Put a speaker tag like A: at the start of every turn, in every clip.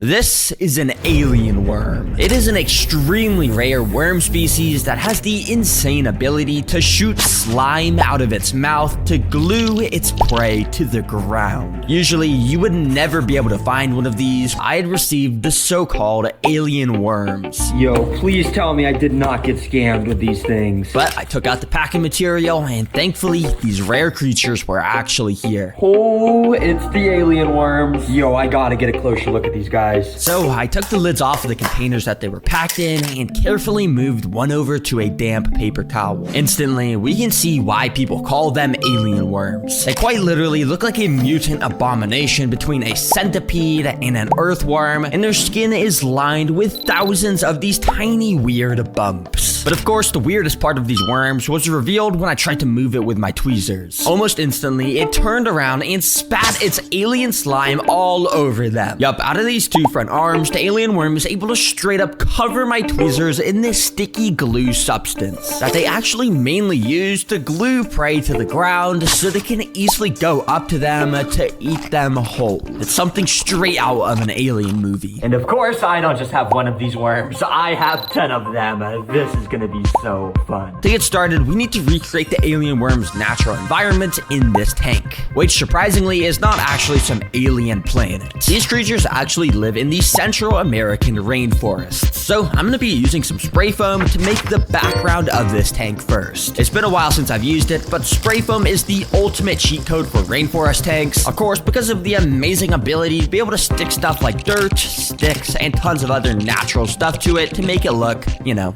A: This is an alien worm. It is an extremely rare worm species that has the insane ability to shoot slime out of its mouth to glue its prey to the ground. Usually, you would never be able to find one of these. I had received the so-called alien worms.
B: Yo, please tell me I did not get scammed with these things.
A: But I took out the packing material, and thankfully, these rare creatures were actually here.
B: Oh, it's the alien worms. Yo, I gotta get a closer look at these guys.
A: So I took the lids off of the containers that they were packed in and carefully moved one over to a damp paper towel. Instantly, we can see why people call them alien worms. They quite literally look like a mutant abomination between a centipede and an earthworm, and their skin is lined with thousands of these tiny weird bumps. But of course, the weirdest part of these worms was revealed when I tried to move it with my tweezers. Almost instantly, it turned around and spat its alien slime all over them. Yup, out of these two front arms, the alien worm is able to straight up cover my tweezers in this sticky glue substance that they actually mainly use to glue prey to the ground so they can easily go up to them to eat them whole. It's something straight out of an alien movie.
B: And of course, I don't just have one of these worms. I have 10 of them. This is gonna be so fun.
A: To get started, we need to recreate the alien worm's natural environment in this tank, which surprisingly is not actually some alien planet. These creatures actually live in the Central American rainforests. So I'm going to be using some spray foam to make the background of this tank first. It's been a while since I've used it, but spray foam is the ultimate cheat code for rainforest tanks. Of course, because of the amazing ability to be able to stick stuff like dirt, sticks, and tons of other natural stuff to it to make it look,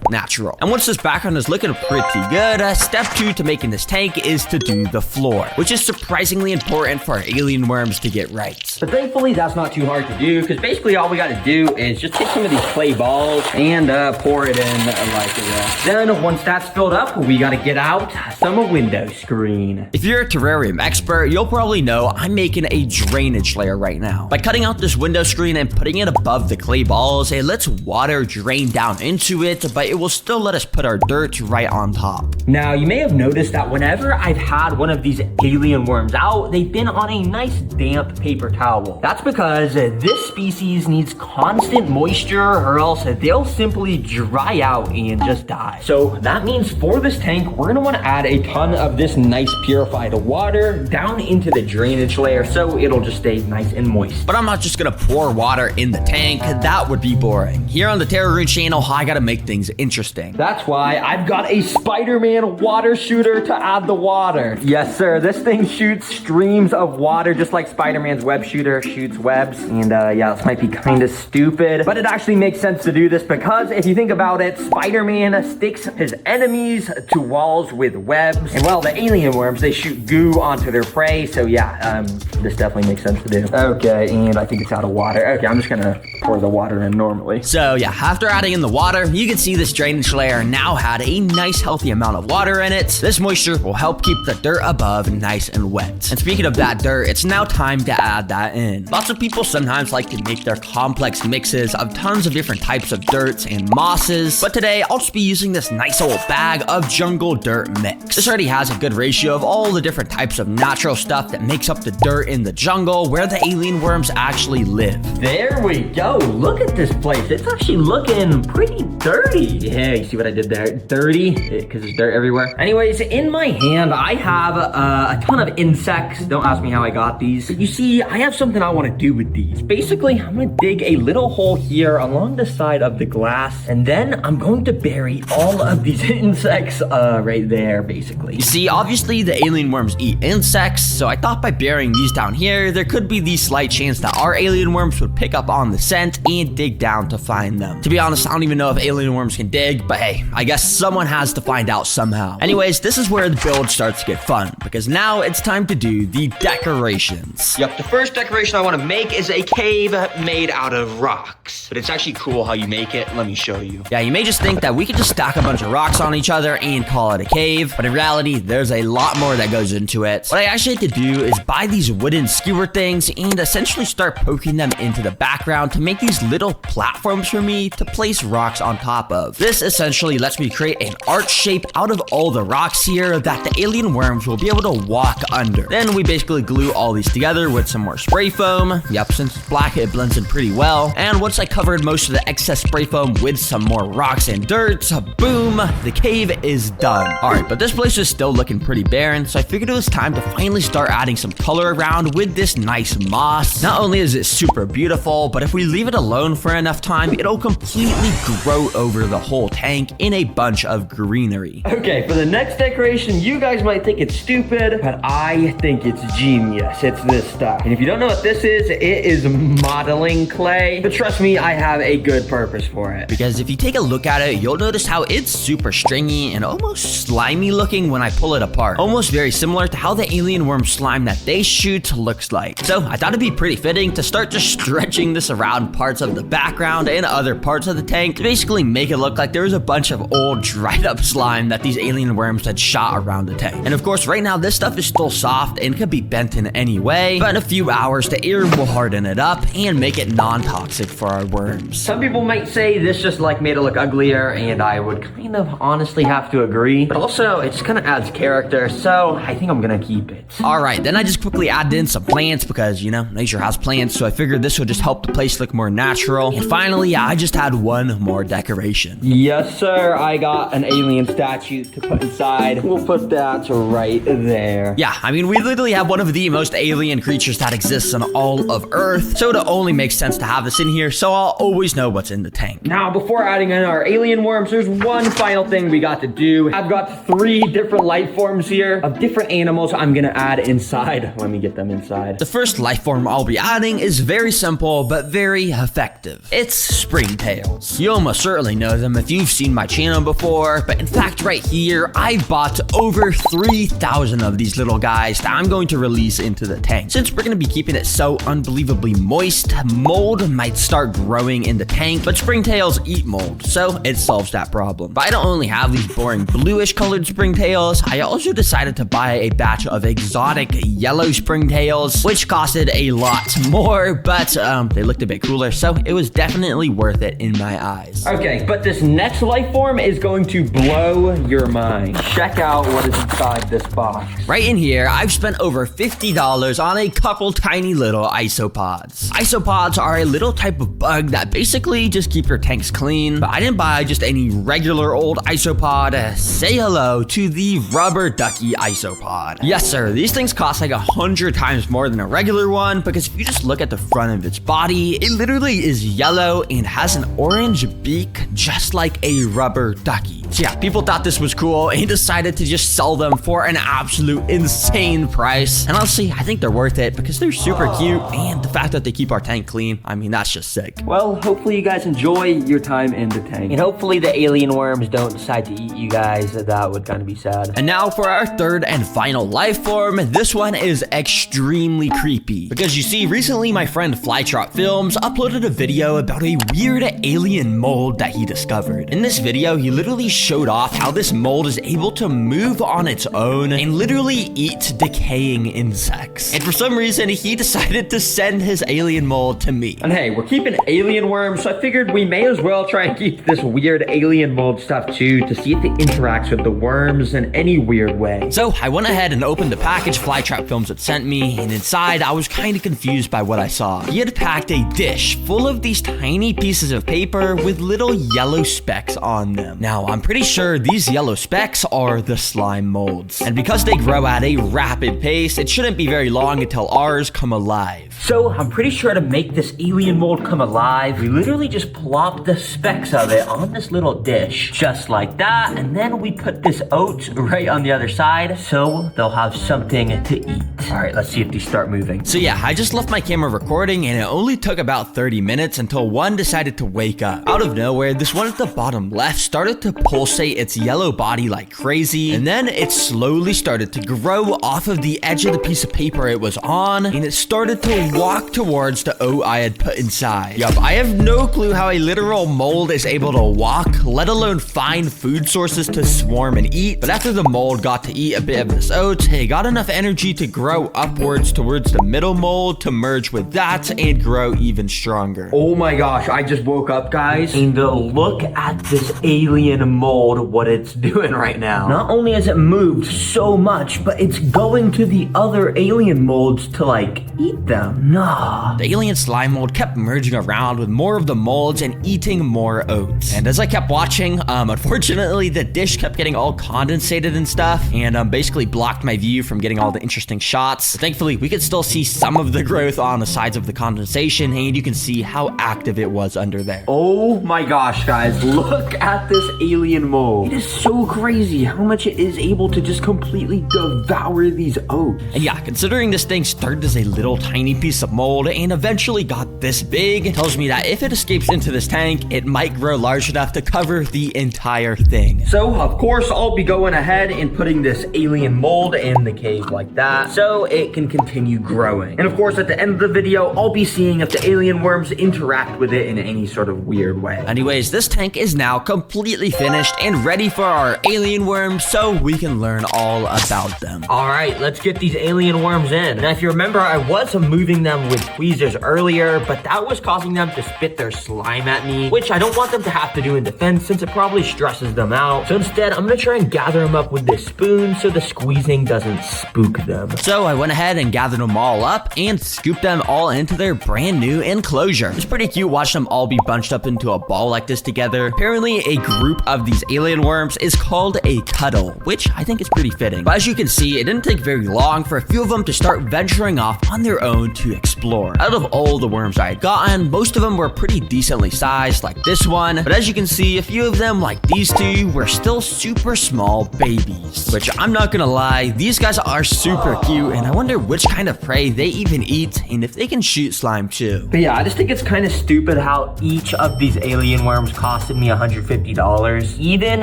A: natural. And once this background is looking pretty good, step 2 to making this tank is to do the floor, which is surprisingly important for alien worms to get right.
B: But thankfully, that's not too hard to do, because basically all we got to do is just take some of these clay balls and pour it in like that. Then once that's filled up, we got to get out some window screen.
A: If you're a terrarium expert, you'll probably know I'm making a drainage layer right now. By cutting out this window screen and putting it above the clay balls, it lets water drain down into it, but it will still let us put our dirt right on top.
B: Now, you may have noticed that whenever I've had one of these alien worms out, they've been on a nice damp paper towel. That's because this species needs constant moisture, or else they'll simply dry out and just die. So that means for this tank, we're gonna wanna add a ton of this nice purified water down into the drainage layer so it'll just stay nice and moist.
A: But I'm not just gonna pour water in the tank, that would be boring. Here on the TerraGreen channel, I gotta make things interesting.
B: That's why I've got a Spider-Man water shooter to add the water. Yes, sir, this thing shoots streams of water just like Spider-Man's web shooter shoots webs. And yeah, this might be kind of stupid, but it actually makes sense to do this because if you think about it, Spider-Man sticks his enemies to walls with webs, and well, the alien worms, they shoot goo onto their prey. So yeah, this definitely makes sense to do. Okay, and I think it's out of water. Okay, I'm just gonna pour the water in normally.
A: So yeah, after adding in the water, you can see this drainage layer now had a nice healthy amount of water in it. This moisture will help keep the dirt above nice and wet. And speaking of that dirt, it's now time to add that in. Lots of people sometimes like to make their complex mixes of tons of different types of dirts and mosses, but today I'll just be using this nice old bag of jungle dirt mix. This already has a good ratio of all the different types of natural stuff that makes up the dirt in the jungle where the alien worms actually live.
B: There we go. Look at this place. It's actually looking pretty dirty. Yeah, you see what I did there? Dirty, because there's dirt everywhere. Anyways, in my hand, I have a ton of insects. Don't ask me how I got these. But you see, I have something I want to do with these. Basically, I'm going to dig a little hole here along the side of the glass, and then I'm going to bury all of these insects right there, basically.
A: You see, obviously the alien worms eat insects, so I thought by burying these down here, there could be the slight chance that our alien worms would pick up on the scent and dig down to find them. To be honest, I don't even know if alien worms can dig, but hey, I guess someone has to find out somehow. Anyways, this is where the build starts to get fun, because now it's time to do the decorations.
B: Yep, the first decoration I want to make is a cave made out of rocks.
A: this, but it's actually cool how you make it. Let me show you. Yeah, you may just think that we could just stack a bunch of rocks on each other and call it a cave, but in reality, there's a lot more that goes into it. What I actually had to do is buy these wooden skewer things and essentially start poking them into the background to make these little platforms for me to place rocks on top of. This essentially lets me create an arch shape out of all the rocks here that the alien worms will be able to walk under. Then we basically glue all these together with some more spray foam. Yep, since it's black, it blends in pretty well. And once I covered most of the excess spray foam with some more rocks and dirt, boom, the cave is done. All right, but this place is still looking pretty barren, so I figured it was time to finally start adding some color around with this nice moss. Not only is it super beautiful, but if we leave it alone for enough time, it'll completely grow over the whole tank in a bunch of greenery.
B: Okay, for the next decoration, you guys might think it's stupid, but I think it's genius. It's this stuff. And if you don't know what this is, it is modeling clay. But trust me, I have a good purpose for it.
A: Because if you take a look at it, you'll notice how it's super stringy and almost slimy looking when I pull it apart. Almost very similar to how the alien worm slime that they shoot looks like. So I thought it'd be pretty fitting to start just stretching this around parts of the background and other parts of the tank to basically make it look like there was a bunch of old dried up slime that these alien worms had shot around the tank. And of course, right now this stuff is still soft and could be bent in any way, but in a few hours the air will harden it up and make it non-toxic for our worms.
B: Some people might say this just like made it look uglier, and I would kind of honestly have to agree, but also it just kind of adds character, so I think I'm gonna keep it.
A: All right, then I just quickly added in some plants because, you know, nature has plants, so I figured this would just help the place look more natural. And finally, yeah, I just had one more decoration.
B: Yes, sir, I got an alien statue to put inside. We'll put that right there.
A: Yeah, I mean, we literally have one of the most alien creatures that exists on all of Earth, so it only makes sense to have this in here, so I'll always know what's in the tank.
B: Now, before adding in our alien worms, there's one final thing we got to do. I've got 3 different life forms here of different animals I'm gonna add inside. Let me get them inside.
A: The first life form I'll be adding is very simple, but very effective. It's springtails. You almost certainly know them if you've seen my channel before, but in fact, right here, I bought over 3,000 of these little guys that I'm going to release into the tank. Since we're gonna be keeping it so unbelievably moist, mold might start growing in the tank, but springtails eat mold, so it solves that problem. But I don't only have these boring bluish colored springtails, I also decided to buy a batch of exotic yellow springtails, which costed a lot more, but they looked a bit cooler, so it was definitely worth it in my eyes.
B: Okay, but this next life form is going to blow your mind. Check out what is inside this box.
A: Right in here, I've spent over $50 on a couple tiny little isopods. Isopods are a little type of bug that basically just keep your tanks clean, but I didn't buy just any regular old isopod. Say hello to the rubber ducky isopod. Yes, sir, these things cost like 100 times more than a regular one, because if you just look at the front of its body, it literally is yellow and has an orange beak just like a rubber ducky. So yeah, people thought this was cool and decided to just sell them for an absolute insane price. And honestly, I think they're worth it because they're super cute, and the fact that they keep our tank clean, I mean, that's just sick.
B: Well, hopefully you guys enjoy your time in the tank. And hopefully the alien worms don't decide to eat you guys. That would kind of be sad.
A: And now for our third and final life form. This one is extremely creepy because you see, recently my friend Flytrot Films uploaded a video about a weird alien mold that he discovered. In this video, he literally showed off how this mold is able to move on its own and literally eat decaying insects. And for some reason, he decided to send his alien mold to me.
B: And hey, we're keeping alien worms, so I figured we may as well try and keep this weird alien mold stuff too, to see if it interacts with the worms in any weird way.
A: So I went ahead and opened the package Flytrap Films had sent me, and inside I was kind of confused by what I saw. He had packed a dish full of these tiny pieces of paper with little yellow specks on them. Now, I'm pretty sure these yellow specks are the slime molds. And because they grow at a rapid pace, it shouldn't be very long until ours come alive.
B: So I'm pretty sure to make this alien mold come alive, we literally just plop the specks of it on this little dish, just like that, and then we put this oat right on the other side, so they'll have something to eat. All right, let's see if these start moving.
A: So yeah, I just left my camera recording, and it only took about 30 minutes until one decided to wake up. Out of nowhere, this one at the bottom left started to pulsate its yellow body like crazy, and then it slowly started to grow off of the edge of the piece of paper it was on, and it started to and walk towards the oat I had put inside. Yup, I have no clue how a literal mold is able to walk, let alone find food sources to swarm and eat. But after the mold got to eat a bit of this oat, it got enough energy to grow upwards towards the middle mold to merge with that and grow even stronger.
B: Oh my gosh, I just woke up, guys, and look at this alien mold, what it's doing right now. Not only has it moved so much, but it's going to the other alien molds to like eat them. Nah.
A: The alien slime mold kept merging around with more of the molds and eating more oats. And as I kept watching, unfortunately the dish kept getting all condensated and stuff, and basically blocked my view from getting all the interesting shots. But thankfully, we could still see some of the growth on the sides of the condensation, and you can see how active it was under there.
B: Oh my gosh, guys, look at this alien mold. It is so crazy how much it is able to just completely devour these oats.
A: And yeah, considering this thing started as a little tiny piece of mold and eventually got this big, it tells me that if it escapes into this tank, it might grow large enough to cover the entire thing.
B: So, of course, I'll be going ahead and putting this alien mold in the cave like that so it can continue growing. And of course, at the end of the video, I'll be seeing if the alien worms interact with it in any sort of weird way.
A: Anyways, this tank is now completely finished and ready for our alien worms so we can learn all about them.
B: All right, let's get these alien worms in. Now, if you remember, I was moving them with tweezers earlier, but that was causing them to spit their slime at me, which I don't want them to have to do in defense since it probably stresses them out. So instead, I'm gonna try and gather them up with this spoon so the squeezing doesn't spook them.
A: So I went ahead and gathered them all up and scooped them all into their brand new enclosure. It's pretty cute watching them all be bunched up into a ball like this together. Apparently, a group of these alien worms is called a cuddle, which I think is pretty fitting. But as you can see, it didn't take very long for a few of them to start venturing off on their own to explore. Out of all the worms I had gotten, most of them were pretty decently sized, like this one. But as you can see, a few of them, like these two, were still super small babies. Which I'm not gonna lie, these guys are super cute, and I wonder which kind of prey they even eat and if they can shoot slime too.
B: But yeah, I just think it's kind of stupid how each of these alien worms costed me $150. Even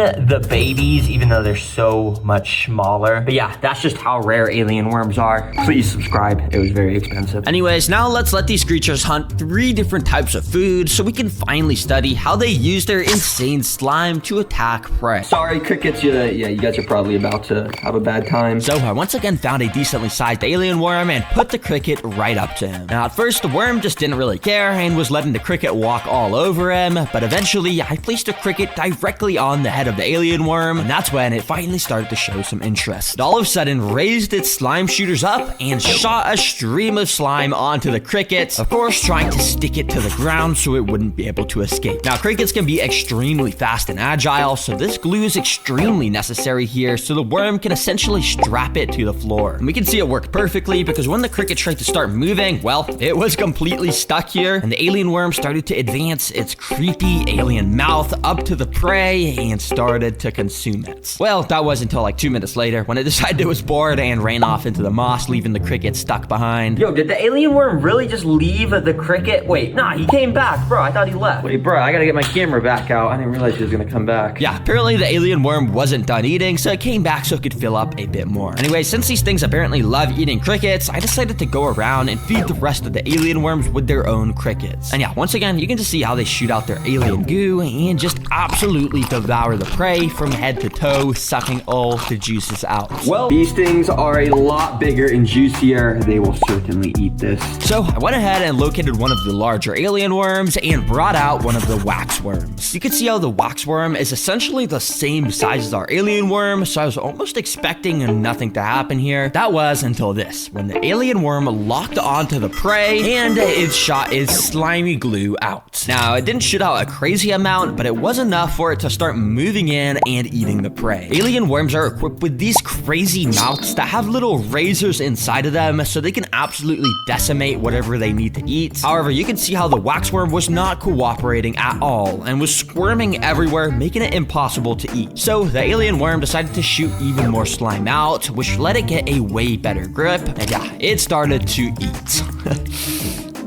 B: the babies, even though they're so much smaller. But yeah, that's just how rare alien worms are. Please subscribe. It was very expensive.
A: Anyways, now let's let these creatures hunt 3 different types of food so we can finally study how they use their insane slime to attack prey.
B: Sorry, crickets, yeah, you guys are probably about to have a bad time.
A: So I once again found a decently sized alien worm and put the cricket right up to him. Now at first the worm just didn't really care and was letting the cricket walk all over him, but eventually I placed the cricket directly on the head of the alien worm, and that's when it finally started to show some interest. It all of a sudden raised its slime shooters up and shot a stream of slime onto the cricket, of course trying to stick it to the ground so it wouldn't be able to escape. Now crickets can be extremely fast and agile, so this glue is extremely necessary here so the worm can essentially strap it to the floor. And we can see it work perfectly because when the cricket tried to start moving, well, it was completely stuck here, and the alien worm started to advance its creepy alien mouth up to the prey and started to consume it. Well, that was until like 2 minutes later when it decided it was bored and ran off into the moss, leaving the cricket stuck behind.
B: Yo, did the alien worm really just leave the cricket? Wait, nah, he came back. Bro, I thought he left. Wait, bro, I gotta get my camera back out. I didn't realize he was gonna come back.
A: Yeah, apparently the alien worm wasn't done eating, so it came back so it could fill up a bit more. Anyway, since these things apparently love eating crickets, I decided to go around and feed the rest of the alien worms with their own crickets. And yeah, once again, you can just see how they shoot out their alien goo and just absolutely devour the prey from head to toe, sucking all the juices out.
B: Well, these things are a lot bigger and juicier. They will certainly eat this.
A: So I went ahead and located one of the larger alien worms and brought out one of the wax worms. You can see how the wax worm is essentially the same size as our alien worm, so I was almost expecting nothing to happen here. That was until this, when the alien worm locked onto the prey and it shot its slimy glue out. Now, it didn't shoot out a crazy amount, but it was enough for it to start moving in and eating the prey. Alien worms are equipped with these crazy mouths that have little razors inside of them, so they can absolutely decimate whatever they need to eat. However, you can see how the waxworm was not cooperating at all and was squirming everywhere, making it impossible to eat. So the alien worm decided to shoot even more slime out, which let it get a way better grip, and yeah, it started to eat.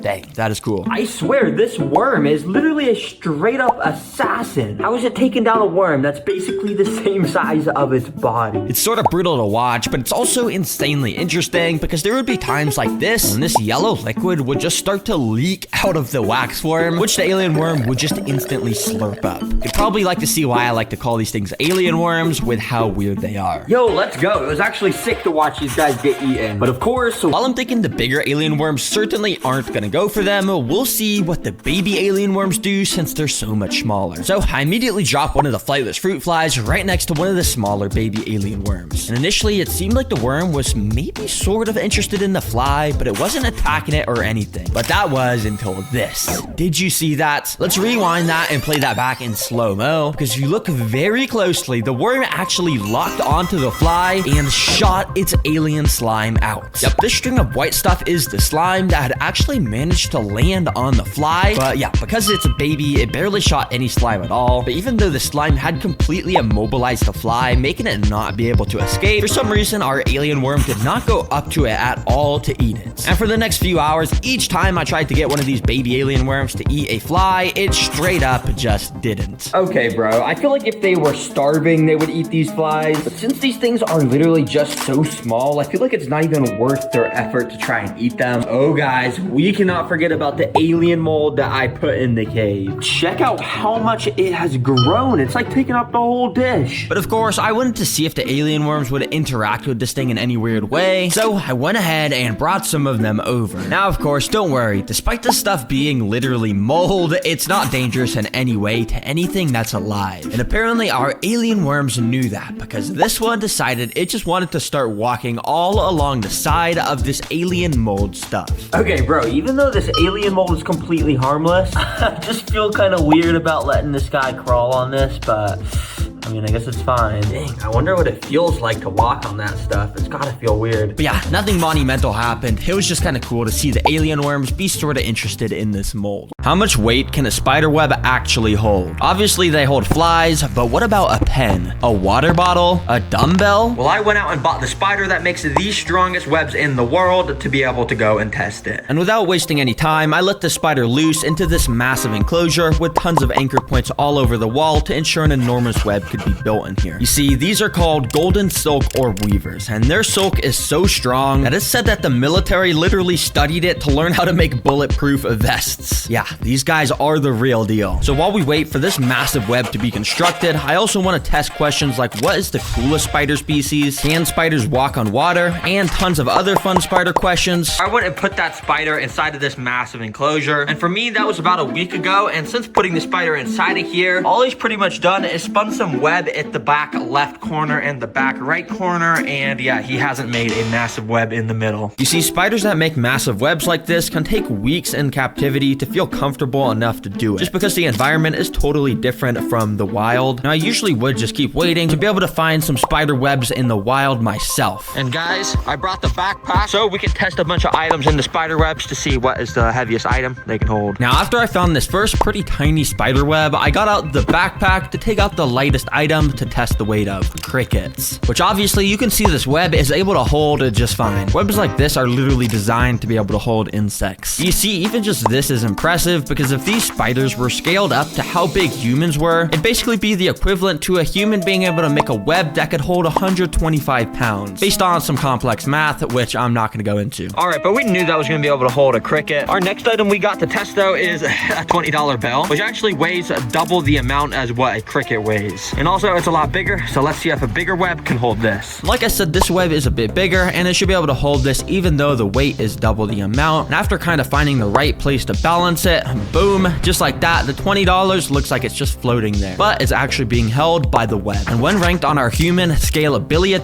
A: Dang, that is cool.
B: I swear, this worm is literally a straight up assassin. How is it taking down a worm that's basically the same size of its body?
A: It's sort of brutal to watch, but it's also insanely interesting because there would be times like this when this yellow liquid would just start to leak out of the wax worm, which the alien worm would just instantly slurp up. You'd probably like to see why I like to call these things alien worms with how weird they are.
B: Yo, let's go. It was actually sick to watch these guys get eaten. But of course,
A: while I'm thinking the bigger alien worms certainly aren't gonna go for them, we'll see what the baby alien worms do since they're so much smaller. So I immediately drop one of the flightless fruit flies right next to one of the smaller baby alien worms. And initially it seemed like the worm was maybe sort of interested in the fly, but it wasn't attacking it or anything. But that was until this. Did you see that? Let's rewind that and play that back in slow-mo, because if you look very closely, the worm actually locked onto the fly and shot its alien slime out. Yep, this string of white stuff is the slime that had actually managed to land on the fly. But yeah, because it's a baby, it barely shot any slime at all. But even though the slime had completely immobilized the fly, making it not be able to escape, for some reason our alien worm did not go up to it at all to eat it. And for the next few hours, each time I tried to get one of these baby alien worms to eat a fly, it straight up just didn't.
B: Okay, bro, I feel like if they were starving, they would eat these flies. But since these things are literally just so small, I feel like it's not even worth their effort to try and eat them. Oh, guys, we cannot forget about the alien mold that I put in the cave. Check out how much it has grown. It's like taking up the whole dish.
A: But of course, I wanted to see if the alien worms would interact with this thing in any weird way, so I went ahead and brought some of them over. Now, of course, don't worry, despite this stuff being literally mold, it's not dangerous in any way to anything that's alive. And apparently our alien worms knew that, because this one decided it just wanted to start walking all along the side of this alien mold stuff.
B: Okay, bro, even though this alien mold is completely harmless, I just feel kind of weird about letting this guy crawl on this, but I mean, I guess it's fine. Dang, I wonder what it feels like to walk on that stuff. It's gotta feel weird.
A: But yeah, nothing monumental happened. It was just kind of cool to see the alien worms be sort of interested in this mold. How much weight can a spider web actually hold? Obviously, they hold flies, but what about a pen? A water bottle? A dumbbell?
B: Well, I went out and bought the spider that makes the strongest webs in the world to be able to go and test it.
A: And without wasting any time, I let the spider loose into this massive enclosure with tons of anchor points all over the wall to ensure an enormous web could be built in here. You see, these are called golden silk orb weavers, and their silk is so strong that it's said that the military literally studied it to learn how to make bulletproof vests. Yeah, these guys are the real deal. So while we wait for this massive web to be constructed, I also want to test questions like what is the coolest spider species, can spiders walk on water, and tons of other fun spider questions.
B: I went and put that spider inside of this massive enclosure, and for me that was about a week ago, and since putting the spider inside of here, all he's pretty much done is spun some web at the back left corner and the back right corner, and yeah, he hasn't made a massive web in the middle.
A: You see, spiders that make massive webs like this can take weeks in captivity to feel comfortable enough to do it, just because the environment is totally different from the wild. Now, I usually would just keep waiting to be able to find some spider webs in the wild myself.
B: And guys, I brought the backpack so we can test a bunch of items in the spider webs to see what is the heaviest item they can hold.
A: Now, after I found this first pretty tiny spider web, I got out the backpack to take out the lightest item to test the weight of crickets, which obviously you can see this web is able to hold just fine. Webs like this are literally designed to be able to hold insects. You see, even just this is impressive, because if these spiders were scaled up to how big humans were, it'd basically be the equivalent to a human being able to make a web that could hold 125 pounds, based on some complex math, which I'm not going to go into.
B: All right, but we knew that was going to be able to hold a cricket. Our next item we got to test though is a $20 bell, which actually weighs double the amount as what a cricket weighs. And also it's a lot bigger, so let's see if a bigger web can hold this.
A: Like I said, this web is a bit bigger, and it should be able to hold this even though the weight is double the amount. And after kind of finding the right place to balance it, boom, just like that, the $20 looks like it's just floating there, but it's actually being held by the web. And when ranked on our human scalability,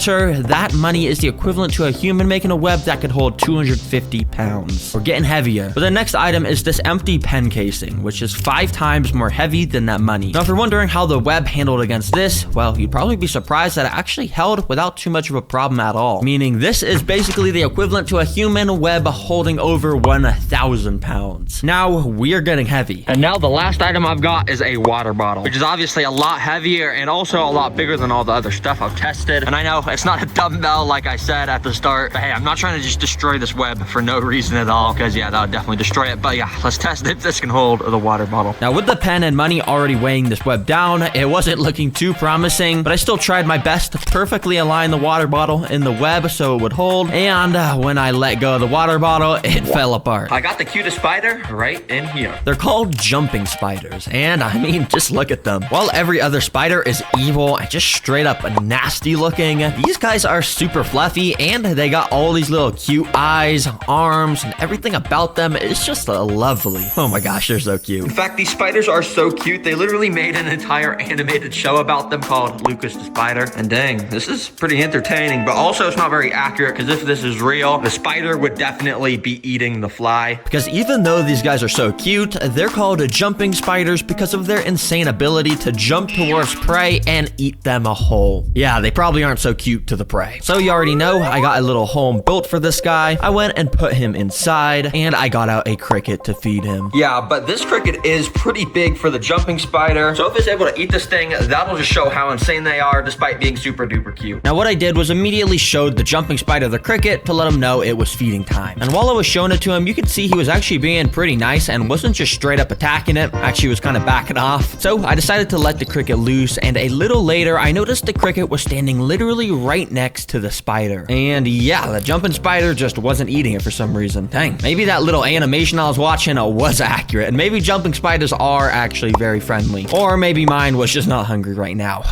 A: that money is the equivalent to a human making a web that could hold 250 pounds. We're getting heavier. But the next item is this empty pen casing, which is 5 times more heavy than that money. Now, if you're wondering how the web handled against this, well, you'd probably be surprised that it actually held without too much of a problem at all. Meaning this is basically the equivalent to a human web holding over 1,000 pounds. Now, we are getting heavy. And now the last item I've got is a water bottle, which is obviously a lot heavier and also a lot bigger than all the other stuff I've tested. And I know it's not a dumbbell like I said at the start, but hey, I'm not trying to just destroy this web for no reason at all, because yeah, that would definitely destroy it. But yeah, let's test if this can hold the water bottle. Now with the pen and money already weighing this web down, it wasn't looking too promising, but I still tried my best to perfectly align the water bottle in the web so it would hold. And when I let go of the water bottle, it fell apart. I got the cutest spider right in here. They're called jumping spiders, and I mean, just look at them. While every other spider is evil and just straight up nasty looking, these guys are super fluffy, and they got all these little cute eyes, arms, and everything about them is just lovely. Oh my gosh, they're so cute. In fact, these spiders are so cute, they literally made an entire animated show about them called Lucas the Spider. And dang, this is pretty entertaining, but also it's not very accurate, because if this is real, the spider would definitely be eating the fly. Because even though these guys are so cute, they're called jumping spiders because of their insane ability to jump towards prey and eat them whole. Yeah, they probably aren't so cute to the prey. So you already know, I got a little home built for this guy. I went and put him inside, and I got out a cricket to feed him. Yeah, but this cricket is pretty big for the jumping spider, so if it's able to eat this thing, that'll just show how insane they are despite being super duper cute. Now what I did was immediately showed the jumping spider the cricket to let him know it was feeding time. And while I was showing it to him, you could see he was actually being pretty nice and wasn't just straight up attacking it, actually was kind of backing off. So I decided to let the cricket loose, and a little later I noticed the cricket was standing literally right next to the spider. And yeah, the jumping spider just wasn't eating it for some reason. Dang, maybe that little animation I was watching was accurate, and maybe jumping spiders are actually very friendly. Or maybe mine was just not hungry right now.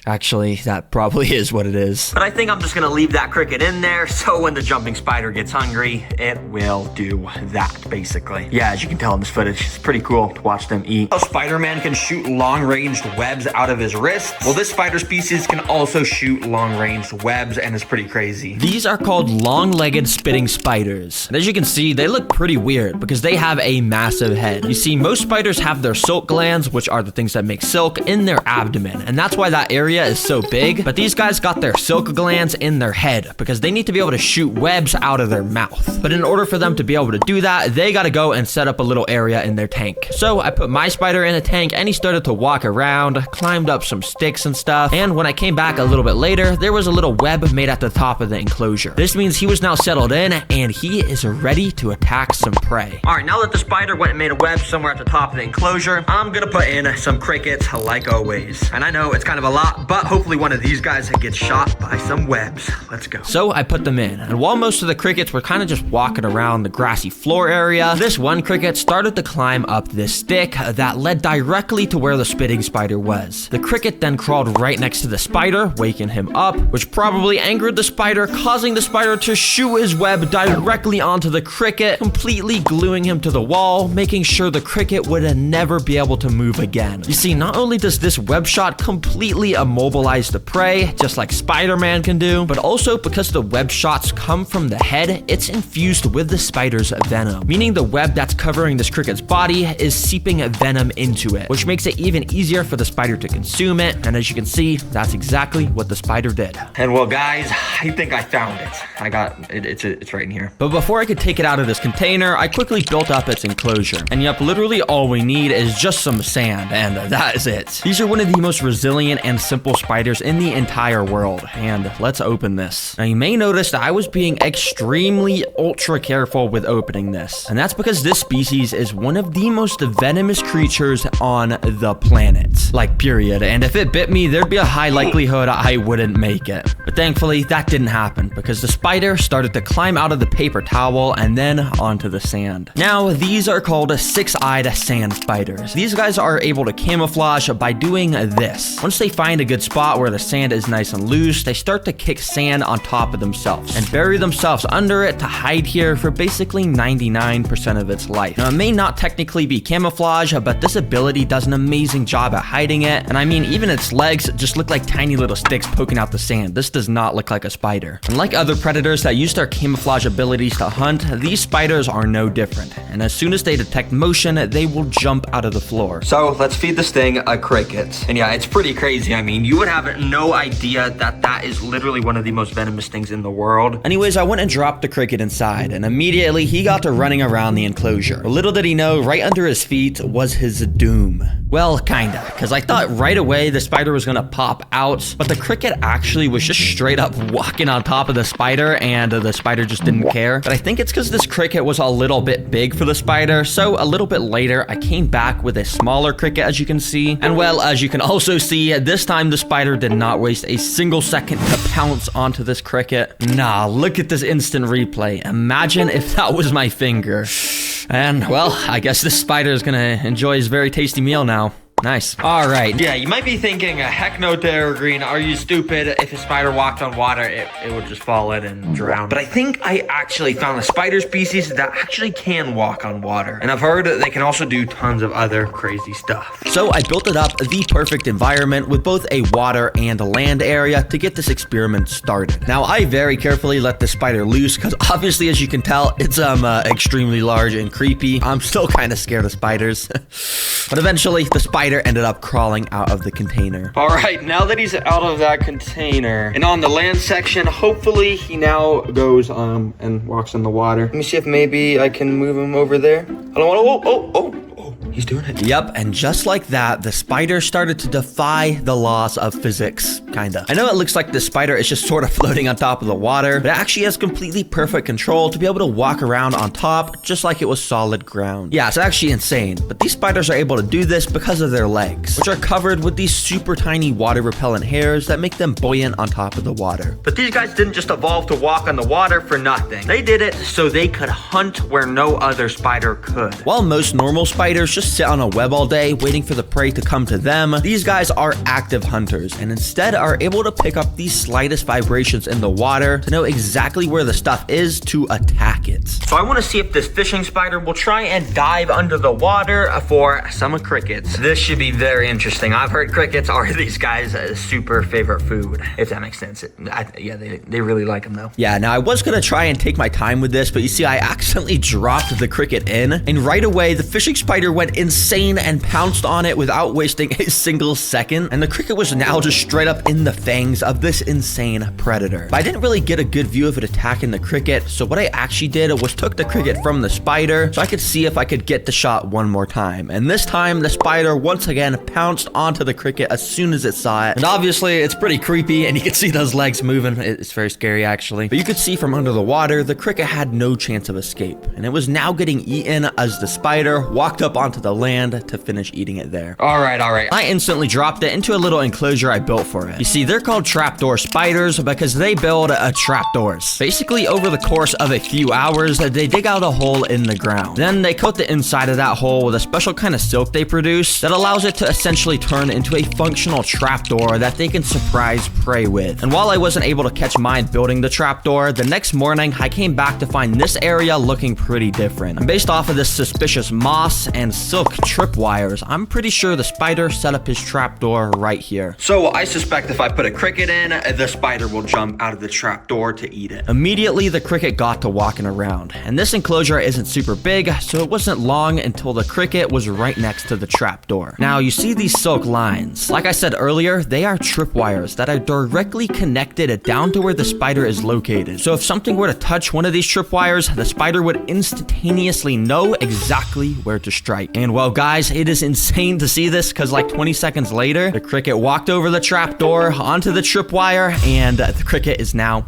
A: Actually, that probably is what it is. But I think I'm just gonna leave that cricket in there, so when the jumping spider gets hungry, it will do that, basically. Yeah, as you can tell in this footage, it's pretty cool to watch them eat. How Spider-Man can shoot long-ranged webs out of his wrist, well, this spider species can also shoot long-ranged webs, and it's pretty crazy. These are called long-legged spitting spiders. And as you can see, they look pretty weird because they have a massive head. You see, most spiders have their silk glands, which are the things that make silk, in their abdomen, and that's why that area is so big. But these guys got their silk glands in their head because they need to be able to shoot webs out of their mouth. But in order for them to be able to do that, they gotta go and set up a little area in their tank. So I put my spider in a tank, and he started to walk around, climbed up some sticks and stuff. And when I came back a little bit later, there was a little web made at the top of the enclosure. This means he was now settled in, and he is ready to attack some prey. All right, now that the spider went and made a web somewhere at the top of the enclosure, I'm gonna put in some crickets like always. And I know it's kind of a lot, but hopefully one of these guys gets shot by some webs. Let's go. So I put them in, and while most of the crickets were kind of just walking around the grassy floor area, this one cricket started to climb up this stick that led directly to where the spitting spider was. The cricket then crawled right next to the spider, waking him up, which probably angered the spider, causing the spider to shoot his web directly onto the cricket, completely gluing him to the wall, making sure the cricket would never be able to move again. You see, not only does this web shot completely immobilize the prey, just like Spider-Man can do, but also because the web shots come from the head, it's infused with the spider's venom, meaning the web that's covering this cricket's body is seeping venom into it, which makes it even easier for the spider to consume it. And as you can see, that's exactly what the spider did. And well, guys, I think I found it. I got it. It's right in here. But before I could take it out of this container, I quickly built up its enclosure. And yep, literally all we need is just some sand, and that is it. These are one of the most resilient and simple spiders in the entire world. And let's open this. Now you may notice that I was being extremely ultra careful with opening this. And that's because this species is one of the most venomous creatures on the planet. Like, period. And if it bit me, there'd be a high likelihood I wouldn't make it. But thankfully, that didn't happen because the spider started to climb out of the paper towel and then onto the sand. Now, these are called six-eyed sand spiders. These guys are able to camouflage by doing this. Once they find a good spot where the sand is nice and loose, they start to kick sand on top of themselves and bury themselves under it to hide here for basically 99% of its life. Now, it may not technically be camouflage, but this ability does an amazing job at hiding it. And I mean, even its legs just look like tiny little sticks poking out the sand. This does not look like a spider. And like other predators that use their camouflage abilities to hunt, these spiders are no different. And as soon as they detect motion, they will jump out of the floor. So let's feed this thing a cricket. And yeah, it's pretty crazy. I mean,
B: mean, you would have no idea that that is literally one of the most venomous things in the world.
A: Anyways, I went and dropped the cricket inside, and immediately he got to running around the enclosure. But little did he know, right under his feet was his doom. Well, kinda, because I thought right away the spider was gonna pop out, but the cricket actually was just straight up walking on top of the spider, and the spider just didn't care. But I think it's because this cricket was a little bit big for the spider, so a little bit later, I came back with a smaller cricket, as you can see. And well, as you can also see, this time the spider did not waste a single second to pounce onto this cricket. Nah, look at this instant replay. Imagine if that was my finger. And, well, I guess this spider is gonna enjoy his very tasty meal now. Nice. All right.
B: Yeah, you might be thinking, heck no, TerraGreen, are you stupid? If a spider walked on water, it would just fall in and drown. But I think I actually found a spider species that actually can walk on water. And I've heard that they can also do tons of other crazy stuff.
A: So I built it up the perfect environment with both a water and a land area to get this experiment started. Now, I very carefully let the spider loose because obviously, as you can tell, it's extremely large and creepy. I'm still kind of scared of spiders. But eventually, the spider ended up crawling out of the container.
B: All right, now that he's out of that container and on the land section, hopefully he now goes and walks in the water. Let me see if maybe I can move him over there. I don't want to. Oh, he's doing it.
A: Yep, and just like that, the spider started to defy the laws of physics, kinda. I know it looks like the spider is just sort of floating on top of the water, but it actually has completely perfect control to be able to walk around on top, just like it was solid ground. Yeah, it's actually insane, but these spiders are able to do this because of their legs, which are covered with these super tiny water repellent hairs that make them buoyant on top of the water.
B: But these guys didn't just evolve to walk on the water for nothing. They did it so they could hunt where no other spider could.
A: While most normal spiders just sit on a web all day waiting for the prey to come to them, these guys are active hunters and instead are able to pick up the slightest vibrations in the water to know exactly where the stuff is to attack it.
B: So I want to see if this fishing spider will try and dive under the water for some crickets. This should be very interesting. I've heard crickets are these guys' super favorite food, if that makes sense. Yeah, they really like them though.
A: Yeah, now I was gonna try and take my time with this, but you see I accidentally dropped the cricket in, and right away the fishing spider went insane and pounced on it without wasting a single second, and the cricket was now just straight up in the fangs of this insane predator. But I didn't really get a good view of it attacking the cricket, so what I actually did was took the cricket from the spider so I could see if I could get the shot one more time. And this time the spider once again pounced onto the cricket as soon as it saw it. And obviously it's pretty creepy and you can see those legs moving. It's very scary actually. But you could see from under the water, the cricket had no chance of escape. And it was now getting eaten as the spider walked up onto the land to finish eating it there.
B: All right.
A: I instantly dropped it into a little enclosure I built for it. You see, they're called trapdoor spiders because they build trapdoors. Basically, over the course of a few hours, they dig out a hole in the ground. Then they coat the inside of that hole with a special kind of silk they produce that allows it to essentially turn into a functional trapdoor that they can surprise prey with. And while I wasn't able to catch mine building the trapdoor, the next morning I came back to find this area looking pretty different. And based off of this suspicious moss and silk tripwires, I'm pretty sure the spider set up his trapdoor right here.
B: So I suspect if I put a cricket in, the spider will jump out of the trapdoor to eat it.
A: Immediately, the cricket got to walking around, and this enclosure isn't super big, so it wasn't long until the cricket was right next to the trapdoor. Now, you see these silk lines. Like I said earlier, they are tripwires that are directly connected down to where the spider is located. So if something were to touch one of these tripwires, the spider would instantaneously know exactly where to strike. And well, guys, it is insane to see this because like 20 seconds later, the cricket walked over the trapdoor onto the tripwire, and the cricket is now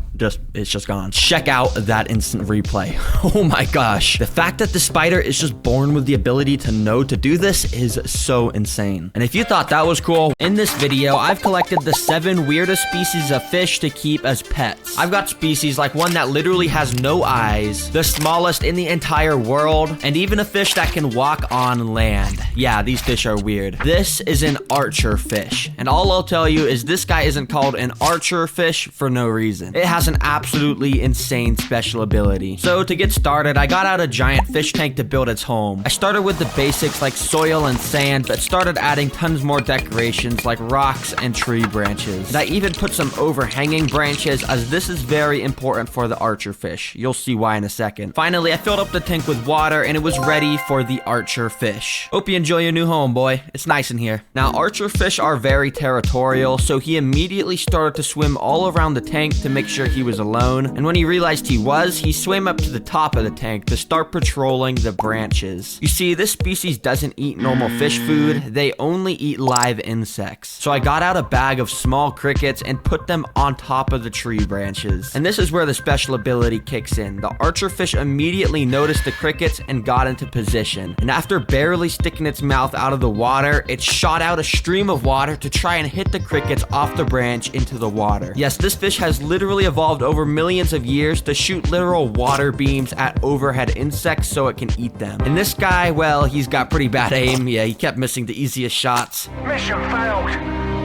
A: it's just gone. Check out that instant replay. Oh my gosh. The fact that the spider is just born with the ability to know to do this is so insane. And if you thought that was cool, in this video, I've collected the 7 weirdest species of fish to keep as pets. I've got species like one that literally has no eyes, the smallest in the entire world, and even a fish that can walk on land. Yeah, these fish are weird. This is an archer fish. And all I'll tell you is this guy isn't called an archer fish for no reason. It has has an absolutely insane special ability. So to get started, I got out a giant fish tank to build its home. I started with the basics like soil and sand, but started adding tons more decorations like rocks and tree branches. And I even put some overhanging branches, as this is very important for the archer fish. You'll see why in a second. Finally, I filled up the tank with water and it was ready for the archer fish. Hope you enjoy your new home, boy. It's nice in here. Now, archer fish are very territorial, so he immediately started to swim all around the tank to make sure he was alone. And when he realized he was, he swam up to the top of the tank to start patrolling the branches. You see, this species doesn't eat normal fish food. They only eat live insects. So I got out a bag of small crickets and put them on top of the tree branches. And this is where the special ability kicks in. The archer fish immediately noticed the crickets and got into position. And after barely sticking its mouth out of the water, it shot out a stream of water to try and hit the crickets off the branch into the water. Yes, this fish has literally evolved over millions of years to shoot literal water beams at overhead insects so it can eat them. And this guy, well, he's got pretty bad aim. Yeah, he kept missing the easiest shots.
C: Mission failed.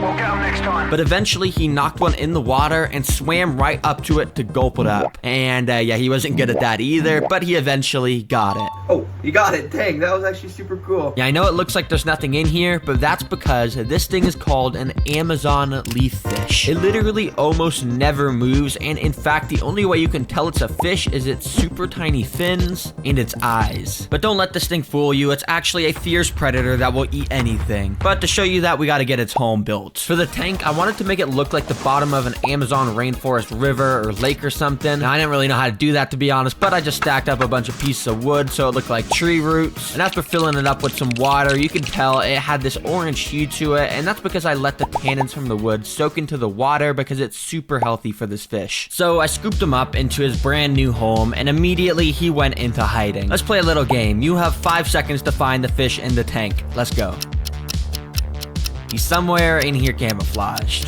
C: We'll get 'em next time.
A: But eventually he knocked one in the water and swam right up to it to gulp it up. And yeah, he wasn't good at that either, but he eventually got it.
B: Oh, you got it. Dang, that was actually super cool.
A: Yeah, I know it looks like there's nothing in here, but that's because this thing is called an Amazon leaf fish. It literally almost never moves, and in fact, the only way you can tell it's a fish is its super tiny fins and its eyes. But don't let this thing fool you. It's actually a fierce predator that will eat anything. But to show you that, we got to get its home built. For the tank, I wanted to make it look like the bottom of an Amazon rainforest river or lake or something. Now, I didn't really know how to do that, to be honest, but I just stacked up a bunch of pieces of wood so it looked like tree roots. And after filling it up with some water, you can tell it had this orange hue to it, and that's because I let the tannins from the wood soak into the water because it's super healthy for this fish. So I scooped him up into his brand new home, and immediately he went into hiding. Let's play a little game. You have 5 seconds to find the fish in the tank. Let's go. He's somewhere in here camouflaged.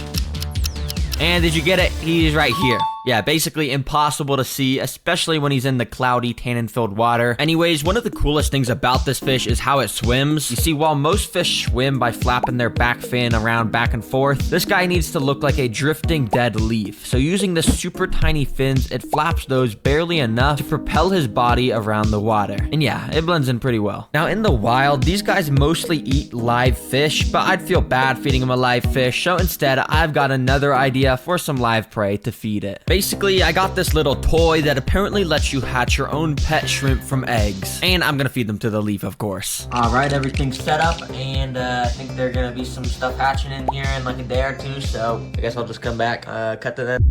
A: And did you get it? He's right here. Yeah, basically impossible to see, especially when he's in the cloudy, tannin-filled water. Anyways, one of the coolest things about this fish is how it swims. You see, while most fish swim by flapping their back fin around back and forth, this guy needs to look like a drifting dead leaf. So using the super tiny fins, it flaps those barely enough to propel his body around the water. And yeah, it blends in pretty well. Now, in the wild, these guys mostly eat live fish, but I'd feel bad feeding him a live fish, so instead, I've got another idea for some live prey to feed it. Basically, I got this little toy that apparently lets you hatch your own pet shrimp from eggs. And I'm gonna feed them to the leaf, of course. All right, everything's set up, and I think there's gonna be some stuff hatching in here in like a day or two, so I guess I'll just come back, cut to them.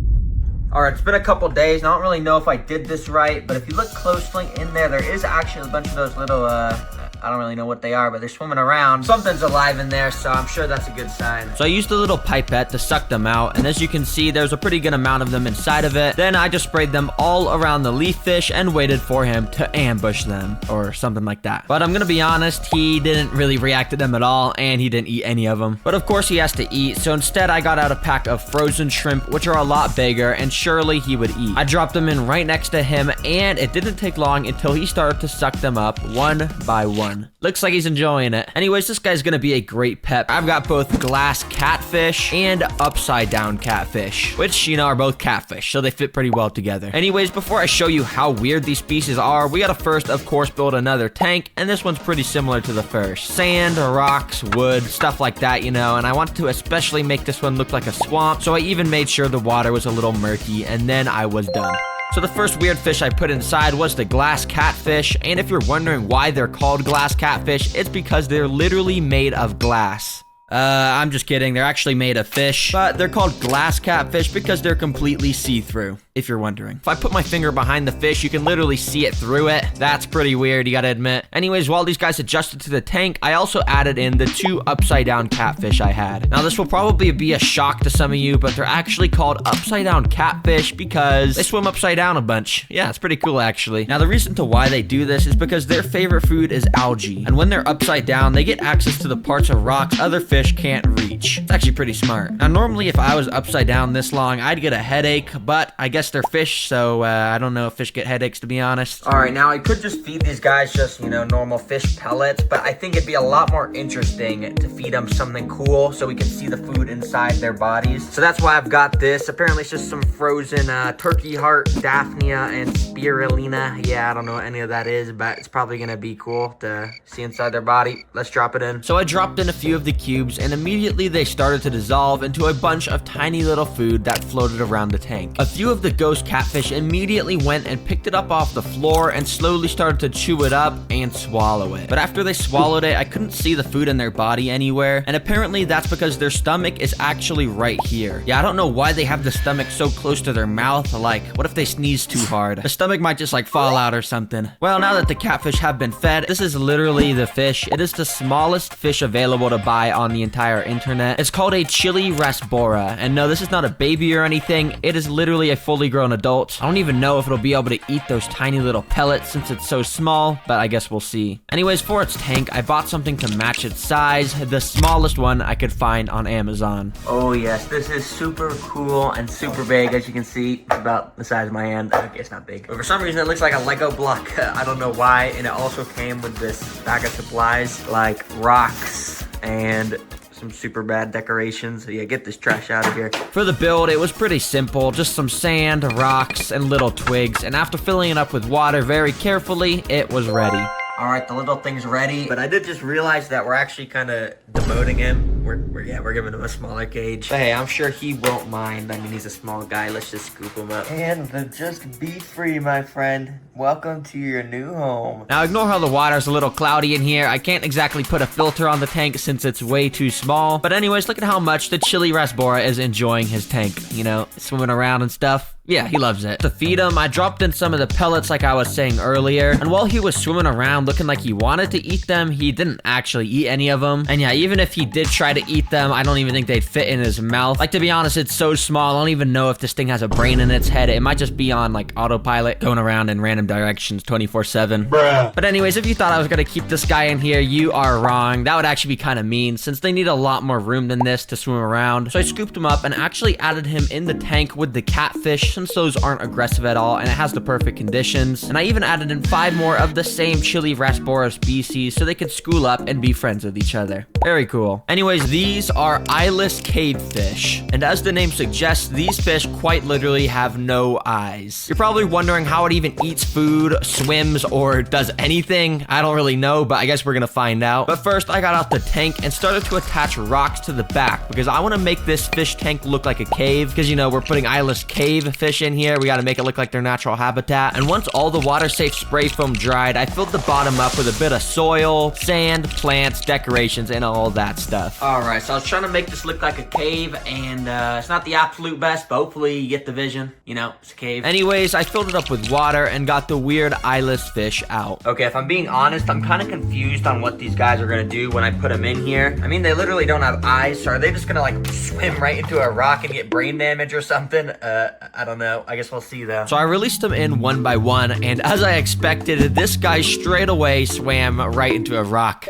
A: All right, it's been a couple days, and I don't really know if I did this right, but if you look closely in there, there is actually a bunch of those little, I don't really know what they are, but they're swimming around. Something's alive in there, so I'm sure that's a good sign. So I used a little pipette to suck them out, and as you can see, there's a pretty good amount of them inside of it. Then I just sprayed them all around the leaf fish and waited for him to ambush them, or something like that. But I'm gonna be honest, he didn't really react to them at all, and he didn't eat any of them. But of course he has to eat, so instead I got out a pack of frozen shrimp, which are a lot bigger, and surely he would eat. I dropped them in right next to him, and it didn't take long until he started to suck them up one by one. Looks like he's enjoying it. Anyways, this guy's gonna be a great pet. I've got both glass catfish and upside down catfish, which, you know, are both catfish, so they fit pretty well together. Anyways, before I show you how weird these species are, we gotta first, of course, build another tank, and this one's pretty similar to the first. Sand, rocks, wood, stuff like that, you know, and I wanted to especially make this one look like a swamp, so I even made sure the water was a little murky, and then I was done. So the first weird fish I put inside was the glass catfish, and if you're wondering why they're called glass catfish, it's because they're literally made of glass. I'm just kidding. They're actually made of fish, but they're called glass catfish because they're completely see-through, if you're wondering. If I put my finger behind the fish, you can literally see it through it. That's pretty weird, you gotta admit. Anyways, while these guys adjusted to the tank, I also added in the 2 upside-down catfish I had. Now, this will probably be a shock to some of you, but they're actually called upside-down catfish because they swim upside down a bunch. Yeah, it's pretty cool, actually. Now, the reason to why they do this is because their favorite food is algae, and when they're upside down, they get access to the parts of rocks other fish can't reach. It's actually pretty smart. Now, normally if I was upside down this long, I'd get a headache, but I guess guess they're fish, so I don't know if fish get headaches, to be honest.
B: All right, now I could just feed these guys just, you know, normal fish pellets, but I think it'd be a lot more interesting to feed them something cool so we can see the food inside their bodies. So that's why I've got this. Apparently it's just some frozen turkey heart, Daphnia, and spirulina. Yeah, I don't know what any of that is, but it's probably gonna be cool to see inside their body. Let's drop it in.
A: So I dropped in a few of the cubes, and immediately they started to dissolve into a bunch of tiny little food that floated around the tank. A few of the ghost catfish immediately went and picked it up off the floor and slowly started to chew it up and swallow it. But after they swallowed it, I couldn't see the food in their body anywhere, and apparently that's because their stomach is actually right here. Yeah, I don't know why they have the stomach so close to their mouth. Like, what if they sneeze too hard? The stomach might just like fall out or something. Well, now that the catfish have been fed, this is literally the fish. It is the smallest fish available to buy on the entire internet. It's called a chili rasbora, and no, this is not a baby or anything. It is literally a fully grown adult. I don't even know if it'll be able to eat those tiny little pellets since it's so small, but I guess we'll see. Anyways, for its tank, I bought something to match its size, the smallest one I could find on Amazon.
B: Oh yes, this is super cool and super big. As you can see, it's about the size of my hand. Okay, it's not big, but for some reason it looks like a Lego block. I don't know why, and it also came with this bag of supplies like rocks and some super bad decorations. So yeah, get this trash out of here.
A: For the build, it was pretty simple. Just some sand, rocks, and little twigs. And after filling it up with water very carefully, it was ready.
B: All right, the little thing's ready, but I did just realize that we're actually kind of demoting him. We're giving him a smaller cage. But hey, I'm sure he won't mind. I mean, he's a small guy. Let's just scoop him up. And just be free, my friend. Welcome to your new home.
A: Now, ignore how the water's a little cloudy in here. I can't exactly put a filter on the tank since it's way too small. But anyways, look at how much the chili rasbora is enjoying his tank. You know, swimming around and stuff. Yeah, he loves it. To feed him, I dropped in some of the pellets like I was saying earlier, and while he was swimming around looking like he wanted to eat them, he didn't actually eat any of them. And yeah, even if he did try to eat them, I don't even think they'd fit in his mouth. Like, to be honest, it's so small, I don't even know if this thing has a brain in its head. It might just be on, like, autopilot, going around in random directions 24/7. Bruh. But anyways, if you thought I was gonna keep this guy in here, you are wrong. That would actually be kind of mean, since they need a lot more room than this to swim around. So I scooped him up and actually added him in the tank with the catfish, since those aren't aggressive at all and it has the perfect conditions. And I even added in 5 more of the same chili rasbora species so they could school up and be friends with each other. Very cool. Anyways, these are eyeless cavefish, and as the name suggests, these fish quite literally have no eyes. You're probably wondering how it even eats food, swims, or does anything. I don't really know, but I guess we're gonna find out. But first, I got out the tank and started to attach rocks to the back because I want to make this fish tank look like a cave, because you know we're putting eyeless cave fish in here. We got to make it look like their natural habitat. And once all the water safe spray foam dried, I filled the bottom up with a bit of soil, sand, plants, decorations, and all that stuff.
B: All right, so I was trying to make this look like a cave, and it's not the absolute best, but hopefully you get the vision. You know, it's a cave.
A: Anyways, I filled it up with water and got the weird eyeless fish out.
B: Okay, if I'm being honest, I'm kind of confused on what these guys are gonna do when I put them in here. I mean, they literally don't have eyes, so are they just gonna like swim right into a rock and get brain damage or something? I don't know. I guess we'll see though.
A: So I released them in one by one, and as I expected, this guy straight away swam right into a rock.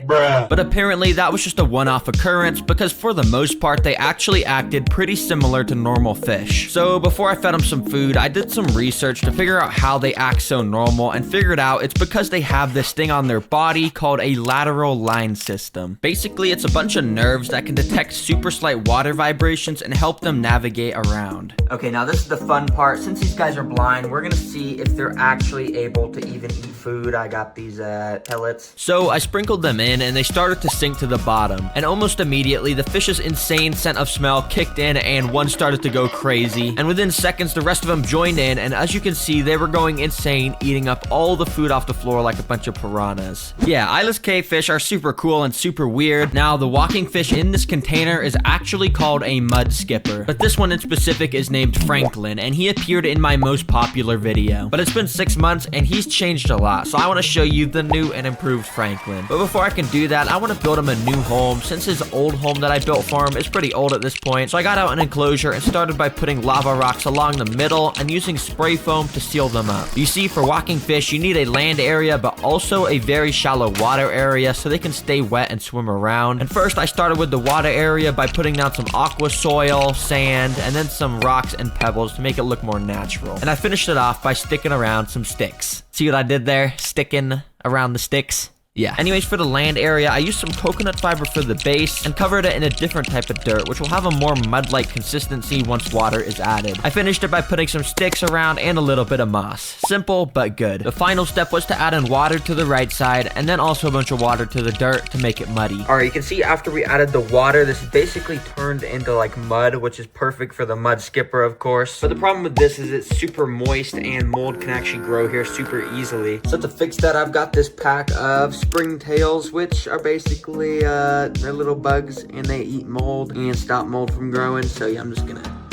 A: Bruh. But apparently that was just a one-off occurrence, because for the most part they actually acted pretty similar to normal fish. So before I fed them some food, I did some research to figure out how they act so normal, and figured out it's because they have this thing on their body called a lateral line system. Basically, it's a bunch of nerves that can detect super slight water vibrations and help them navigate around.
B: Okay, now this is the fun part. Since these guys are blind, we're gonna see if they're actually able to even eat food. I got these pellets.
A: So I sprinkled them in, and they started to sink to the bottom. And almost immediately, the fish's insane scent of smell kicked in, and one started to go crazy. And within seconds, the rest of them joined in, and as you can see, they were going insane, eating up all the food off the floor like a bunch of piranhas. Yeah, eyeless cavefish are super cool and super weird. Now, the walking fish in this container is actually called a mud skipper, but this one in specific is named Franklin, and he appeared in my most popular video. But it's been 6 months, and he's changed a lot, so I want to show you the new and improved Franklin. But before I can do that, I want to build him a new home since his old home that I built for him is pretty old at this point. So I got out an enclosure and started by putting lava rocks along the middle and using spray foam to seal them up. You see, for walking fish, you need a land area, but also a very shallow water area so they can stay wet and swim around. And first, I started with the water area by putting down some aqua soil, sand, and then some rocks and pebbles to make it look more natural. And I finished it off by sticking around some sticks. See what I did there? Sticking around the sticks? Yeah. Anyways, for the land area, I used some coconut fiber for the base and covered it in a different type of dirt, which will have a more mud-like consistency once water is added. I finished it by putting some sticks around and a little bit of moss. Simple, but good. The final step was to add in water to the right side and then also a bunch of water to the dirt to make it muddy. All right, you can see after we added the water, this basically turned into like mud, which is perfect for the mud skipper, of course. But the problem with this is it's super moist and mold can actually grow here super easily. So to fix that, I've got this pack of springtails, which are basically they're little bugs and they eat mold and stop mold from growing. So yeah, I'm just gonna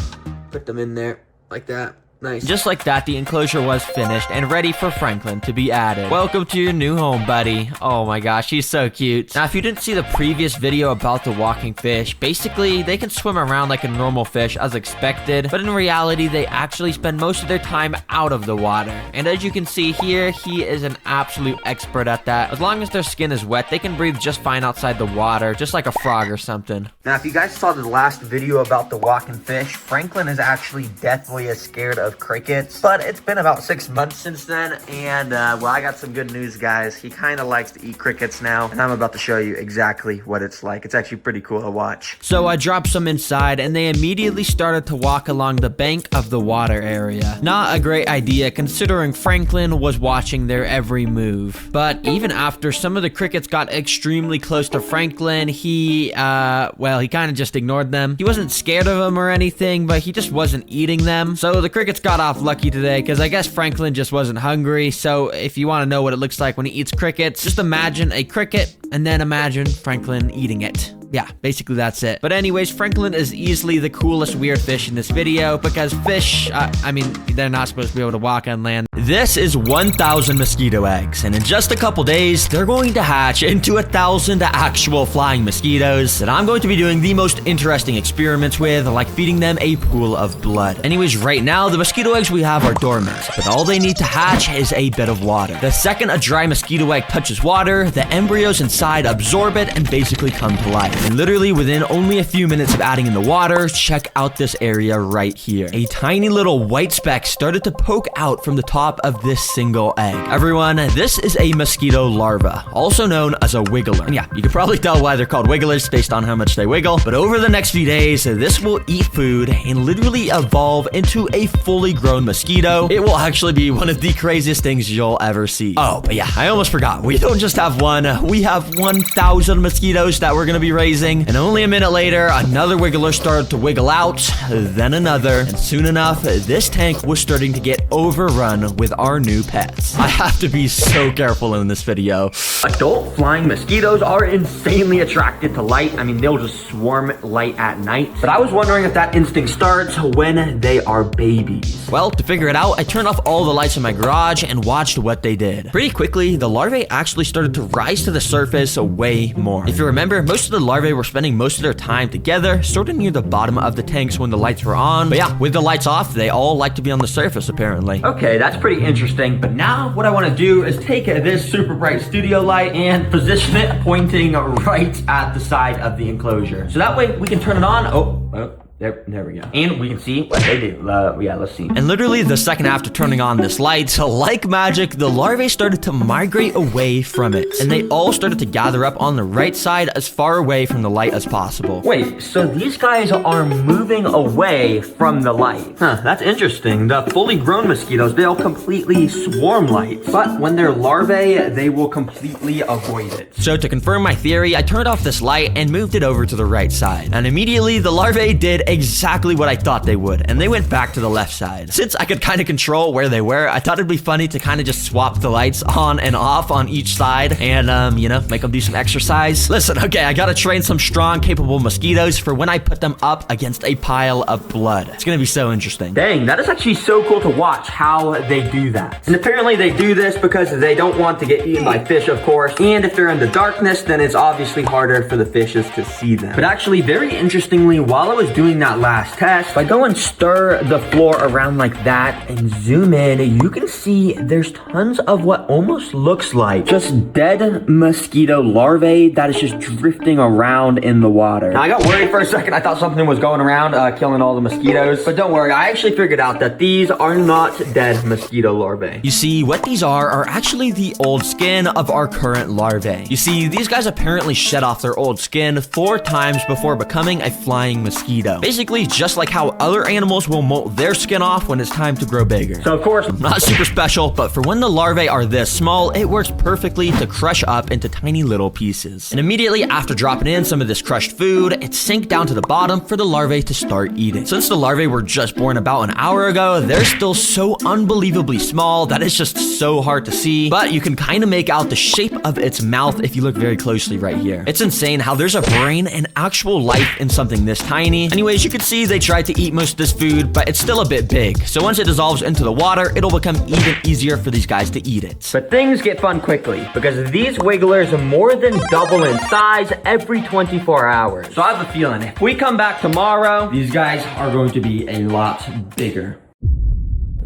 A: put them in there like that. Nice. Just like that, the enclosure was finished and ready for Franklin to be added. Welcome to your new home, buddy. Oh my gosh, he's so cute. Now, if you didn't see the previous video about the walking fish, basically, they can swim around like a normal fish as expected, but in reality, they actually spend most of their time out of the water. And as you can see here, he is an absolute expert at that. As long as their skin is wet, they can breathe just fine outside the water, just like a frog or something. Now, if you guys saw the last video about the walking fish, Franklin is actually deathly as scared of crickets, but it's been about 6 months since then, and well, I got some good news, guys. He kind of likes to eat crickets now, and I'm about to show you exactly what it's like. It's actually pretty cool to watch. So I dropped some inside, and they immediately started to walk along the bank of the water area. Not a great idea, considering Franklin was watching their every move. But even after some of the crickets got extremely close to Franklin, he well, he kind of just ignored them. He wasn't scared of them or anything, but he just wasn't eating them. So the crickets got off lucky today, because I guess Franklin just wasn't hungry. So if you want to know what it looks like when he eats crickets, just imagine a cricket and then imagine Franklin eating it. Yeah, basically that's it. But anyways, Franklin is easily the coolest weird fish in this video because fish, I mean, they're not supposed to be able to walk on land. This is 1,000 mosquito eggs, and in just a couple days, they're going to hatch into 1,000 actual flying mosquitoes that I'm going to be doing the most interesting experiments with, like feeding them a pool of blood. Anyways, right now, the mosquito eggs we have are dormant, but all they need to hatch is a bit of water. The second a dry mosquito egg touches water, the embryos inside absorb it and basically come to life. And literally within only a few minutes of adding in the water, check out this area right here. A tiny little white speck started to poke out from the top of this single egg. Everyone, this is a mosquito larva, also known as a wiggler. And yeah, you can probably tell why they're called wigglers based on how much they wiggle. But over the next few days, this will eat food and literally evolve into a fully grown mosquito. It will actually be one of the craziest things you'll ever see. Oh, but yeah, I almost forgot. We don't just have one, we have 1,000 mosquitoes that we're gonna be raising. And only a minute later, another wiggler started to wiggle out, then another. And soon enough, this tank was starting to get overrun with our new pets. I have to be so careful in this video. Adult flying mosquitoes are insanely attracted to light. I mean, they'll just swarm light at night. But I was wondering if that instinct starts when they are babies. Well, to figure it out, I turned off all the lights in my garage and watched what they did. Pretty quickly, the larvae actually started to rise to the surface way more. If you remember, most of the larvae were spending most of their time together, sort of near the bottom of the tanks when the lights were on. But yeah, with the lights off, they all like to be on the surface, apparently. Okay, that's pretty interesting. But now what I want to do is take this super bright studio light and position it pointing right at the side of the enclosure. So that way we can turn it on. Oh. There we go. And we can see what they do. Yeah, let's see. And literally the second after turning on this light, like magic, the larvae started to migrate away from it. And they all started to gather up on the right side as far away from the light as possible. Wait, so these guys are moving away from the light. Huh, that's interesting. The fully grown mosquitoes, they'll completely swarm light. But when they're larvae, they will completely avoid it. So to confirm my theory, I turned off this light and moved it over to the right side. And immediately the larvae did did exactly what I thought they would, and they went back to the left side. Since I could kind of control where they were, I thought it'd be funny to kind of just swap the lights on and off on each side and, you know, make them do some exercise. Listen, okay, I gotta train some strong, capable mosquitoes for when I put them up against a pile of blood. It's gonna be so interesting.
B: Dang, that is actually so cool to watch how they do that. And apparently they do this because they don't want to get eaten by fish, of course. And if they're in the darkness, then it's obviously harder for the fishes to see them. But actually, very interestingly, while I was doing that last test, if I go and stir the floor around like that and zoom in, you can see there's tons of what almost looks like just dead mosquito larvae that is just drifting around in the water. Now, I got worried for a second. I thought something was going around killing all the mosquitoes. But don't worry, I actually figured out that these are not dead mosquito larvae.
A: You see, what these are actually the old skin of our current larvae. You see, these guys apparently shed off their old skin 4 times before becoming a flying mosquito. Basically, just like how other animals will molt their skin off when it's time to grow bigger.
B: So of course,
A: not super special, but for when the larvae are this small, it works perfectly to crush up into tiny little pieces. And immediately after dropping in some of this crushed food, it sank down to the bottom for the larvae to start eating. Since the larvae were just born about an hour ago, they're still so unbelievably small that it's just so hard to see, but you can kind of make out the shape of its mouth if you look very closely right here. It's insane how there's a brain and actual life in something this tiny. Anyways, you can see they tried to eat most of this food, but it's still a bit big. So once it dissolves into the water, it'll become even easier for these guys to eat it.
B: But things get fun quickly because these wigglers are more than double in size every 24 hours. So I have a feeling if we come back tomorrow, these guys are going to be a lot bigger.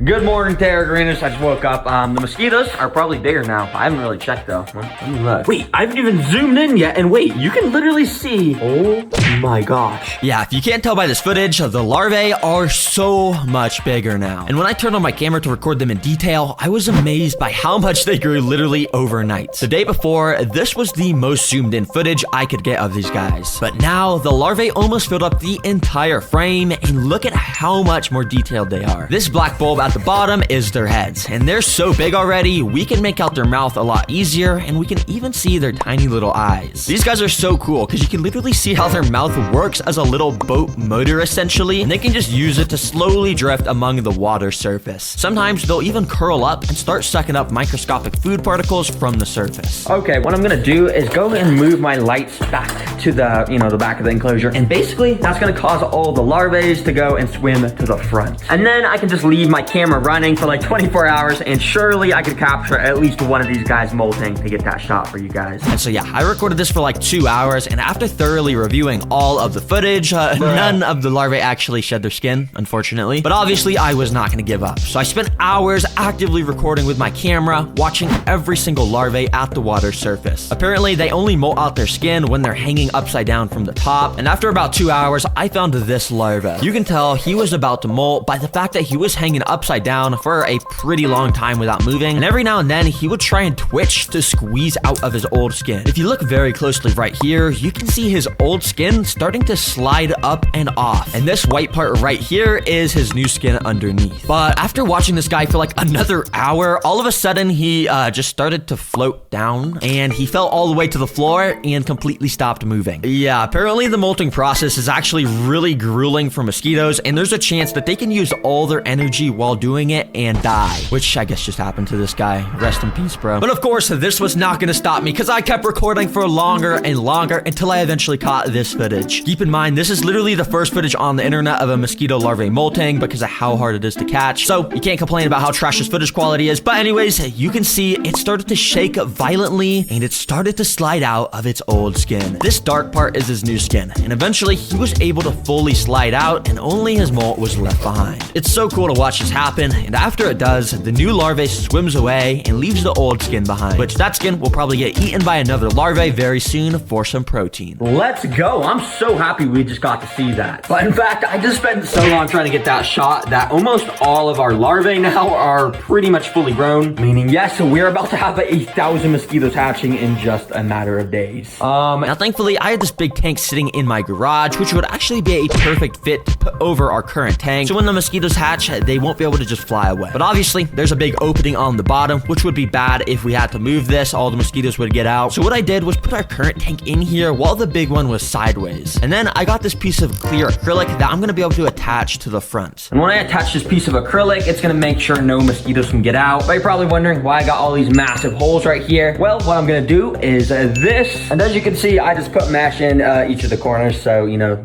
B: Good morning, TerraGreeners. I just woke up. The mosquitoes are probably bigger now. I haven't really checked though. Let me look. Wait, I haven't even zoomed in yet. And wait, you can literally see. Oh my gosh.
A: Yeah, if you can't tell by this footage, the larvae are so much bigger now. And when I turned on my camera to record them in detail, I was amazed by how much they grew literally overnight. The day before, this was the most zoomed in footage I could get of these guys. But now, the larvae almost filled up the entire frame, and look at how much more detailed they are. This black bulb at the bottom is their heads, and they're so big already, we can make out their mouth a lot easier, and we can even see their tiny little eyes. These guys are so cool because you can literally see how their mouth works as a little boat motor essentially, and they can just use it to slowly drift among the water surface. Sometimes they'll even curl up and start sucking up microscopic food particles from the surface.
B: Okay, what I'm gonna do is go and move my lights back to the, the back of the enclosure, and basically that's gonna cause all the larvae to go and swim to the front. And then I can just leave my camera running for like 24 hours, and surely I could capture at least one of these guys molting to get that shot for you guys.
A: And so yeah, I recorded this for like 2 hours, and after thoroughly reviewing all of the footage, none of the larvae actually shed their skin, unfortunately. But obviously, I was not gonna give up. So I spent hours actively recording with my camera, watching every single larvae at the water surface. Apparently, they only molt out their skin when they're hanging upside down from the top, and after about 2 hours, I found this larva. You can tell he was about to molt by the fact that he was hanging upside down for a pretty long time without moving, and every now and then, he would try and twitch to squeeze out of his old skin. If you look very closely right here, you can see his old skin starting to slide up and off, and this white part right here is his new skin underneath. But after watching this guy for like another hour, all of a sudden he just started to float down, and he fell all the way to the floor and completely stopped moving. Yeah, apparently the molting process is actually really grueling for mosquitoes, and there's a chance that they can use all their energy while doing it and die, which I guess just happened to this guy. Rest in peace, bro. But of course, this was not gonna stop me because I kept recording for longer and longer until I eventually caught this footage. Keep in mind, this is literally the first footage on the internet of a mosquito larvae molting because of how hard it is to catch. So you can't complain about how trash this footage quality is. But anyways, you can see it started to shake violently and it started to slide out of its old skin. This dark part is his new skin, and eventually he was able to fully slide out and only his molt was left behind. It's so cool to watch this happen, and after it does, the new larvae swims away and leaves the old skin behind, which that skin will probably get eaten by another larvae very soon for some protein.
B: Let's go. I'm so happy we just got to see that. But in fact, I just spent so long trying to get that shot that almost all of our larvae now are pretty much fully grown, meaning yes, we're about to have 1,000 mosquitoes hatching in just a matter of days.
A: Now thankfully, I had this big tank sitting in my garage, which would actually be a perfect fit to put over our current tank. So when the mosquitoes hatch, they won't be able able to just fly away. But obviously, there's a big opening on the bottom, which would be bad if we had to move this. All the mosquitoes would get out. So what I did was put our current tank in here while the big one was sideways. And then I got this piece of clear acrylic that I'm gonna be able to attach to the front. And when I attach this piece of acrylic, it's gonna make sure no mosquitoes can get out. But you're probably wondering why I got all these massive holes right here. Well, what I'm gonna do is this. And as you can see, I just put mesh in each of the corners so, you know,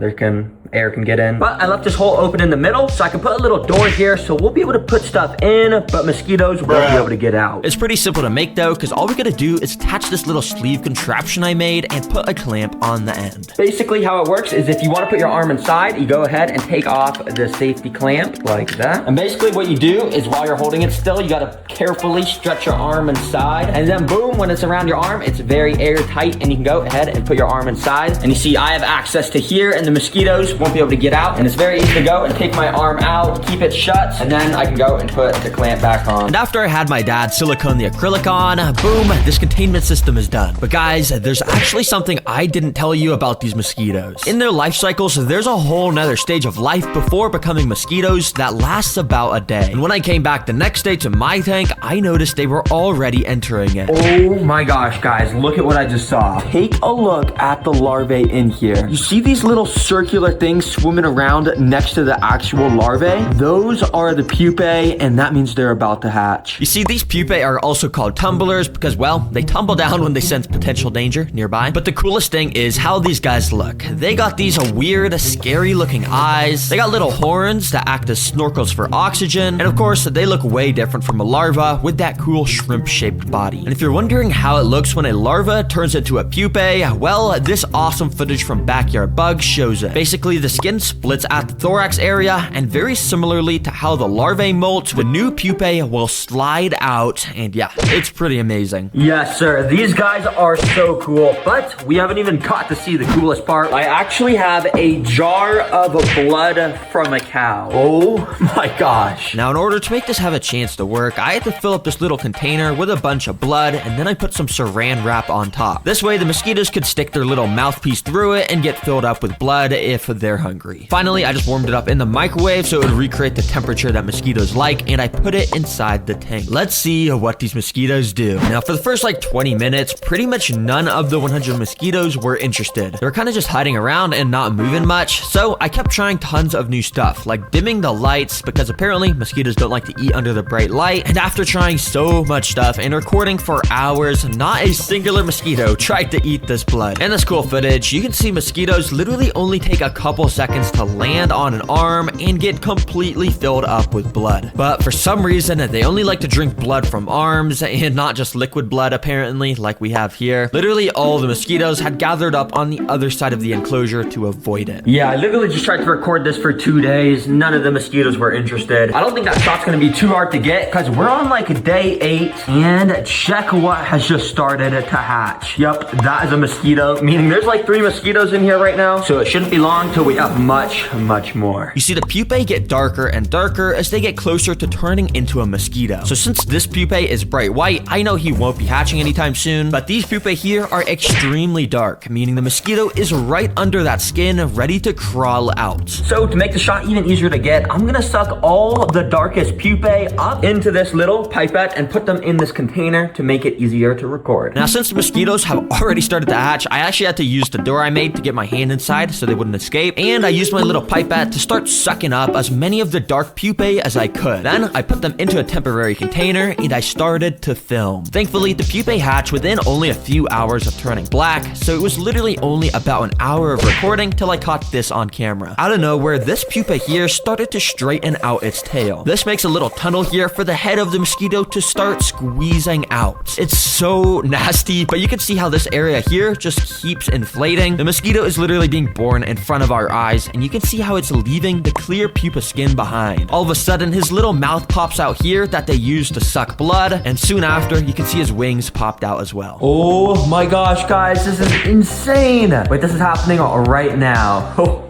A: air can get in. But I left this hole open in the middle so I can put a little door here so we'll be able to put stuff in, but mosquitoes won't be able to get out. It's pretty simple to make though, because all we gotta do is attach this little sleeve contraption I made and put a clamp on the end. Basically how it works is if you want to put your arm inside, you go ahead and take off the safety clamp like that. And basically what you do is while you're holding it still, you gotta carefully stretch your arm inside, and then boom, when it's around your arm, it's very airtight and you can go ahead and put your arm inside. And you see I have access to here and the mosquitoes won't be able to get out, and it's very easy to go and take my arm out, keep it shut, and then I can go and put the clamp back on. And after I had my dad silicone the acrylic on, boom, this containment system is done. But guys, there's actually something I didn't tell you about these mosquitoes. In their life cycles, there's a whole nother stage of life before becoming mosquitoes that lasts about a day. And when I came back the next day to my tank, I noticed they were already entering it. Oh my gosh, guys, look at what I just saw. Take a look at the larvae in here. You see these little circular things swimming around next to the actual larvae? Those are the pupae, and that means they're about to hatch. You see, these pupae are also called tumblers because, well, they tumble down when they sense potential danger nearby. But the coolest thing is how these guys look. They got these weird, scary looking eyes. They got little horns that act as snorkels for oxygen. And of course, they look way different from a larva with that cool shrimp-shaped body. And if you're wondering how it looks when a larva turns into a pupae, well, this awesome footage from Backyard Bugs shows it. Basically, the skin splits at the thorax area, and very similarly to how the larvae molt, the new pupae will slide out, and yeah, it's pretty amazing. Yes, sir, these guys are so cool, but we haven't even got to see the coolest part. I actually have a jar of blood from a cow. Oh my gosh. Now, in order to make this have a chance to work, I had to fill up this little container with a bunch of blood, and then I put some saran wrap on top. This way, the mosquitoes could stick their little mouthpiece through it and get filled up with blood if they're hungry. Finally, I just warmed it up in the microwave so it would recreate the temperature that mosquitoes like, and I put it inside the tank. Let's see what these mosquitoes do. Now, for the first like 20 minutes, pretty much none of the 100 mosquitoes were interested. They were kind of just hiding around and not moving much, so I kept trying tons of new stuff, like dimming the lights, because apparently mosquitoes don't like to eat under the bright light. And after trying so much stuff and recording for hours, not a singular mosquito tried to eat this blood. And this cool footage, you can see mosquitoes literally only take a couple seconds to land on an arm and get completely filled up with blood. But for some reason, they only like to drink blood from arms and not just liquid blood, apparently, like we have here. Literally all the mosquitoes had gathered up on the other side of the enclosure to avoid it. Yeah, I literally just tried to record this for 2 days. None of the mosquitoes were interested. I don't think that shot's gonna be too hard to get because we're on like day 8, and check what has just started to hatch. Yep, that is a mosquito, meaning there's like 3 mosquitoes in here right now, so it shouldn't be long till we have much more. You see, the pupae get darker and darker as they get closer to turning into a mosquito. So since this pupae is bright white, I know he won't be hatching anytime soon, but these pupae here are extremely dark, meaning the mosquito is right under that skin, ready to crawl out. So to make the shot even easier to get, I'm gonna suck all the darkest pupae up into this little pipette and put them in this container to make it easier to record. Now, since the mosquitoes have already started to hatch, I actually had to use the door I made to get my hand inside so they wouldn't escape, and I used my little pipette to start sucking up as many of the dark pupae as I could. Then I put them into a temporary container and I started to film. Thankfully, the pupae hatched within only a few hours of turning black, so it was literally only about an hour of recording till I caught this on camera. Out of nowhere, this pupa here started to straighten out its tail. This makes a little tunnel here for the head of the mosquito to start squeezing out. It's so nasty, but you can see how this area here just keeps inflating. The mosquito is literally being born in front of our eyes, and you can see how it's leaving the clear pupa skin behind. All of a sudden, his little mouth pops out here that they use to suck blood, and soon after, you can see his wings popped out as well. Oh my gosh, guys, this is insane. Wait, this is happening right now. Oh.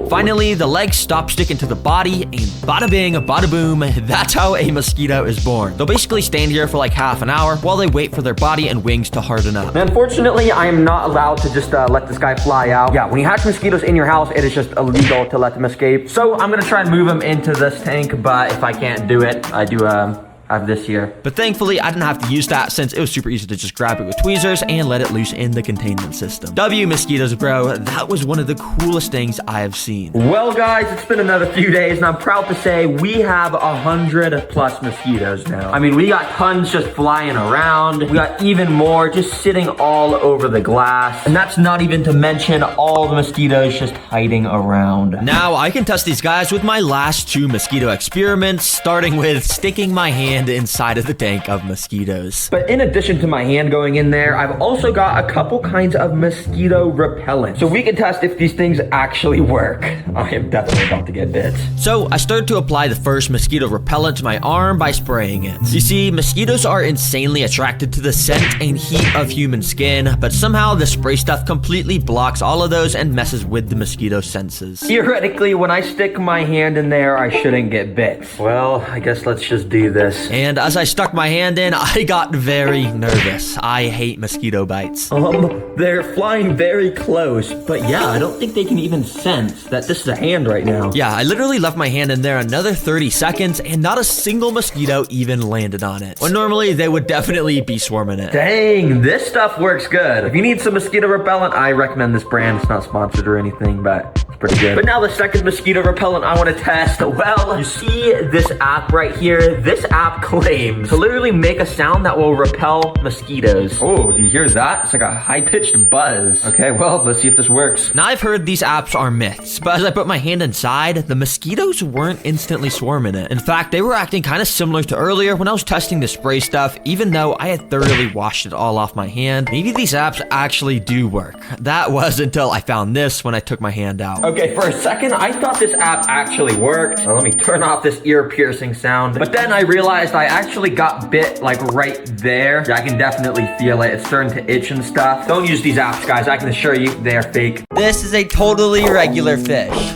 A: Finally, the legs stop sticking to the body, and bada bing, bada boom, that's how a mosquito is born. They'll basically stand here for like half an hour while they wait for their body and wings to harden up.
B: Unfortunately, I am not allowed to just let this guy fly out. Yeah, when you hatch mosquitoes in your house, it is just illegal to let them escape. So I'm gonna try and move them into this tank, but if I can't do it, I do have this here.
A: But thankfully, I didn't have to use that since it was super easy to just grab it with tweezers and let it loose in the containment system. W mosquitoes, bro, that was one of the coolest things I have seen.
B: Well, guys, it's been another few days, and I'm proud to say we have 100+ mosquitoes now. I mean, we got tons just flying around. We got even more just sitting all over the glass. And that's not even to mention all the mosquitoes just hiding around.
A: Now, I can test these guys with my last 2 mosquito experiments, starting with sticking my hand inside of the tank of mosquitoes.
B: But in addition to my hand going in there, I've also got a couple kinds of mosquito repellent. So we can test if these things actually work. I am definitely about to get bit.
A: So I started to apply the first mosquito repellent to my arm by spraying it. You see, mosquitoes are insanely attracted to the scent and heat of human skin, but somehow the spray stuff completely blocks all of those and messes with the mosquito senses.
B: Theoretically, when I stick my hand in there, I shouldn't get bit. Well, I guess let's just do this.
A: And as I stuck my hand in, I got very nervous. I hate mosquito bites.
B: They're flying very close, but yeah, I don't think they can even sense that this is a hand right now.
A: Yeah, I literally left my hand in there another 30 seconds and not a single mosquito even landed on it. When normally they would definitely be swarming it.
B: Dang, this stuff works good. If you need some mosquito repellent, I recommend this brand. It's not sponsored or anything, but it's pretty good. But now the second mosquito repellent I want to test. Well, you see this app right here? This app claims to literally make a sound that will repel mosquitoes. Oh, do you hear that? It's like a high-pitched buzz. Okay, well, let's see if this works.
A: Now I've heard these apps are myths, but as I put my hand inside, the mosquitoes weren't instantly swarming it. In fact, they were acting kind of similar to earlier when I was testing the spray stuff, even though I had thoroughly washed it all off my hand. Maybe these apps actually do work. That was until I found this when I took my hand out.
B: Okay, for a second, I thought this app actually worked. Now, let me turn off this ear-piercing sound. But then I realized I actually got bit like right there. Yeah, I can definitely feel it. It's starting to itch and stuff. Don't use these apps, guys. I can assure you they are fake.
A: This is a totally regular fish.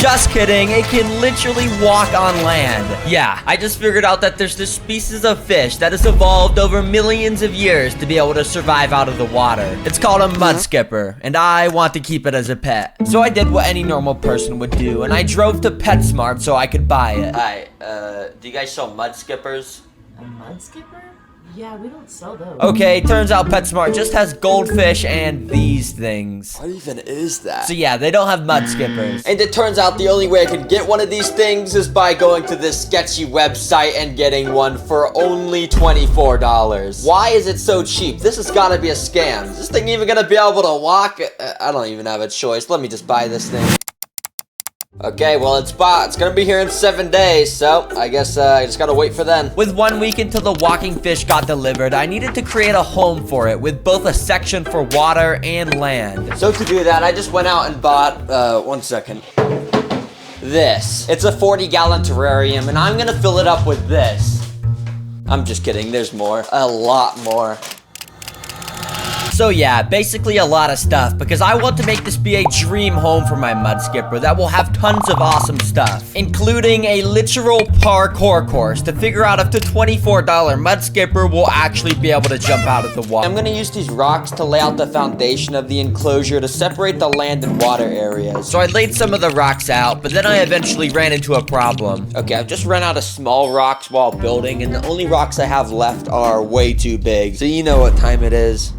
A: Just kidding, it can literally walk on land. Yeah, I just figured out that there's this species of fish that has evolved over millions of years to be able to survive out of the water. It's called a mud skipper, and I want to keep it as a pet. So I did what any normal person would do, and I drove to PetSmart so I could buy it. Hi, do you guys sell mud skippers?
D: A mud skipper? Yeah, we don't sell those.
A: Okay, turns out PetSmart just has goldfish and these things.
E: What even is that?
A: So yeah, they don't have mud skippers. And it turns out the only way I could get one of these things is by going to this sketchy website and getting one for only $24. Why is it so cheap? This has gotta be a scam. Is this thing even gonna be able to walk? I don't even have a choice. Let me just buy this thing. Okay, well, it's bought. It's gonna be here in 7 days, so I guess I just gotta wait for then. With 1 week until the walking fish got delivered, I needed to create a home for it with both a section for water and land. So to do that, I just went out and bought, 1 second. This. It's a 40-gallon terrarium, and I'm gonna fill it up with this. I'm just kidding, there's more. A lot more. So yeah, basically a lot of stuff, because I want to make this be a dream home for my mud skipper that will have tons of awesome stuff, including a literal parkour course to figure out if the $24 mud skipper will actually be able to jump out of the water. I'm gonna use these rocks to lay out the foundation of the enclosure to separate the land and water areas. So I laid some of the rocks out, but then I eventually ran into a problem. Okay, I've just run out of small rocks while building, and the only rocks I have left are way too big. So you know what time it is.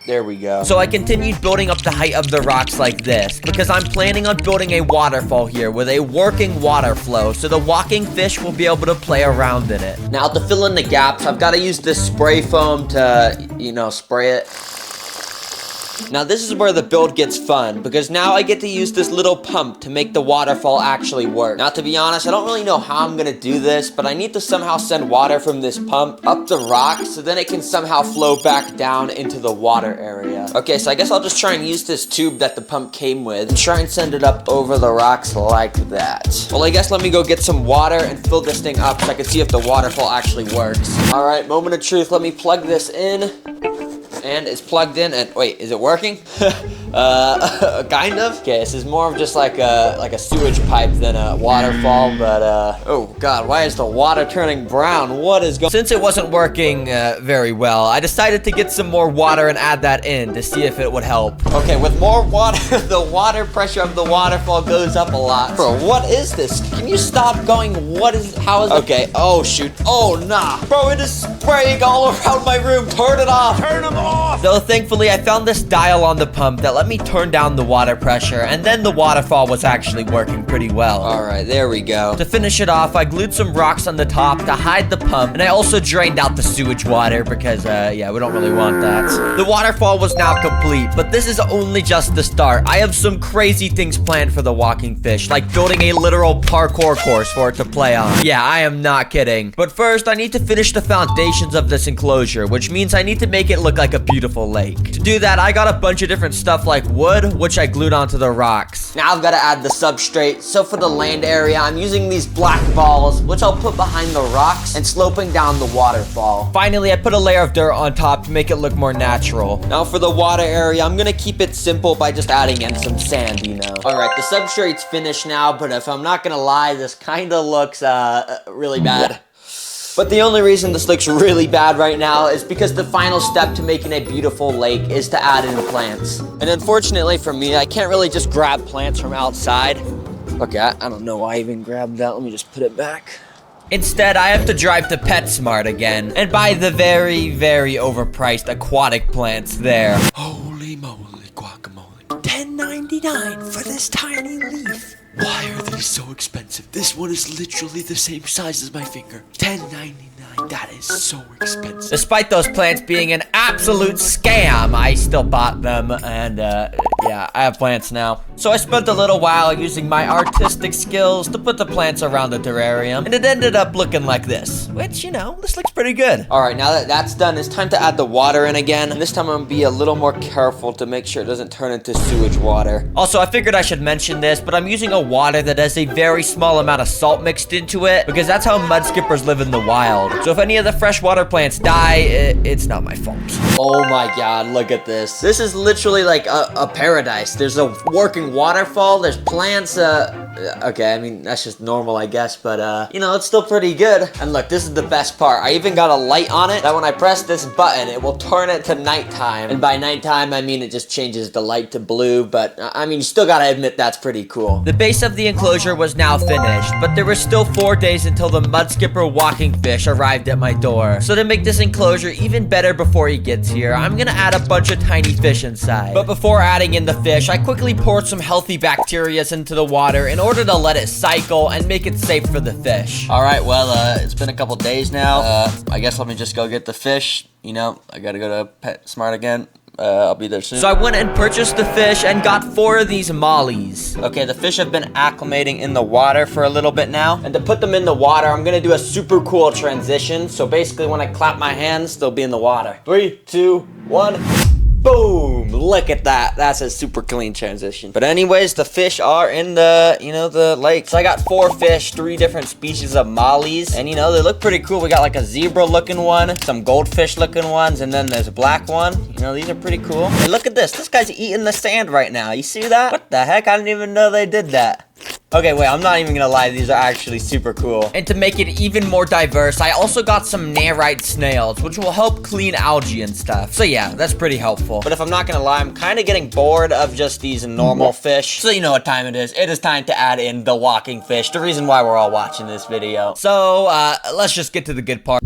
A: There we go. So I continued building up the height of the rocks like this, because I'm planning on building a waterfall here with a working water flow, so the walking fish will be able to play around in it. Now to fill in the gaps, I've got to use this spray foam to, you know, spray it. Now this is where the build gets fun, because now I get to use this little pump to make the waterfall actually work. Now to be honest, I don't really know how I'm gonna do this, but I need to somehow send water from this pump up the rock, so then it can somehow flow back down into the water area. Okay, so I guess I'll just try and use this tube that the pump came with, and try and send it up over the rocks like that. Well, I guess let me go get some water and fill this thing up so I can see if the waterfall actually works. Alright, moment of truth, let me plug this in.
B: and it's plugged in. And wait, is it working? Kind of. Okay, this is more of just like a sewage pipe than a waterfall. But oh god, why is the water turning brown? What is going? Since it wasn't working very well, I decided to get some more water and add that in to see if it would help. Okay, with more water, the water pressure of the waterfall goes up a lot. Bro, what is this? Can you stop going? How is it? Okay, oh shoot. Oh nah. Bro, it is spraying all around my room. Turn it off.
C: Turn them off!
A: Though thankfully I found this dial on the pump that let me turn down the water pressure, and then the waterfall was actually working pretty well.
B: Alright, there we go.
A: To finish it off, I glued some rocks on the top to hide the pump, and I also drained out the sewage water because, yeah, we don't really want that. The waterfall was now complete, but this is only just the start. I have some crazy things planned for the walking fish, like building a literal parkour course for it to play on. Yeah, I am not kidding. But first, I need to finish the foundations of this enclosure, which means I need to make it look like a beautiful lake. To do that, I got a bunch of different stuff like wood, which I glued onto the rocks.
B: Now I've got to add the substrate. So for the land area, I'm using these black balls, which I'll put behind the rocks and sloping down the waterfall.
A: Finally, I put a layer of dirt on top to make it look more natural.
B: Now for the water area, I'm gonna keep it simple by just adding in some sand, you know. Alright, the substrate's finished now, but if I'm not gonna lie, this kinda looks really bad. But the only reason this looks really bad right now is because the final step to making a beautiful lake is to add in plants. And unfortunately for me, I can't really just grab plants from outside. Okay, I don't know why I even grabbed that. Let me just put it back.
A: Instead, I have to drive to PetSmart again and buy the very, very overpriced aquatic plants there.
E: Holy moly guacamole. $10.99 for this tiny leaf. Why are these so expensive? This one is literally the same size as my finger. $10.99. That is so expensive.
A: Despite those plants being an absolute scam, I still bought them, and yeah, I have plants now. So I spent a little while using my artistic skills to put the plants around the terrarium, and it ended up looking like this, which, you know, this looks pretty good.
B: Alright, now that that's done, it's time to add the water in again, and this time I'm gonna be a little more careful to make sure it doesn't turn into sewage water.
A: Also, I figured I should mention this, but I'm using a water that has a very small amount of salt mixed into it, because that's how mud skippers live in the wild. So if any of the freshwater plants die, it's not my fault.
B: Oh my god, look at this. This is literally like a paradise. There's a working waterfall, there's plants, okay, I mean, that's just normal, I guess, but, you know, it's still pretty good. And look, this is the best part. I even got a light on it that when I press this button, it will turn it to nighttime. And by nighttime, I mean it just changes the light to blue, but, I mean, you still gotta admit that's pretty cool.
A: The base of the enclosure was now finished, but there were still 4 days until the mud skipper walking fish arrived at my door. So to make this enclosure even better before he gets here, I'm gonna add a bunch of tiny fish inside. But before adding in the fish, I quickly poured some healthy bacteria into the water in order to let it cycle and make it safe for the fish.
B: Alright, well, it's been a couple days now. I guess let me just go get the fish. You know, I gotta go to PetSmart again. I'll be there soon.
A: So I went and purchased the fish and got 4 of these mollies.
B: Okay, the fish have been acclimating in the water for a little bit now. And to put them in the water, I'm gonna do a super cool transition. So basically when I clap my hands, they'll be in the water. 3, 2, 1. Boom! Look at that. That's a super clean transition. But anyways, the fish are in the, you know, the lake. So I got 4 fish, 3 different species of mollies. And, you know, they look pretty cool. We got like a zebra-looking one, some goldfish-looking ones, and then there's a black one. You know, these are pretty cool. Hey, look at this. This guy's eating the sand right now. You see that? What the heck? I didn't even know they did that. Okay, wait, I'm not even gonna lie, these are actually super cool.
A: And to make it even more diverse, I also got some Narite snails, which will help clean algae and stuff. So yeah, that's pretty helpful.
B: But if I'm not gonna lie, I'm kind of getting bored of just these normal fish. So you know what time it is. It is time to add in the walking fish, the reason why we're all watching this video.
A: So, let's just get to the good part.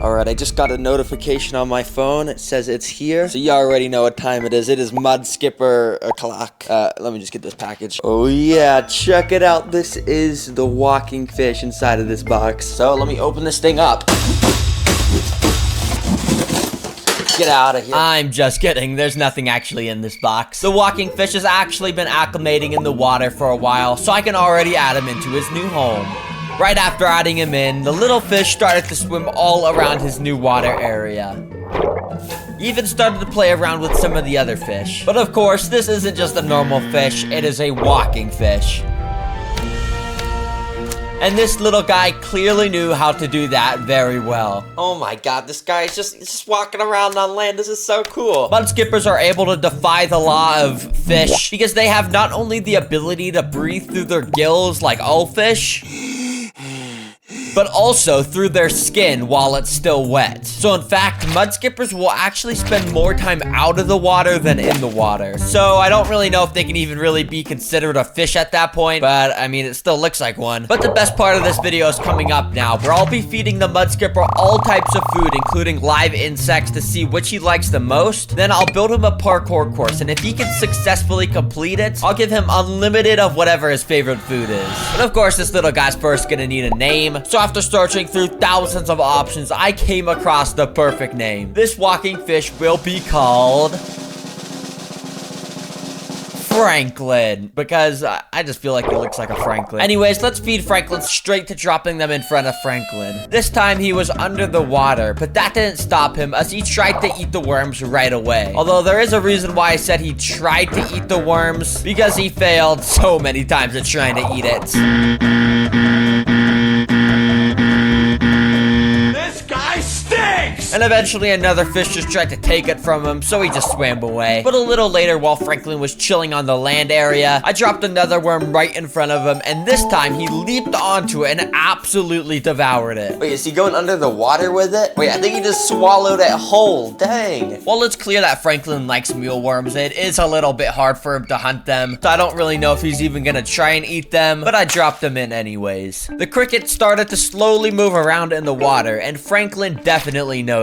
B: Alright, I just got a notification on my phone. It says it's here. So you already know what time it is. It is mud skipper o'clock. Let me just get this package. Oh yeah, check it out. This is the walking fish inside of this box. So let me open this thing up. Get out of here.
A: I'm just kidding. There's nothing actually in this box. The walking fish has actually been acclimating in the water for a while, so I can already add him into his new home. Right after adding him in, the little fish started to swim all around his new water area. He even started to play around with some of the other fish. But of course, this isn't just a normal fish, it is a walking fish. And this little guy clearly knew how to do that very well. Oh my god, this guy is just walking around on land. This is so cool. Mud skippers are able to defy the law of fish because they have not only the ability to breathe through their gills like all fish, but also through their skin while it's still wet. So in fact, mud skippers will actually spend more time out of the water than in the water. So I don't really know if they can even really be considered a fish at that point, but I mean, it still looks like one. But the best part of this video is coming up now, where I'll be feeding the mud skipper all types of food, including live insects, to see which he likes the most. Then I'll build him a parkour course, and if he can successfully complete it, I'll give him unlimited of whatever his favorite food is. But of course, this little guy's first gonna need a name. So after searching through thousands of options, I came across the perfect name. This walking fish will be called Franklin, because I just feel like he looks like a Franklin. Anyways, let's feed Franklin straight to dropping them in front of Franklin. This time he was under the water, but that didn't stop him as he tried to eat the worms right away. Although there is a reason why I said he tried to eat the worms, because he failed so many times at trying to eat it. And eventually another fish just tried to take it from him, so he just swam away. But a little later, while Franklin was chilling on the land area, I dropped another worm right in front of him, and this time he leaped onto it and absolutely devoured it. Wait, is he going under the water with it? Wait, I think he just swallowed it whole. Dang. While it's clear that Franklin likes mealworms, it is a little bit hard for him to hunt them, so I don't really know if he's even gonna try and eat them, but I dropped them in anyways. The cricket started to slowly move around in the water, and Franklin definitely noticed.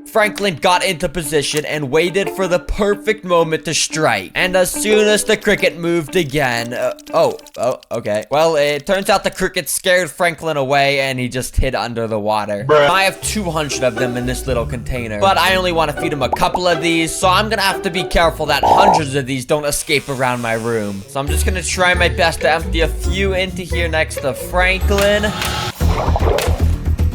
A: Franklin got into position and waited for the perfect moment to strike. And as soon as the cricket moved again, okay. Well, it turns out the cricket scared Franklin away and he just hid under the water. I have 200 of them in this little container, but I only want to feed him a couple of these, so I'm gonna have to be careful that hundreds of these don't escape around my room. So I'm just gonna try my best to empty a few into here next to Franklin.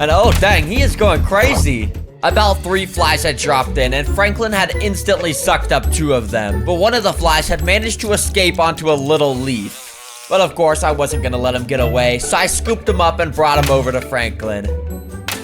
A: And oh dang, he is going crazy. About 3 flies had dropped in, and Franklin had instantly sucked up 2 of them. But one of the flies had managed to escape onto a little leaf. But of course, I wasn't gonna let him get away, so I scooped him up and brought him over to Franklin.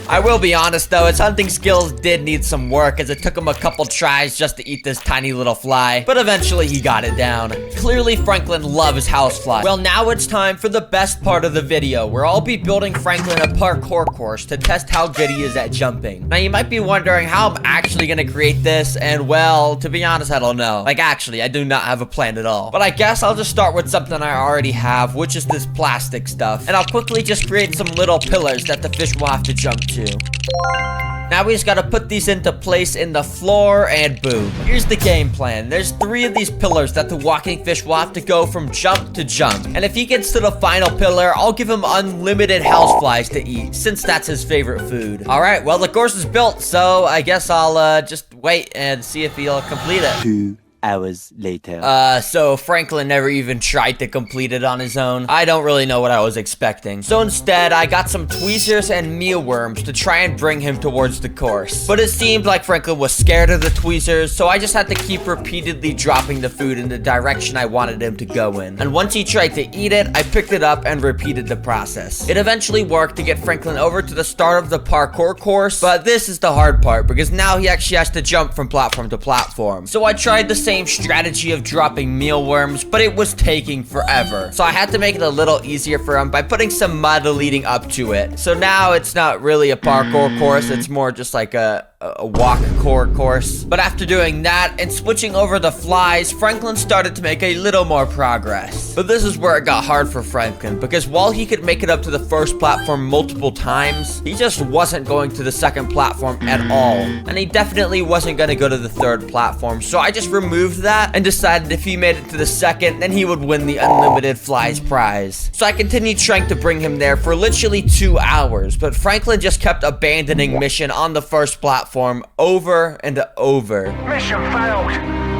A: I will be honest though, his hunting skills did need some work, as it took him a couple tries just to eat this tiny little fly, but eventually he got it down. Clearly Franklin loves housefly. Well, now it's time for the best part of the video, where I'll be building Franklin a parkour course to test how good he is at jumping. Now you might be wondering how I'm actually gonna create this, and well, to be honest, I don't know. Like actually, I do not have a plan at all. But I guess I'll just start with something I already have, which is this plastic stuff. And I'll quickly just create some little pillars that the fish will have to jump to. Now we just gotta put these into place in the floor, and boom. Here's the game plan. There's 3 of these pillars that the walking fish will have to go from jump to jump. And if he gets to the final pillar, I'll give him unlimited houseflies to eat, since that's his favorite food. Alright, well the course is built, so I guess I'll just wait and see if he'll complete it.
F: 2 hours later.
A: So Franklin never even tried to complete it on his own. I don't really know what I was expecting. So instead, I got some tweezers and mealworms to try and bring him towards the course. But it seemed like Franklin was scared of the tweezers, so I just had to keep repeatedly dropping the food in the direction I wanted him to go in. And once he tried to eat it, I picked it up and repeated the process. It eventually worked to get Franklin over to the start of the parkour course, but this is the hard part, because now he actually has to jump from platform to platform. So I tried the same strategy of dropping mealworms, but it was taking forever. So I had to make it a little easier for him by putting some mud leading up to it. So now it's not really a parkour course, it's more just like a walk-core course. But after doing that and switching over the flies, Franklin started to make a little more progress. But this is where it got hard for Franklin, because while he could make it up to the first platform multiple times, he just wasn't going to the second platform at all. And he definitely wasn't going to go to the third platform, so I just removed that and decided if he made it to the second, then he would win the unlimited flies prize. So I continued trying to bring him there for literally 2 hours, but Franklin just kept abandoning mission on the first platform over and over.
C: Mission failed.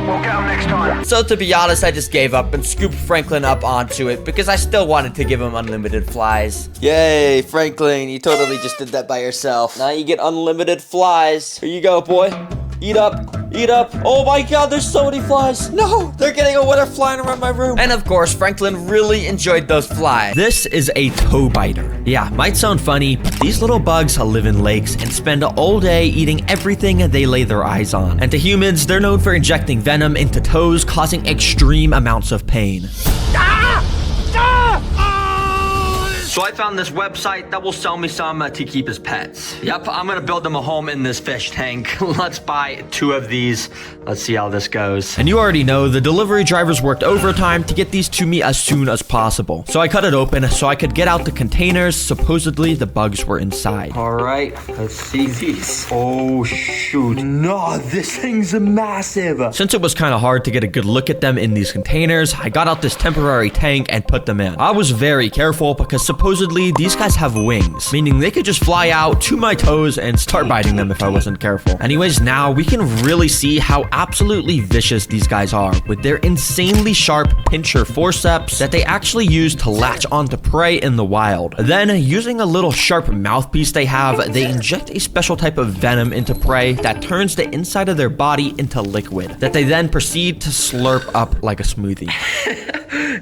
C: We'll get them next time.
A: So to be honest, I just gave up and scooped Franklin up onto it because I still wanted to give him unlimited flies. Yay, Franklin, you totally just did that by yourself. Now you get unlimited flies. Here you go, boy. Eat up.
E: Eat up. Oh my god, there's so many flies. No, they're getting away. They're flying around my room.
A: And of course, Franklin really enjoyed those flies. This is a toe biter. Yeah, might sound funny, but these little bugs live in lakes and spend all day eating everything they lay their eyes on. And to humans, they're known for injecting venom into toes, causing extreme amounts of pain. So I found this website that will sell me some to keep as pets. Yep, I'm gonna build them a home in this fish tank. Let's buy 2 of these. Let's see how this goes. And you already know the delivery drivers worked overtime to get these to me as soon as possible. So I cut it open so I could get out the containers. Supposedly the bugs were inside. All right, let's see these. Oh shoot. No, this thing's massive. Since it was kind of hard to get a good look at them in these containers, I got out this temporary tank and put them in. I was very careful because supposedly these guys have wings, meaning they could just fly out to my toes and start biting them if I wasn't careful. Anyways, now we can really see how absolutely vicious these guys are with their insanely sharp pincher forceps that they actually use to latch onto prey in the wild. Then, using a little sharp mouthpiece they have, they inject a special type of venom into prey that turns the inside of their body into liquid that they then proceed to slurp up like a smoothie.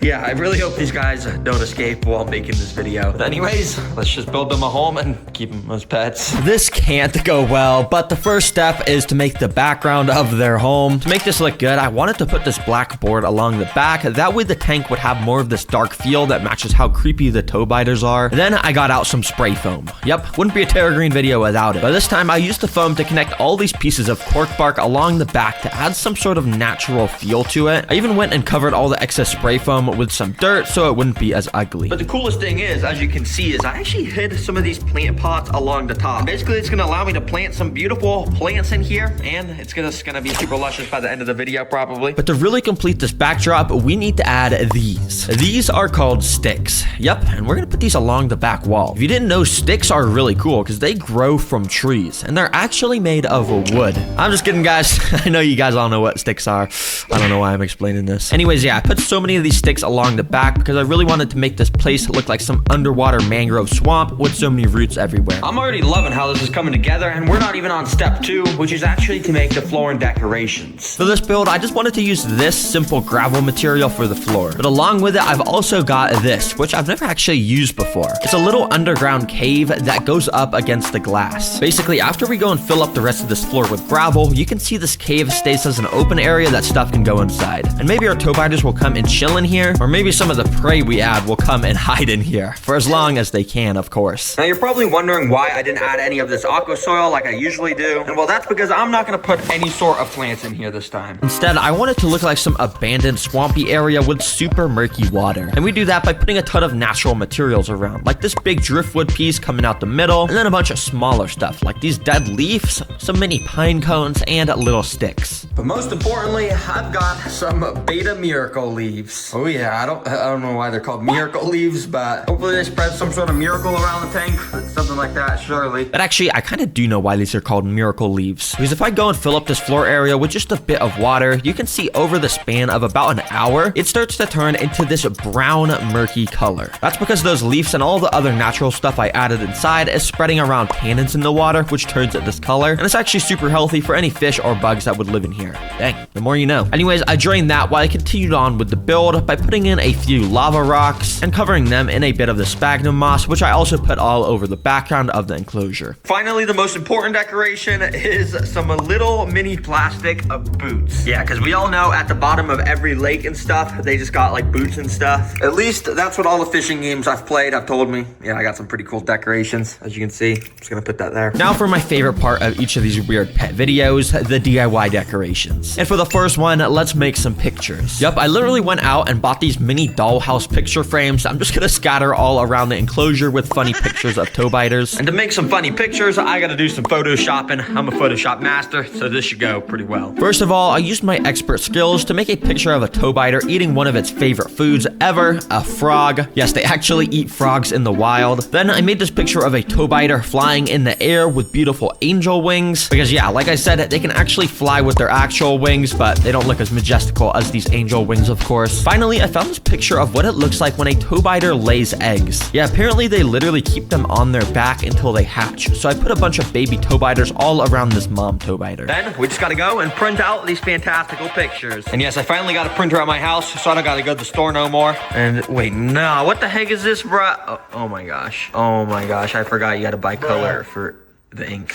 A: Yeah, I really hope these guys don't escape while making this video. But anyways, let's just build them a home and keep them as pets. This can't go well, but the first step is to make the background of their home. To make this look good, I wanted to put this black board along the back. That way the tank would have more of this dark feel that matches how creepy the toe biters are. Then I got out some spray foam. Yep, wouldn't be a TerraGreen video without it. But this time I used the foam to connect all these pieces of cork bark along the back to add some sort of natural feel to it. I even went and covered all the excess spray foam with some dirt so it wouldn't be as ugly. But the coolest thing is, as you can see, is I actually hid some of these plant pots along the top. Basically, it's gonna allow me to plant some beautiful plants in here, and it's just gonna be super luscious by the end of the video, probably. But to really complete this backdrop, we need to add these. These are called sticks. Yep, and we're gonna put these along the back wall. If you didn't know, sticks are really cool because they grow from trees, and they're actually made of wood. I'm just kidding, guys. I know you guys all know what sticks are. I don't know why I'm explaining this. Anyways, yeah, I put so many of these sticks along the back because I really wanted to make this place look like some underwater mangrove swamp with so many roots everywhere. I'm already loving how this is coming together, and we're not even on step 2, which is actually to make the floor and decorations. For this build, I just wanted to use this simple gravel material for the floor. But along with it, I've also got this, which I've never actually used before. It's a little underground cave that goes up against the glass. Basically, after we go and fill up the rest of this floor with gravel, you can see this cave stays as an open area that stuff can go inside. And maybe our toe biters will come and chill in here, or maybe some of the prey we add will come and hide in here. For as long as they can, of course. Now, you're probably wondering why I didn't add any of this aqua soil like I usually do. And well, that's because I'm not gonna put any sort of plants in here this time. Instead, I want it to look like some abandoned swampy area with super murky water. And we do that by putting a ton of natural materials around, like this big driftwood piece coming out the middle, and then a bunch of smaller stuff, like these dead leaves, some mini pine cones, and little sticks. But most importantly, I've got some beta miracle leaves. Oh yeah, I don't know why they're called miracle leaves, but hopefully they spread some sort of miracle around the tank. Something like that, surely. But actually, I kind of do know why these are called miracle leaves. Because if I go and fill up this floor area with just a bit of water, you can see over the span of about an hour, it starts to turn into this brown, murky color. That's because those leaves and all the other natural stuff I added inside is spreading around tannins in the water, which turns it this color. And it's actually super healthy for any fish or bugs that would live in here. Dang, the more you know. Anyways, I drained that while I continued on with the build by putting in a few lava rocks and covering them in a bit of the sphagnum moss, which I also put all over the background of the enclosure. Finally, the most important decoration is some little mini plastic boots. Yeah, because we all know at the bottom of every lake and stuff, they just got like boots and stuff. At least that's what all the fishing games I've played have told me. Yeah, I got some pretty cool decorations, as you can see. I'm just gonna put that there. Now for my favorite part of each of these weird pet videos, the DIY decorations. And for the first one, let's make some pictures. Yep, I literally went out and bought these mini dollhouse picture frames. I'm just gonna scatter all around the enclosure with funny pictures of toe biters. And to make some funny pictures, I gotta do some photoshopping. I'm a Photoshop master, so this should go pretty well. First of all, I used my expert skills to make a picture of a toe biter eating one of its favorite foods ever, a frog. Yes, they actually eat frogs in the wild. Then I made this picture of a toe biter flying in the air with beautiful angel wings. Because yeah, like I said, they can actually fly with their actual wings, but they don't look as majestical as these angel wings, of course. Finally, I found this picture of what it looks like when a tow biter lays eggs. Yeah, apparently they literally keep them on their back until they hatch. So I put a bunch of baby tow biters all around this mom tow biter.
B: Then we just gotta go and print out these fantastical pictures. And yes, I finally got a printer at my house, so I don't gotta go to the store no more. And wait, no, what the heck is this, bruh? Oh my gosh. Oh my gosh, I forgot you gotta buy color for the ink.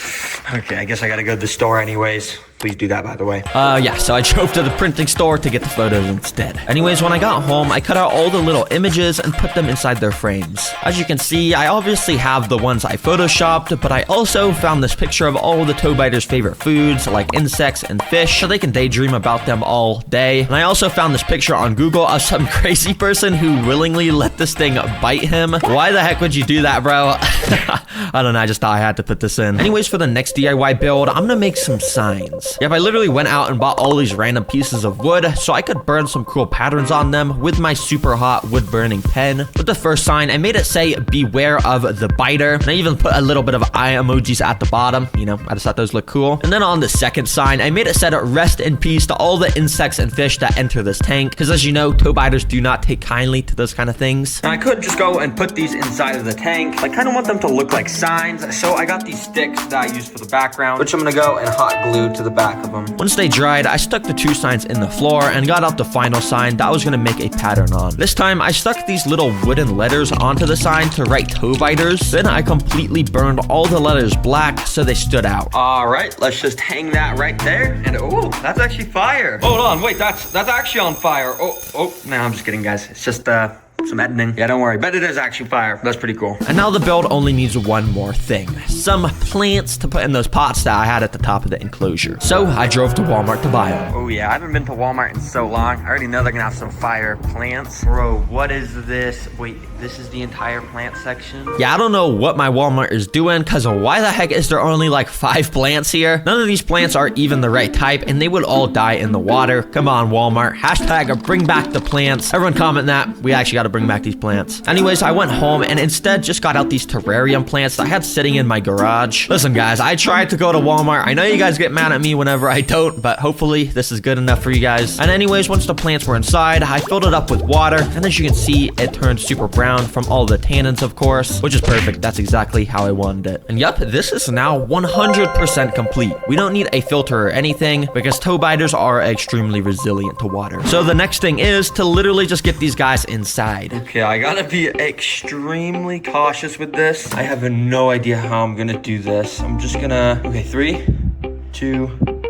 B: Okay, I guess I gotta go to the store anyways. Please do that, by the way.
A: Yeah, so I drove to the printing store to get the photos instead. Anyways, when I got home, I cut out all the little images and put them inside their frames. As you can see, I obviously have the ones I photoshopped, but I also found this picture of all the tow biters' favorite foods, like insects and fish, so they can daydream about them all day. And I also found this picture on Google of some crazy person who willingly let this thing bite him. Why the heck would you do that, bro? I don't know, I just thought I had to put this in. Anyways, for the next DIY build, I'm gonna make some signs. Yep, I literally went out and bought all these random pieces of wood so I could burn some cool patterns on them with my super hot wood burning pen. With the first sign, I made it say, beware of the biter. And I even put a little bit of eye emojis at the bottom. You know, I just thought those looked cool. And then on the second sign, I made it said, rest in peace to all the insects and fish that enter this tank. Because as you know, tow biters do not take kindly to those kind of things.
B: And I could just go and put these inside of the tank. I kind of want them to look like signs. So I got these sticks that I use for the background, which I'm gonna go and hot glue to the back of them.
A: Once they dried, I stuck the two signs in the floor and got out the final sign that I was gonna make a pattern on. This time, I stuck these little wooden letters onto the sign to write tow biters. Then I completely burned all the letters black so they stood out.
B: All right, let's just hang that right there. And oh, that's actually fire. Hold on, wait, that's actually on fire. Oh, no, I'm just kidding, guys. It's just some editing. Yeah, don't worry, but it is actually fire. That's pretty cool.
A: And now the build only needs one more thing. Some plants to put in those pots that I had at the top of the enclosure. So I drove to Walmart to buy them.
B: Oh yeah, I haven't been to Walmart in so long. I already know they're gonna have some fire plants. Bro, what is this? Wait, this is the entire plant section?
A: Yeah, I don't know what my Walmart is doing, because why the heck is there only like 5 plants here? None of these plants are even the right type, and they would all die in the water. Come on, Walmart. Hashtag bring back the plants. Everyone comment that. We actually got to bring back these plants. Anyways, I went home and instead just got out these terrarium plants that I had sitting in my garage. Listen, guys, I tried to go to Walmart. I know you guys get mad at me whenever I don't, but hopefully this is good enough for you guys. And anyways, once the plants were inside, I filled it up with water, and as you can see, it turned super brown from all the tannins, of course, which is perfect. That's exactly how I wanted it. And yep, this is now 100% complete. We don't need a filter or anything because tow biters are extremely resilient to water. So the next thing is to literally just get these guys inside.
B: Okay, I gotta be extremely cautious with this. I have no idea how I'm gonna do this. I'm just gonna, okay, 3, 2,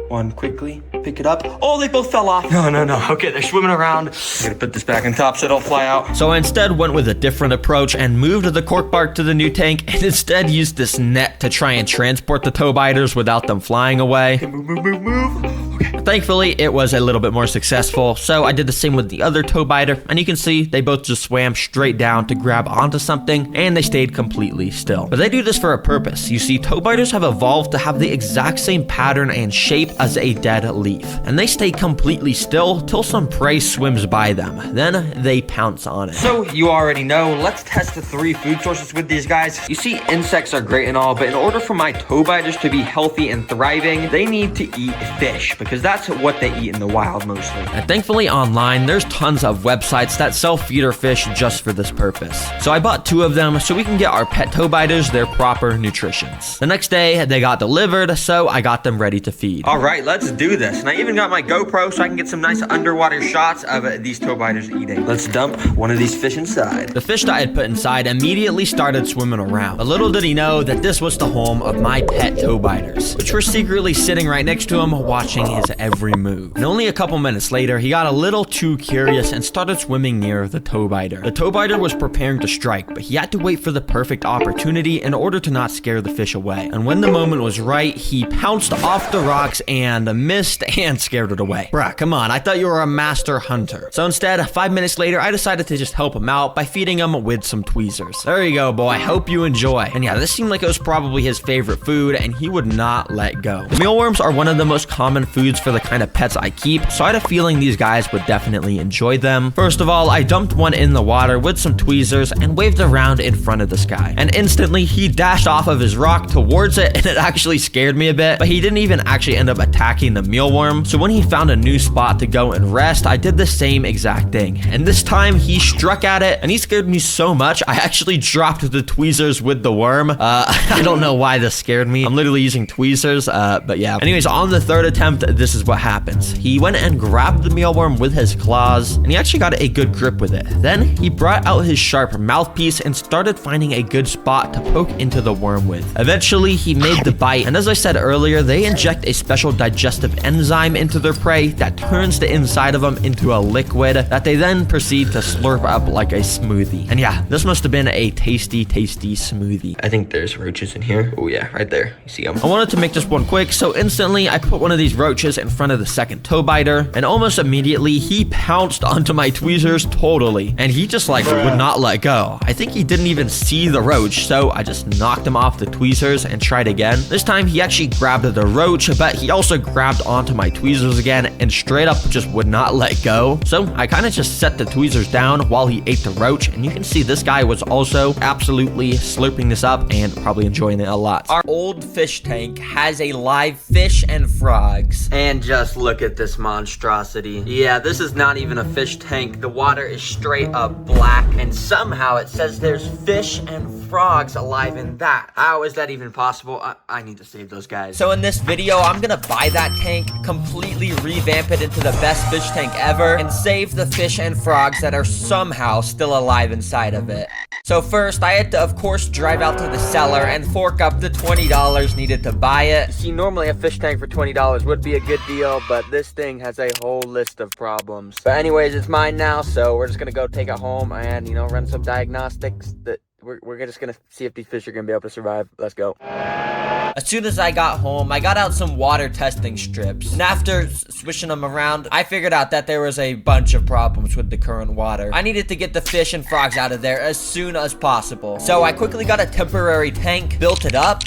B: 1, quickly pick it up. Oh, they both fell off. No. Okay, they're swimming around. I'm gonna put this back on top so they don't fly out.
A: So I instead went with a different approach and moved the cork bark to the new tank and instead used this net to try and transport the tow biters without them flying away.
B: Okay, move. Okay.
A: Thankfully, it was a little bit more successful, so I did the same with the other tow biter, and you can see they both just swam straight down to grab onto something, and they stayed completely still. But they do this for a purpose. You see, tow biters have evolved to have the exact same pattern and shape as a dead leaf, and they stay completely still till some prey swims by them. Then they pounce on it.
B: So you already know, let's test the 3 food sources with these guys. You see, insects are great and all, but in order for my tow biters to be healthy and thriving, they need to eat fish, because that's what they eat in the wild mostly.
A: And thankfully online, there's tons of websites that sell feeder fish just for this purpose. So I bought 2 of them so we can get our pet tow biters their proper nutritions. The next day, they got delivered, so I got them ready to feed.
B: All right, let's do this. And I even got my GoPro so I can get some nice underwater shots of these tow biters eating. Let's dump one of these fish inside.
A: The fish that I had put inside immediately started swimming around. But little did he know that this was the home of my pet tow biters, which were secretly sitting right next to him, watching his every move. And only a couple minutes later, he got a little too curious and started swimming near the tow biter. The tow biter was preparing to strike, but he had to wait for the perfect opportunity in order to not scare the fish away. And when the moment was right, he pounced off the rocks and missed and scared it away. Bruh, come on, I thought you were a master hunter. So instead, 5 minutes later, I decided to just help him out by feeding him with some tweezers. There you go, boy. Hope you enjoy. And yeah, this seemed like it was probably his favorite food, and he would not let go. Mealworms are one of the most common foods for for the kind of pets I keep, so I had a feeling these guys would definitely enjoy them. First of all, I dumped one in the water with some tweezers and waved around in front of this guy. And instantly, he dashed off of his rock towards it, and it actually scared me a bit, but he didn't even actually end up attacking the mealworm. So when he found a new spot to go and rest, I did the same exact thing. And this time, he struck at it, and he scared me so much, I actually dropped the tweezers with the worm. I don't know why this scared me. I'm literally using tweezers, but yeah. Anyways, on the third attempt, this is what happens. He went and grabbed the mealworm with his claws, and he actually got a good grip with it. Then he brought out his sharp mouthpiece and started finding a good spot to poke into the worm with. Eventually, he made the bite, and as I said earlier, they inject a special digestive enzyme into their prey that turns the inside of them into a liquid that they then proceed to slurp up like a smoothie. And yeah, this must have been a tasty, tasty smoothie. I think there's roaches in here. Oh yeah, right there. You see them. I wanted to make this one quick, so instantly I put one of these roaches in front of the second toe biter, and almost immediately he pounced onto my tweezers totally, and he just like would not let go. I think he didn't even see the roach, so I just knocked him off the tweezers and tried again. This time he actually grabbed the roach, but he also grabbed onto my tweezers again and straight up just would not let go. So I kind of just set the tweezers down while he ate the roach, and you can see this guy was also absolutely slurping this up and probably enjoying it a lot. Our old fish tank has a live fish and frogs. And just look at this monstrosity. Yeah, this is not even a fish tank. The water is straight up black, and somehow it says there's fish and frogs alive in that. How is that even possible? I need to save those guys. So in this video, I'm gonna buy that tank, completely revamp it into the best fish tank ever, and save the fish and frogs that are somehow still alive inside of it. So first, I had to, of course, drive out to the cellar and fork up the $20 needed to buy it. You see, normally a fish tank for $20 would be a good deal, but this thing has a whole list of problems. But anyways, it's mine now, so we're just gonna go take it home and, you know, run some diagnostics. We're just gonna see if these fish are gonna be able to survive. Let's go. As soon as I got home, I got out some water testing strips. And after swishing them around, I figured out that there was a bunch of problems with the current water. I needed to get the fish and frogs out of there as soon as possible. So I quickly got a temporary tank, built it up,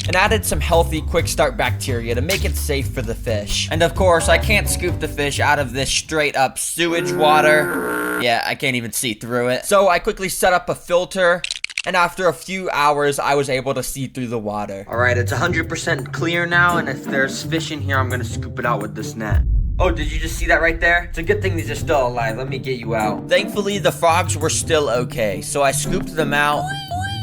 A: and added some healthy quick start bacteria to make it safe for the fish. And of course, I can't scoop the fish out of this straight up sewage water. Yeah, I can't even see through it. So I quickly set up a filter, and after a few hours, I was able to see through the water. All right, it's 100% clear now, and if there's fish in here, I'm gonna scoop it out with this net. Oh, did you just see that right there? It's a good thing these are still alive. Let me get you out. Thankfully, the frogs were still okay, so I scooped them out.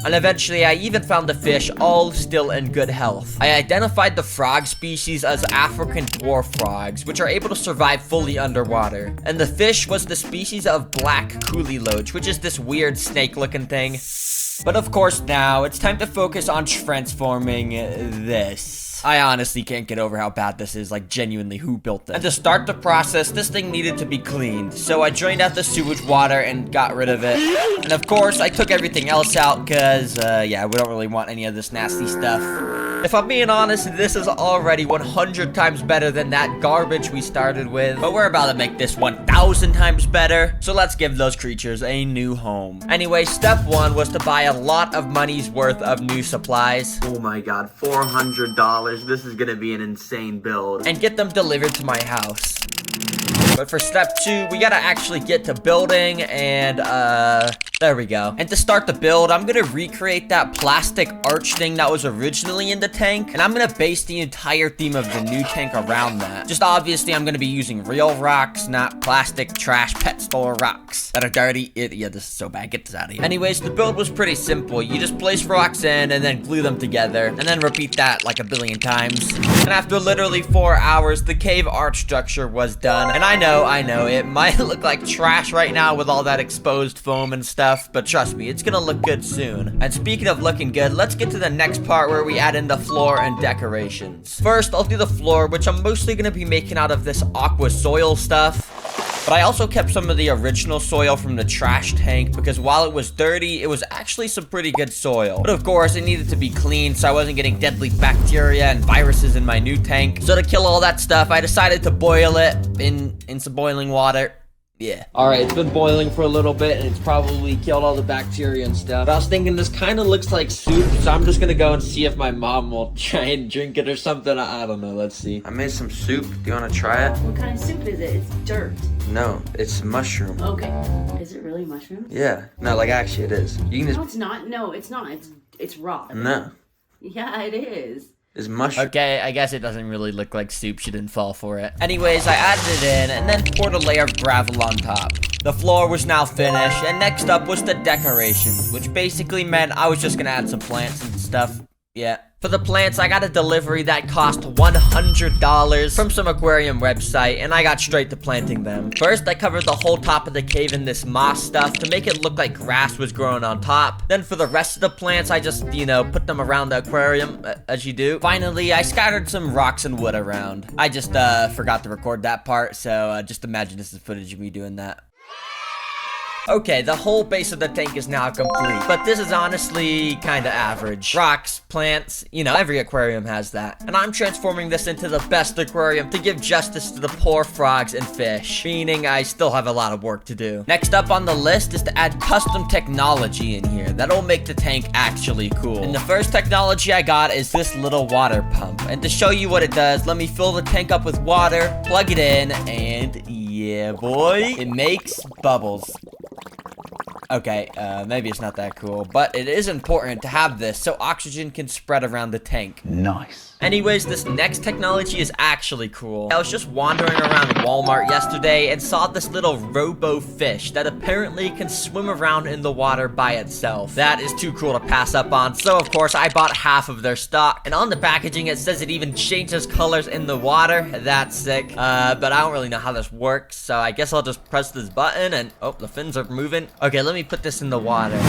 A: And eventually, I even found the fish all still in good health. I identified the frog species as African dwarf frogs, which are able to survive fully underwater. And the fish was the species of black coolie loach, which is this weird snake-looking thing. But of course now, it's time to focus on transforming this. I honestly can't get over how bad this is, like genuinely, who built this? And to start the process, this thing needed to be cleaned. So I drained out the sewage water and got rid of it. And of course, I took everything else out because, yeah, we don't really want any of this nasty stuff. If I'm being honest, this is already 100 times better than that garbage we started with. But we're about to make this 1,000 times better. So let's give those creatures a new home. Anyway, step one was to buy a lot of money's worth of new supplies. Oh my god, $400. This is gonna be an insane build. And get them delivered to my house. But for step two, we gotta actually get to building, and there we go. And to start the build, I'm gonna recreate that plastic arch thing that was originally in the tank, and I'm gonna base the entire theme of the new tank around that. Just obviously, I'm gonna be using real rocks, not plastic trash pet store rocks that are dirty. Yeah, this is so bad. Get this out of here. Anyways, the build was pretty simple. You just place rocks in and then glue them together, and then repeat that like a billion times. And after literally 4 hours, the cave arch structure was done. And I know, it might look like trash right now with all that exposed foam and stuff, but trust me, it's gonna look good soon. And speaking of looking good, let's get to the next part where we add in the floor and decorations. First, I'll do the floor, which I'm mostly gonna be making out of this aqua soil stuff. But I also kept some of the original soil from the trash tank because while it was dirty, it was actually some pretty good soil. But of course, it needed to be cleaned so I wasn't getting deadly bacteria and viruses in my new tank. So to kill all that stuff, I decided to boil it in some boiling water. Yeah. Alright, it's been boiling for a little bit and it's probably killed all the bacteria and stuff. But I was thinking this kind of looks like soup, so I'm just gonna go and see if my mom will try and drink it or something. I don't know, let's see. I made some soup. Do you want to try it?
D: What kind of soup is it? It's dirt.
A: No, it's mushroom.
D: Okay. Is it really mushrooms?
A: Yeah. No, like actually it is. You can just...
D: No, it's not. No, it's not. It's raw.
A: No.
D: Yeah, it is.
A: Is mushroom. Okay, I guess it doesn't really look like soup. She didn't fall for it. Anyways, I added it in and then poured a layer of gravel on top. The floor was now finished, and next up was the decoration, which basically meant I was just gonna add some plants and stuff. Yeah. For the plants, I got a delivery that cost $100 from some aquarium website, and I got straight to planting them. First, I covered the whole top of the cave in this moss stuff to make it look like grass was growing on top. Then for the rest of the plants, I just, you know, put them around the aquarium, as you do. Finally, I scattered some rocks and wood around. I just, forgot to record that part, so, just imagine this is footage of me doing that. Okay, the whole base of the tank is now complete, but this is honestly kinda average. Rocks, plants, you know, every aquarium has that. And I'm transforming this into the best aquarium to give justice to the poor frogs and fish, meaning I still have a lot of work to do. Next up on the list is to add custom technology in here that'll make the tank actually cool. And the first technology I got is this little water pump. And to show you what it does, let me fill the tank up with water, plug it in, and yeah, boy, it makes bubbles. Okay, maybe it's not that cool, but it is important to have this so oxygen can spread around the tank.
F: Nice.
A: Anyways, this next technology is actually cool. I was just wandering around Walmart yesterday and saw this little robo fish that apparently can swim around in the water by itself. That is too cool to pass up on, so of course I bought half of their stock. And on the packaging it says it even changes colors in the water. That's sick. But I don't really know how this works, so I guess I'll just press this button and, oh, the fins are moving. Okay, let me put this in the water.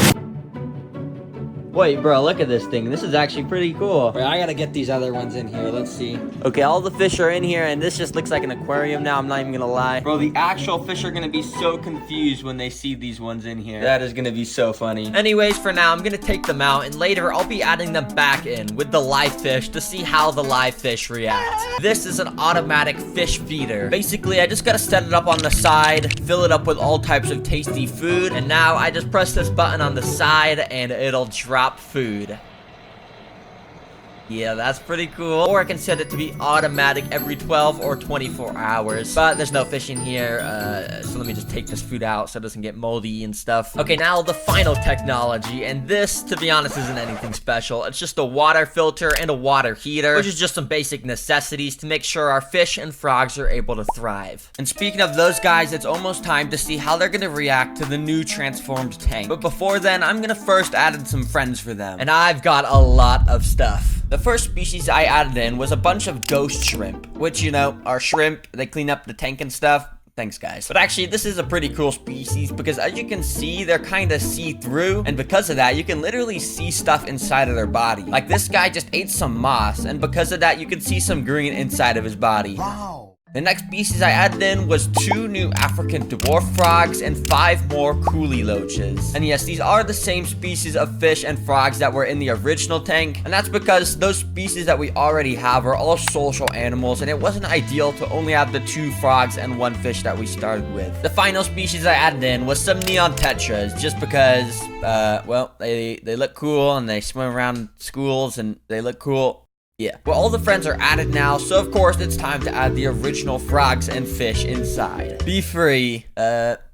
A: Wait, bro, look at this thing. This is actually pretty cool. Wait, I gotta get these other ones in here. Let's see. Okay, all the fish are in here, and this just looks like an aquarium now. I'm not even gonna lie. Bro, the actual fish are gonna be so confused when they see these ones in here. That is gonna be so funny. Anyways, for now, I'm gonna take them out, and later I'll be adding them back in with the live fish to see how the live fish react. This is an automatic fish feeder. Basically, I just gotta set it up on the side, fill it up with all types of tasty food, and now I just press this button on the side, and it'll drop food. Yeah, that's pretty cool. Or I can set it to be automatic every 12 or 24 hours. But there's no fish in here, so let me just take this food out so it doesn't get moldy and stuff. Okay, now the final technology, and this, to be honest, isn't anything special. It's just a water filter and a water heater, which is just some basic necessities to make sure our fish and frogs are able to thrive. And speaking of those guys, it's almost time to see how they're gonna react to the new transformed tank. But before then, I'm gonna first add in some friends for them. And I've got a lot of stuff. The first species I added in was a bunch of ghost shrimp, which, you know, are shrimp. They clean up the tank and stuff. Thanks, guys. But actually, this is a pretty cool species because as you can see, they're kind of see-through. And because of that, you can literally see stuff inside of their body. Like this guy just ate some moss. And because of that, you can see some green inside of his body. Wow. The next species I added in was 2 new African dwarf frogs and 5 more coolie loaches. And yes, these are the same species of fish and frogs that were in the original tank. And that's because those species that we already have are all social animals, and it wasn't ideal to only have the 2 frogs and 1 fish that we started with. The final species I added in was some neon tetras, just because, well, they look cool and they swim around schools and they look cool. Yeah. Well, all the friends are added now, so of course it's time to add the original frogs and fish inside. Be free.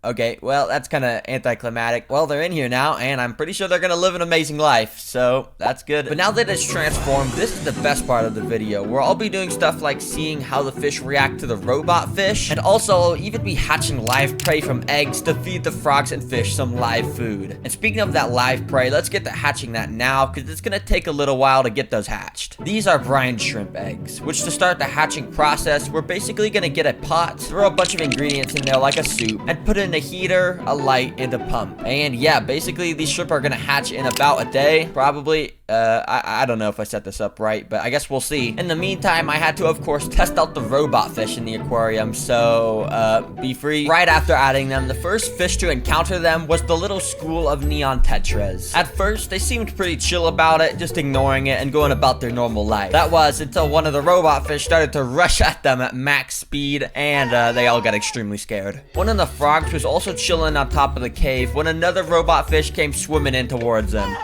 A: Okay, well, that's kind of anticlimactic. Well, they're in here now, and I'm pretty sure they're gonna live an amazing life, so that's good. But now that it's transformed, this is the best part of the video, where I'll be doing stuff like seeing how the fish react to the robot fish, and also I'll even be hatching live prey from eggs to feed the frogs and fish some live food. And speaking of that live prey, let's get to hatching that now, because it's gonna take a little while to get those hatched. These are brine shrimp eggs, which to start the hatching process, we're basically gonna get a pot, throw a bunch of ingredients in there like a soup, and put in a heater, a light, and a pump. And yeah, basically these shrimp are gonna hatch in about a day, probably. I don't know if I set this up right, but I guess we'll see. In the meantime, I had to, of course, test out the robot fish in the aquarium, so, be free. Right after adding them, the first fish to encounter them was the little school of neon tetras. At first, they seemed pretty chill about it, just ignoring it and going about their normal life. life. That was until one of the robot fish started to rush at them at max speed, and they all got extremely scared. One of the frogs was also chilling on top of the cave when another robot fish came swimming in towards him.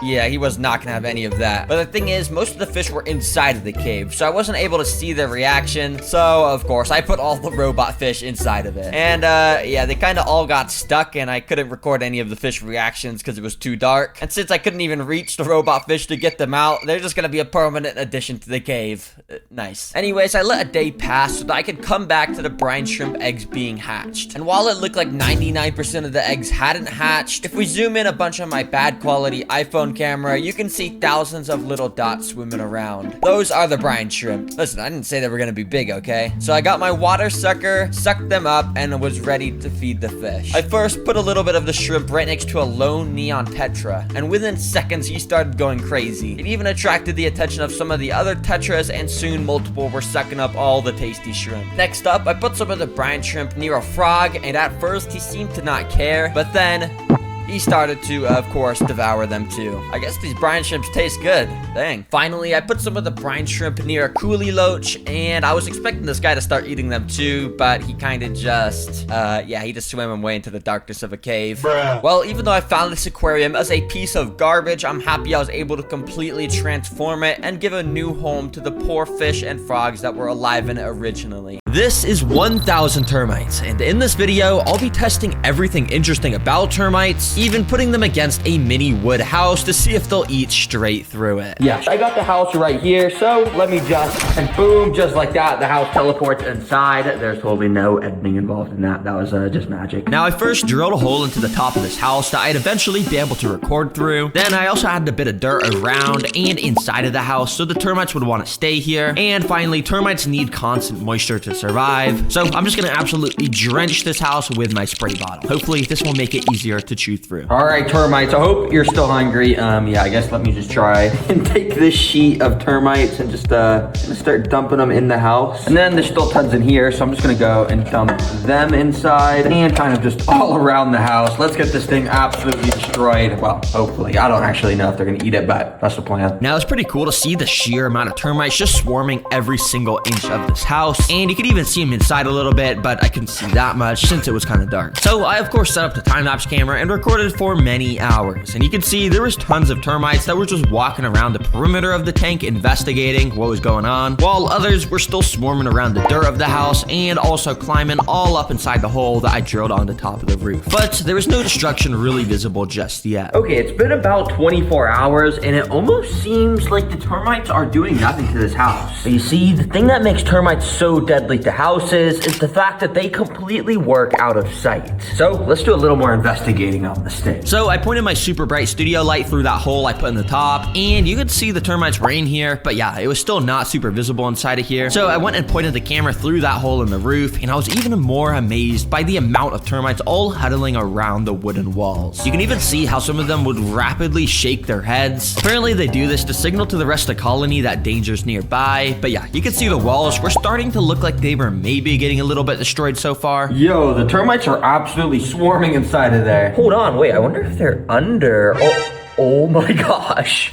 A: Yeah, he was not gonna have any of that. But the thing is, most of the fish were inside of the cave, so I wasn't able to see their reaction. So, of course, I put all the robot fish inside of it. And, yeah, they kind of all got stuck, and I couldn't record any of the fish reactions because it was too dark. And since I couldn't even reach the robot fish to get them out, they're just gonna be a permanent addition to the cave. Nice. Anyways, I let a day pass so that I could come back to the brine shrimp eggs being hatched. And while it looked like 99% of the eggs hadn't hatched, if we zoom in a bunch on my bad quality iPhone camera, you can see thousands of little dots swimming around. Those are the brine shrimp. Listen, I didn't say they were gonna be big, okay? So I got my water sucker, sucked them up, and was ready to feed the fish. I first put a little bit of the shrimp right next to a lone neon tetra, and within seconds he started going crazy. It even attracted the attention of some of the other tetras, and soon multiple were sucking up all the tasty shrimp. Next up, I put some of the brine shrimp near a frog, and at first he seemed to not care, but then he started to, of course, devour them too. I guess these brine shrimps taste good. Dang. Finally, I put some of the brine shrimp near a coolie loach, and I was expecting this guy to start eating them too, but he kind of just, yeah, he just swam away into the darkness of a cave. Bruh. Well, even though I found this aquarium as a piece of garbage, I'm happy I was able to completely transform it and give a new home to the poor fish and frogs that were alive in it originally. This is 1,000 termites, and in this video, I'll be testing everything interesting about termites, even putting them against a mini wood house to see if they'll eat straight through it.
B: Yeah, I got the house right here, so let me just, and boom, just like that, the house teleports inside. There's totally no editing involved in that. That was just magic.
A: Now, I first drilled a hole into the top of this house that I'd eventually be able to record through. Then I also added a bit of dirt around and inside of the house so the termites would want to stay here. And finally, termites need constant moisture to survive. So I'm just gonna absolutely drench this house with my spray bottle. Hopefully, this will make it easier to chew through.
B: All right, termites, I hope you're still hungry. Yeah, I guess let me just try and take this sheet of termites and just start dumping them in the house. And then there's still tons in here, so I'm just gonna go and dump them inside and kind of just all around the house. Let's get this thing absolutely destroyed. Well, hopefully. I don't actually know if they're gonna eat it, but that's the plan.
A: Now, it's pretty cool to see the sheer amount of termites just swarming every single inch of this house. And you could even see them inside a little bit, but I couldn't see that much since it was kind of dark. So I, of course, set up the time-lapse camera and recorded for many hours. And you can see there was tons of termites that were just walking around the perimeter of the tank investigating what was going on, while others were still swarming around the dirt of the house and also climbing all up inside the hole that I drilled on the top of the roof. But there was no destruction really visible just yet.
B: Okay, it's been about 24 hours and it almost seems like the termites are doing nothing to this house. But you see, the thing that makes termites so deadly to houses is the fact that they completely work out of sight. So let's do a little more investigating on this thing.
A: So I pointed my super bright studio light through that hole I put in the top, and you could see the termites were in here, but yeah, it was still not super visible inside of here. So I went and pointed the camera through that hole in the roof, and I was even more amazed by the amount of termites all huddling around the wooden walls. You can even see how some of them would rapidly shake their heads. Apparently they do this to signal to the rest of the colony that danger's nearby, but yeah, you can see the walls were starting to look like they were maybe getting a little bit destroyed so far.
B: Yo, the termites are absolutely swarming inside of there. Hold on, wait, I wonder if they're under. Oh my gosh.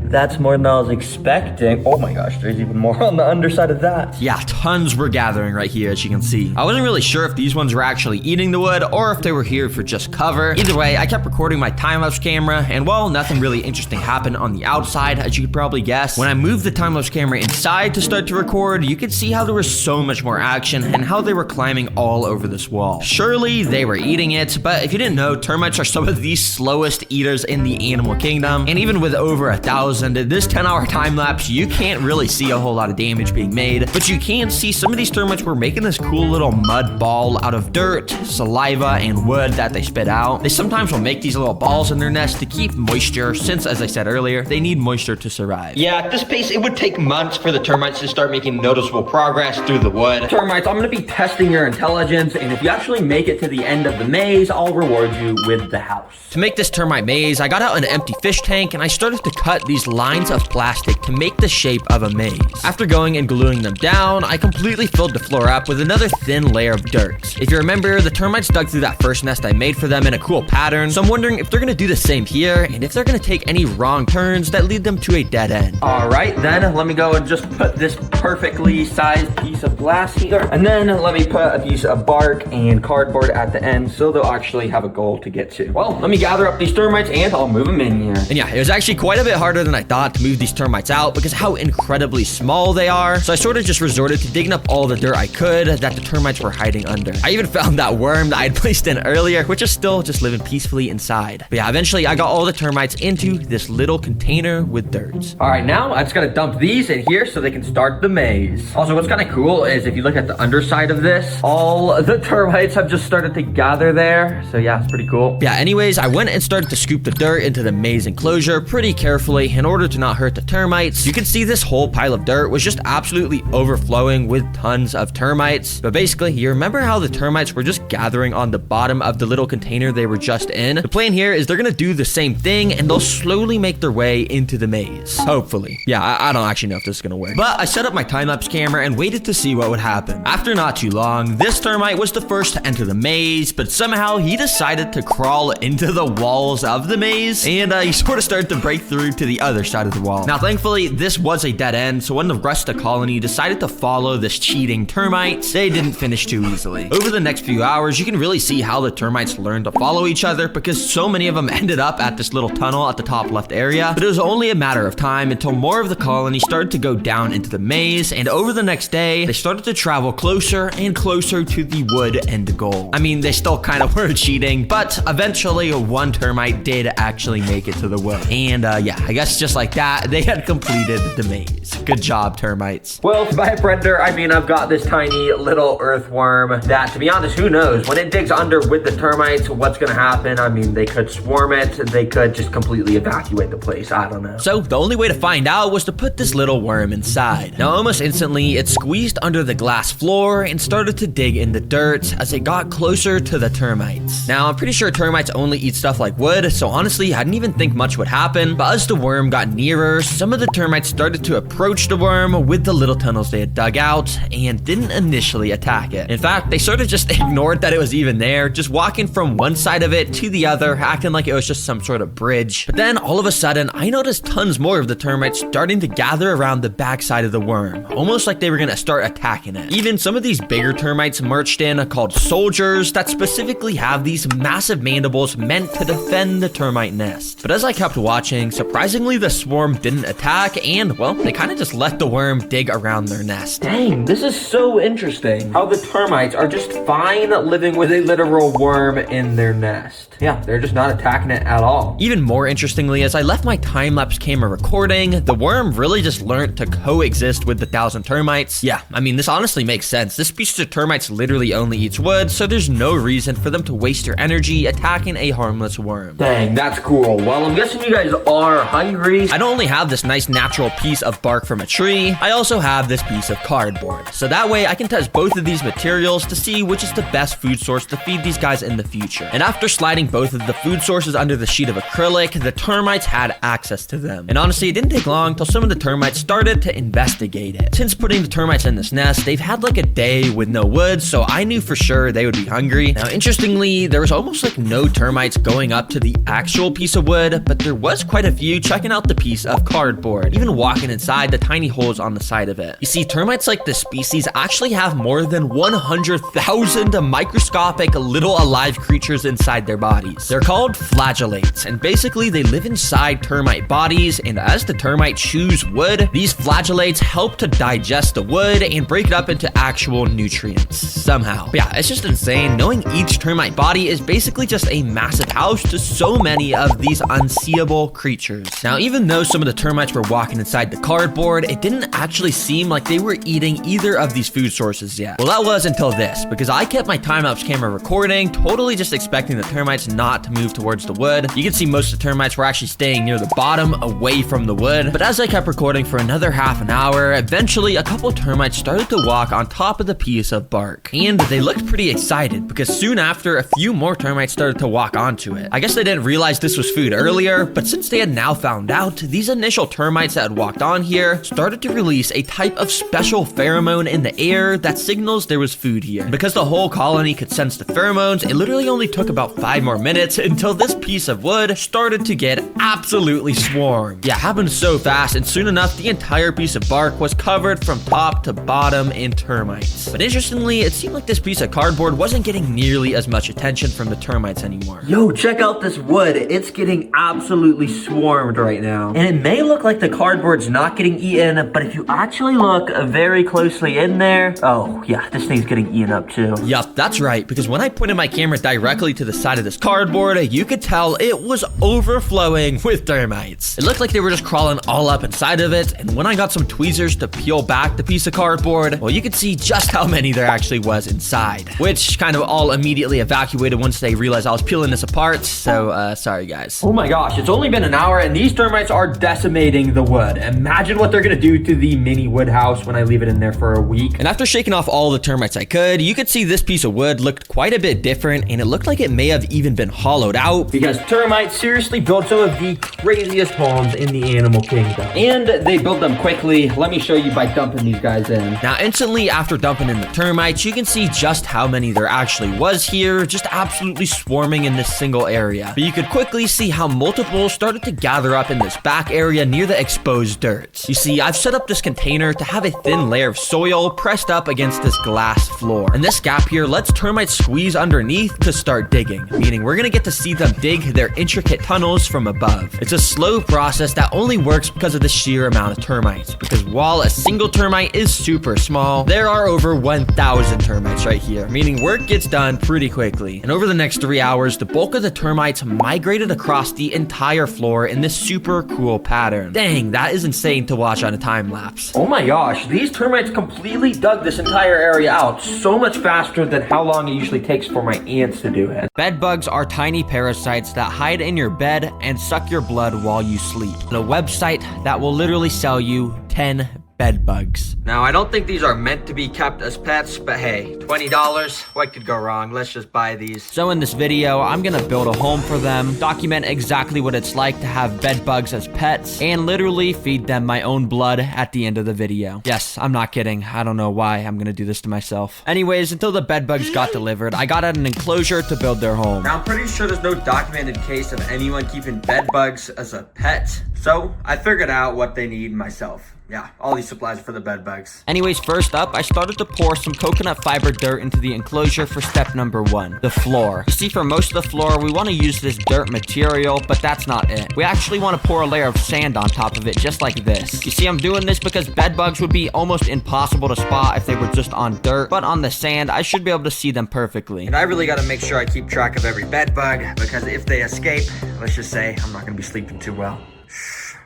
B: That's more than I was expecting. Oh my gosh, there's even more on the underside of that.
A: Yeah, tons were gathering right here, as you can see. I wasn't really sure if these ones were actually eating the wood or if they were here for just cover. Either way, I kept recording my time-lapse camera, and well, nothing really interesting happened on the outside, as you could probably guess. When I moved the time-lapse camera inside to start to record, you could see how there was so much more action and how they were climbing all over this wall. Surely they were eating it, but if you didn't know, termites are some of the slowest eaters in the animal kingdom, and even with over 1,000, in this 10-hour time-lapse, you can't really see a whole lot of damage being made, but you can see some of these termites were making this cool little mud ball out of dirt, saliva, and wood that they spit out. They sometimes will make these little balls in their nest to keep moisture, since, as I said earlier, they need moisture to survive.
B: Yeah, at this pace, it would take months for the termites to start making noticeable progress through the wood. Termites, I'm gonna be testing your intelligence, and if you actually make it to the end of the maze, I'll reward you with the house.
A: To make this termite maze, I got out an empty fish tank and I started to cut these lines of plastic to make the shape of a maze. After going and gluing them down, I completely filled the floor up with another thin layer of dirt. If you remember, the termites dug through that first nest I made for them in a cool pattern, so I'm wondering if they're gonna do the same here, and if they're gonna take any wrong turns that lead them to a dead end.
B: Alright, then let me go and just put this perfectly sized piece of glass here, and then let me put a piece of bark and cardboard at the end so they'll actually have a goal to get to. Well, let me gather up these termites and I'll move them in here.
A: And yeah, it was actually quite a bit harder than I thought to move these termites out because how incredibly small they are. So I sort of just resorted to digging up all the dirt I could that the termites were hiding under. I even found that worm that I had placed in earlier, which is still just living peacefully inside. But yeah, eventually I got all the termites into this little container with dirt.
B: Alright, now I just gotta dump these in here so they can start the maze. Also, what's kind of cool is if you look at the underside of this, all the termites have just started to gather there. So yeah, it's pretty cool.
A: Yeah, anyways, I went and started to scoop the dirt into the maze enclosure pretty carefully in order to not hurt the termites. You can see this whole pile of dirt was just absolutely overflowing with tons of termites. But basically, you remember how the termites were just gathering on the bottom of the little container they were just in? The plan here is they're gonna do the same thing and they'll slowly make their way into the maze. Hopefully. Yeah, I don't actually know if this is gonna work. But I set up my time-lapse camera and waited to see what would happen. After not too long, this termite was the first to enter the maze, but somehow he decided to crawl into the walls of the maze, and he sort of started to break through to the other side of the wall. Now, thankfully, this was a dead end, so when the rest of the colony decided to follow this cheating termite, they didn't finish too easily. Over the next few hours, you can really see how the termites learned to follow each other because so many of them ended up at this little tunnel at the top left area, but it was only a matter of time until more of the colony started to go down into the maze, and over the next day, they started to travel closer and closer to the wood end goal. I mean, they still kind of were cheating, but eventually one termite did actually make it to the wood. And yeah, I guess just like that, they had completed the maze. Good job, termites.
B: Well, by a predator, I mean I've got this tiny little earthworm that, to be honest, who knows? When it digs under with the termites, what's gonna happen? I mean, they could swarm it, they could just completely evacuate the place. I don't know.
A: So the only way to find out was to put this little worm inside. Now, almost instantly, it squeezed under the glass floor and started to dig in the dirt as it got closer to the termites. Now, I'm pretty sure termites only eat stuff like wood, so honestly, I didn't even think much would happen, but as the worm got nearer, some of the termites started to approach the worm with the little tunnels they had dug out and didn't initially attack it. In fact, they sort of just ignored that it was even there, just walking from one side of it to the other, acting like it was just some sort of bridge. But then, all of a sudden, I noticed tons more of the termites starting to gather around the backside of the worm, almost like they were gonna start attacking it. Even some of these bigger termites marched in called soldiers that specifically have these massive mandibles meant to defend the termite nest. But as I kept watching, surprisingly the swarm didn't attack and, well, they kind of just let the worm dig around their nest.
B: Dang, this is so interesting. How the termites are just fine living with a literal worm in their nest. Yeah, they're just not attacking it at all.
A: Even more interestingly, as I left my time-lapse camera recording, the worm really just learned to coexist with the 1,000 termites. Yeah, I mean, this honestly makes sense. This species of termites literally only eats wood, so there's no reason for them to waste their energy attacking a harmless worm.
B: Dang, that's cool. Well, I'm guessing you guys are hungry.
A: I don't only have this nice natural piece of bark from a tree, I also have this piece of cardboard. So that way I can test both of these materials to see which is the best food source to feed these guys in the future. And after sliding both of the food sources under the sheet of acrylic, the termites had access to them. And honestly, it didn't take long till some of the termites started to investigate it. Since putting the termites in this nest, they've had like a day with no wood, so I knew for sure they would be hungry. Now, interestingly, there was almost like no termites going up to the actual piece of wood, but there was quite a few checking out the piece of cardboard, even walking inside the tiny holes on the side of it. You see, termites like this species actually have more than 100,000 microscopic little alive creatures inside their bodies. They're called flagellates, and basically they live inside termite bodies, and as the termite chews wood, these flagellates help to digest the wood and break it up into actual nutrients somehow. But yeah, it's just insane knowing each termite body is basically just a massive house to so many of these unseeable creatures. Now, even though some of the termites were walking inside the cardboard, it didn't actually seem like they were eating either of these food sources yet. Well, that was until this, because I kept my time-lapse camera recording, totally just expecting the termites not to move towards the wood. You can see most of the termites were actually staying near the bottom, away from the wood. But as I kept recording for another half an hour, eventually a couple termites started to walk on top of the piece of bark. And they looked pretty excited, because soon after, a few more termites started to walk onto it. I guess they didn't realize this was food earlier, but since they had now found out, these initial termites that had walked on here started to release a type of special pheromone in the air that signals there was food here. And because the whole colony could sense the pheromones, it literally only took about 5 more minutes until this piece of wood started to get absolutely swarmed. Yeah, it happened so fast, and soon enough, the entire piece of bark was covered from top to bottom in termites. But interestingly, it seemed like this piece of cardboard wasn't getting nearly as much attention from the termites anymore.
B: Yo, check out this wood. It's getting absolutely swarmed right now. And it may look like the cardboard's not getting eaten, but if you actually look very closely in there, oh yeah, this thing's getting eaten up too.
A: Yup, that's right, because when I pointed my camera directly to the side of this cardboard, you could tell it was overflowing with termites. It looked like they were just crawling all up inside of it, and when I got some tweezers to peel back the piece of cardboard, well, you could see just how many there actually was inside, which kind of all immediately evacuated once they realized I was peeling this apart, so sorry guys.
B: Oh my gosh, it's only been an hour and these termites are decimating the wood. Imagine what they're gonna do to the mini wood house when I leave it in there for a week.
A: And after shaking off all the termites I could, you could see this piece of wood looked quite a bit different, and it looked like it may have even been hollowed out.
B: Because termites seriously built some of the craziest homes in the animal kingdom. And they built them quickly. Let me show you by dumping these guys in.
A: Now, instantly after dumping in the termites, you can see just how many there actually was here, just absolutely swarming in this single area. But you could quickly see how multiple started to gather up in this back area near the exposed dirt. You see, I've set up this container to have a thin layer of soil pressed up against this glass floor. And this gap here lets termites squeeze underneath to start digging, meaning we're gonna get to see them dig their intricate tunnels from above. It's a slow process that only works because of the sheer amount of termites, because while a single termite is super small, there are over 1,000 termites right here, meaning work gets done pretty quickly. And over the next 3 hours, the bulk of the termites migrated across the entire floor in this super cool pattern. Dang, that is insane to watch on a time lapse.
B: Oh my gosh, these termites completely dug this entire area out so much faster than how long it usually takes for my ants to do it.
A: Bed bugs are tiny parasites that hide in your bed and suck your blood while you sleep. On a website that will literally sell you 10 bed bugs. Now, I don't think these are meant to be kept as pets, but hey, $20, what could go wrong? Let's just buy these. So in this video, I'm gonna build a home for them, document exactly what it's like to have bed bugs as pets, and literally feed them my own blood at the end of the video. Yes, I'm not kidding. I don't know why I'm gonna do this to myself. Anyways, until the bed bugs got delivered, I got out an enclosure to build their home. Now, I'm pretty sure there's no documented case of anyone keeping bed bugs as a pet, so I figured out what they need myself. Yeah, all these supplies for the bed bugs. Anyways, first up, I started to pour some coconut fiber dirt into the enclosure for step number 1, the floor. You see, for most of the floor, we want to use this dirt material, but that's not it. We actually want to pour a layer of sand on top of it, just like this. You see, I'm doing this because bed bugs would be almost impossible to spot if they were just on dirt, but on the sand, I should be able to see them perfectly. And I really got to make sure I keep track of every bed bug, because if they escape, let's just say I'm not going to be sleeping too well.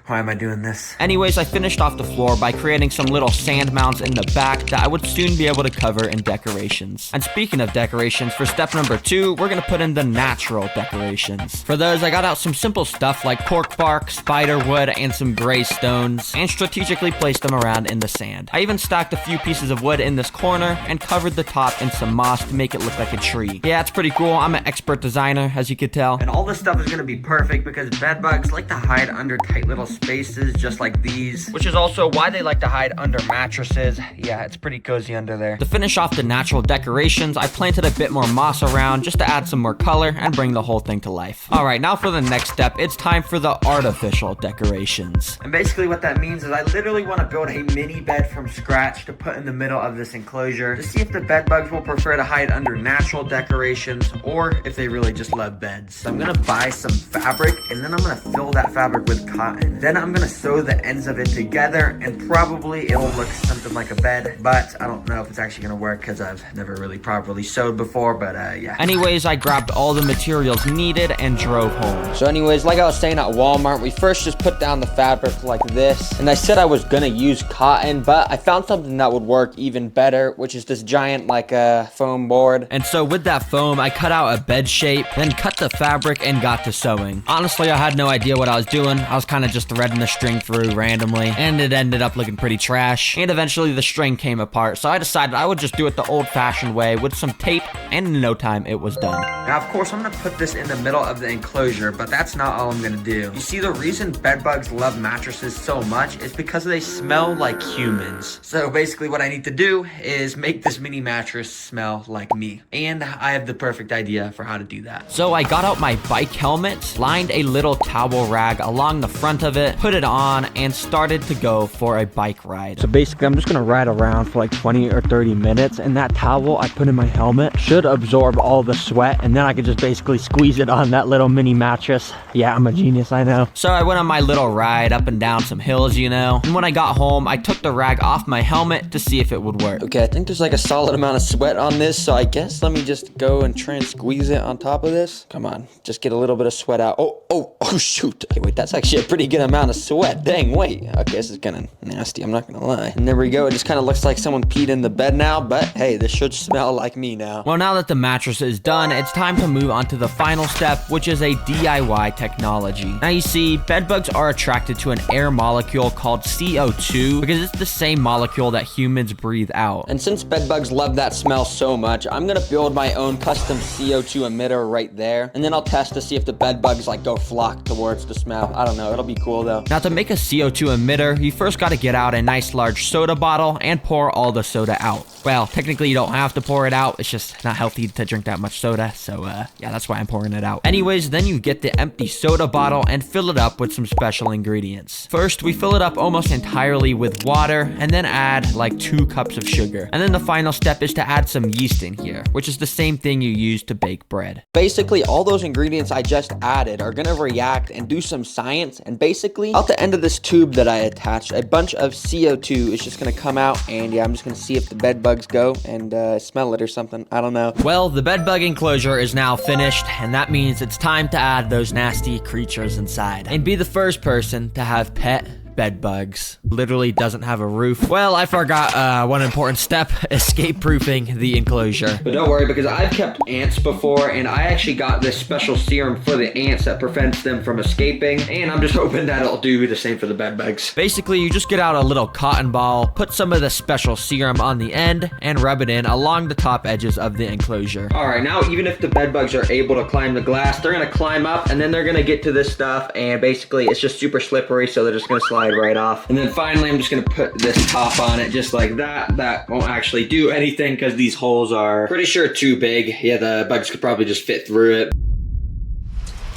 A: Why am I doing this? Anyways, I finished off the floor by creating some little sand mounds in the back that I would soon be able to cover in decorations. And speaking of decorations, for step number 2, we're gonna put in the natural decorations. For those, I got out some simple stuff like cork bark, spider wood, and some gray stones, and strategically placed them around in the sand. I even stacked a few pieces of wood in this corner and covered the top in some moss to make it look like a tree. Yeah, it's pretty cool. I'm an expert designer, as you could tell. And all this stuff is gonna be perfect because bed bugs like to hide under tight little spaces just like these, which is also why they like to hide under mattresses. Yeah, it's pretty cozy under there. To finish off the natural decorations, I planted a bit more moss around just to add some more color and bring the whole thing to life. All right, now for the next step, it's time for the artificial decorations. And basically what that means is I literally want to build a mini bed from scratch to put in the middle of this enclosure to see if the bed bugs will prefer to hide under natural decorations or if they really just love beds. So I'm gonna buy some fabric and then I'm gonna fill that fabric with cotton. Then I'm gonna sew the ends of it together and probably it'll look something like a bed, but I don't know if it's actually gonna work because I've never really properly sewed before, but yeah. Anyways, I grabbed all the materials needed and drove home. So anyways, like I was saying at Walmart, we first just put down the fabric like this, and I said I was gonna use cotton, but I found something that would work even better, which is this giant like foam board. And so with that foam, I cut out a bed shape, then cut the fabric and got to sewing. Honestly, I had no idea what I was doing. I was kind of just threading the string through randomly, and it ended up looking pretty trash. And eventually the string came apart, so I decided I would just do it the old-fashioned way with some tape, and in no time it was done.
B: Now, of course, I'm gonna put this in the middle of the enclosure, but that's not all I'm gonna do. You see, the reason bedbugs love mattresses so much is because they smell like humans. So basically what I need to do is make this mini mattress smell like me. And I have the perfect idea for how to do that.
A: So I got out my bike helmet, lined a little towel rag along the front of it, put it on, and started to go for a bike ride.
B: So basically, I'm just gonna ride around for like 20 or 30 minutes, and that towel I put in my helmet should absorb all the sweat, and then I can just basically squeeze it on that little mini mattress. Yeah, I'm a genius, I know.
A: So I went on my little ride up and down some hills, you know, and when I got home, I took the rag off my helmet to see if it would work.
G: Okay, I think there's like a solid amount of sweat on this, so I guess let me just go and try and squeeze it on top of this. Come on, just get a little bit of sweat out. Oh, shoot. Okay, wait, that's actually a pretty good amount of sweat. Dang, wait. Okay, this is kind of nasty, I'm not gonna lie. And there we go, it just kind of looks like someone peed in the bed now, but hey, this should smell like me now.
A: Well, now that the mattress is done, it's time to move on to the final step, which is a DIY technology. Now you see, bedbugs are attracted to an air molecule called CO2 because it's the same molecule that humans breathe out.
G: And since bedbugs love that smell so much, I'm gonna build my own custom CO2 emitter right there, and then I'll test to see if the bedbugs like go flock towards the smell. I don't know, it'll be cool though.
A: Now to make a CO2 emitter, you first got to get out a nice large soda bottle and pour all the soda out. Well, technically you don't have to pour it out, it's just not healthy to drink that much soda, so yeah, that's why I'm pouring it out. Anyways, then you get the empty soda bottle and fill it up with some special ingredients. First, we fill it up almost entirely with water, and then add like 2 cups of sugar. And then the final step is to add some yeast in here, which is the same thing you use to bake bread.
G: Basically, all those ingredients I just added are gonna react and do some science, and basically, out the end of this tube that I attached, a bunch of CO2 is just gonna come out, and yeah, I'm just gonna see if the bedbugs go and smell it or something. I don't know.
A: Well, the bedbug enclosure is now finished, and that means it's time to add those nasty creatures inside. And be the first person to have pet bedbugs. Literally doesn't have a roof. Well, I forgot one important step, escape proofing the enclosure.
B: But don't worry, because I've kept ants before, and I actually got this special serum for the ants that prevents them from escaping, and I'm just hoping that it'll do the same for the bedbugs.
A: Basically, you just get out a little cotton ball, put some of the special serum on the end, and rub it in along the top edges of the enclosure.
B: Alright, now even if the bedbugs are able to climb the glass, they're gonna climb up, and then they're gonna get to this stuff, and basically it's just super slippery, so they're just gonna slide right off. And then finally, I'm just gonna put this top on it just like that. That won't actually do anything because these holes are pretty sure too big. Yeah, the bugs could probably just fit through it.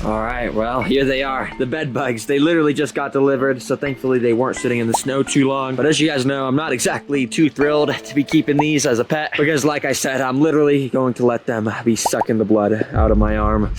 B: Alright, well, here they are, the bed bugs. They literally just got delivered, so thankfully they weren't sitting in the snow too long. But as you guys know, I'm not exactly too thrilled to be keeping these as a pet, because like I said, I'm literally going to let them be sucking the blood out of my arm.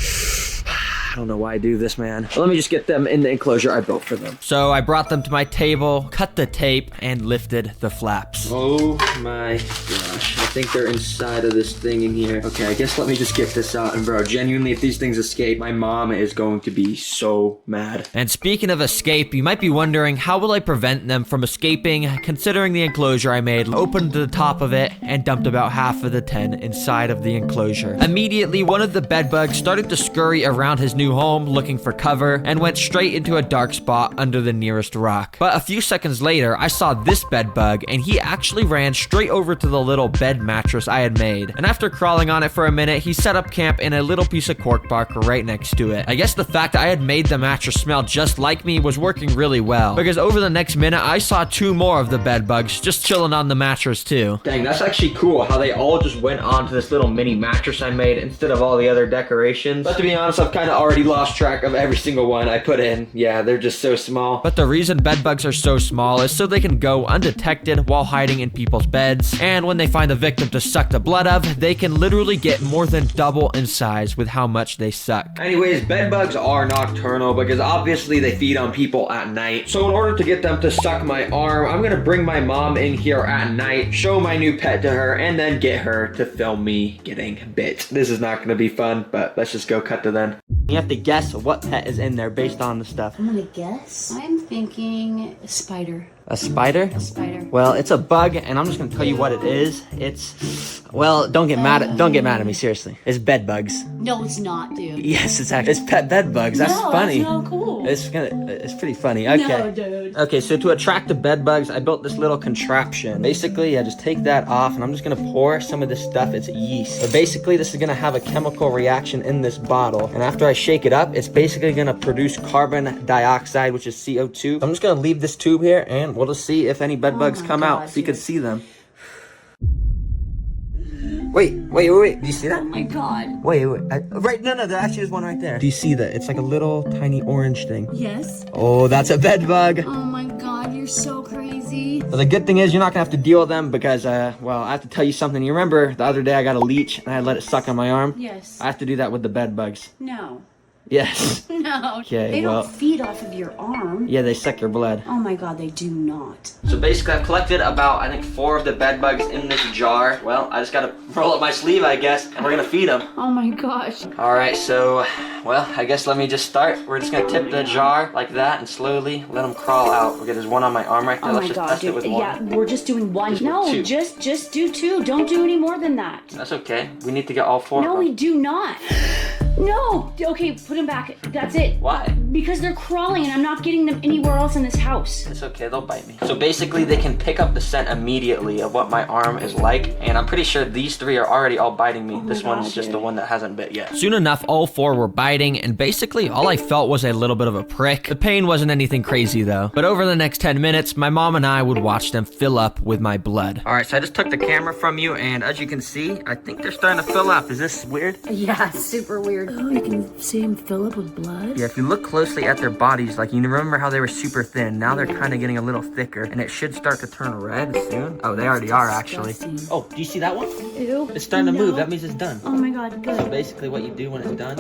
B: I don't know why I do this, man. But let me just get them in the enclosure I built for them.
A: So I brought them to my table, cut the tape, and lifted the flaps.
B: Oh my gosh. I think they're inside of this thing in here. Okay, I guess let me just get this out. And bro, genuinely, if these things escape, my mom is going to be so mad.
A: And speaking of escape, you might be wondering, how will I prevent them from escaping? Considering the enclosure I made, opened the top of it, and dumped about half of the 10 inside of the enclosure. Immediately, one of the bedbugs started to scurry around his new home looking for cover and went straight into a dark spot under the nearest rock. But a few seconds later, I saw this bedbug, and he actually ran straight over to the little bed mattress I had made. And after crawling on it for a minute, he set up camp in a little piece of cork bark right next to it. I guess the fact I had made the mattress smell just like me was working really well, because over the next minute, I saw 2 more of the bedbugs just chilling on the mattress too.
B: Dang, that's actually cool how they all just went onto this little mini mattress I made instead of all the other decorations. But to be honest, I've kind of already lost track of every single one I put in. Yeah, they're just so small.
A: But the reason bedbugs are so small is so they can go undetected while hiding in people's beds, and when they find a victim to suck the blood of, they can literally get more than double in size with how much they suck.
B: Anyways, bedbugs are nocturnal because obviously they feed on people at night. So in order to get them to suck my arm, I'm gonna bring my mom in here at night, show my new pet to her, and then get her to film me getting bit. This is not gonna be fun, but let's just go cut to then.
A: You have to guess what pet is in there based on the stuff.
D: I'm gonna guess. I'm thinking a spider.
A: A spider?
H: A spider.
A: Well, it's a bug, and I'm just gonna tell you what it is. Well, don't get mad at me, seriously. It's bed bugs.
H: No, it's not, dude.
A: Yes, it's pet bed bugs. That's funny.
H: That's not cool.
A: It's pretty funny. Okay.
H: No, dude.
A: Okay, so to attract the bed bugs, I built this little contraption. Basically, I just take that off, and I'm just gonna pour some of this stuff. It's yeast. But basically, this is gonna have a chemical reaction in this bottle, and after I shake it up, it's basically gonna produce carbon dioxide, which is CO2. I'm just gonna leave this tube here, and we'll just see if any bed bugs come out, so you can see them. Wait. Do you see that?
H: Oh my god.
A: Wait. Right, no, there actually is one right there. Do you see that? It's like a little tiny orange thing.
H: Yes.
A: Oh, that's a bed bug.
H: Oh my god, you're so crazy.
A: But the good thing is you're not gonna have to deal with them because, well, I have to tell you something. You remember the other day I got a leech and I let it suck on my arm?
H: Yes.
A: I have to do that with the bed bugs.
H: No.
A: Yes.
H: No.
A: Okay,
H: They
A: well.
H: don't feed off of your arm.
A: Yeah, they suck your blood.
H: Oh my god, they do not.
A: So basically I've collected about, I think, 4 of the bed bugs in this jar. Well, I just gotta roll up my sleeve, I guess, and we're gonna feed them.
H: Oh my gosh.
A: All right, so, well, I guess let me just start. We're just gonna tip the jar like that and slowly let them crawl out. Okay, there's one on my arm right there.
H: Oh
A: Let's
H: my
A: just
H: god,
A: test it
H: dude.
A: with one.
H: Yeah, we're just doing one.
A: Just with
H: No,
A: 2.
H: just do 2. Don't do any more than that.
A: That's okay. We need to get all 4
H: No,
A: of
H: we
A: them.
H: do not. No. Okay, put them back. That's it.
A: Why?
H: Because they're crawling and I'm not getting them anywhere else in this house.
A: It's okay, they'll bite me. So basically they can pick up the scent immediately of what my arm is like, and I'm pretty sure these 3 are already all biting me. This one's just the one that hasn't bit yet. Soon enough, all 4 were biting, and basically all I felt was a little bit of a prick. The pain wasn't anything crazy though. But over the next 10 minutes, my mom and I would watch them fill up with my blood. All right, so I just took the camera from you, and as you can see, I think they're starting to fill up. Is this weird?
H: Yeah, it's super weird. Oh, you can see them fill up with blood?
A: Yeah, if you look closely at their bodies, like you remember how they were super thin, now they're kind of getting a little thicker, and it should start to turn red soon. Oh, they already are actually.
H: Disgusting.
A: Oh, do you see that one?
H: Ew.
A: It's starting to
H: No.
A: move. That means it's done.
H: Oh my god,
A: So
H: good.
A: basically what you do when it's done.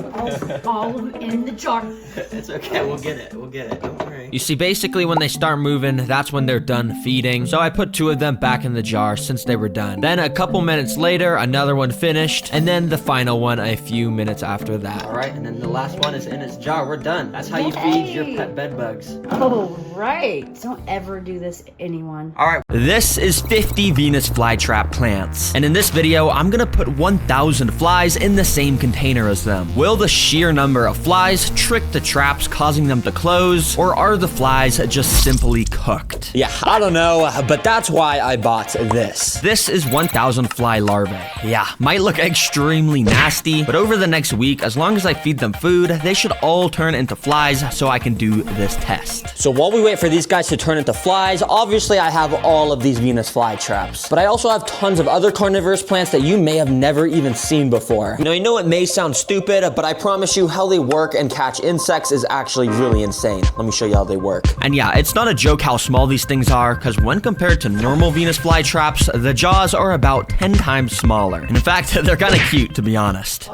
H: All of them in the jar.
A: It's okay, we'll get it. Don't worry. You see, basically when they start moving, that's when they're done feeding. So I put 2 of them back in the jar since they were done. Then a couple minutes later, another one finished, and then the final one a few minutes after that. All right, and then the last one is in its jar. We're done. That's how you feed your pet bed bugs.
H: Oh, right. Don't ever do this to anyone.
A: All right, this is 50 Venus flytrap plants. And in this video, I'm gonna put 1,000 flies in the same container as them. Will the sheer number of flies trick the traps, causing them to close, or are the flies just simply cooked? Yeah, I don't know, but that's why I bought this. This is 1,000 fly larvae. Yeah, might look extremely nasty, but over the next week, as long as I feed them food, they should all turn into flies so I can do this test. So while we wait for these guys to turn into flies, obviously I have all of these Venus flytraps, but I also have tons of other carnivorous plants that you may have never even seen before. I know it may sound stupid, but I promise you how they work and catch insects is actually really insane. Let me show you how they work. And yeah, it's not a joke how small these things are, because when compared to normal Venus flytraps, the jaws are about 10 times smaller. And in fact, they're kind of cute, to be honest.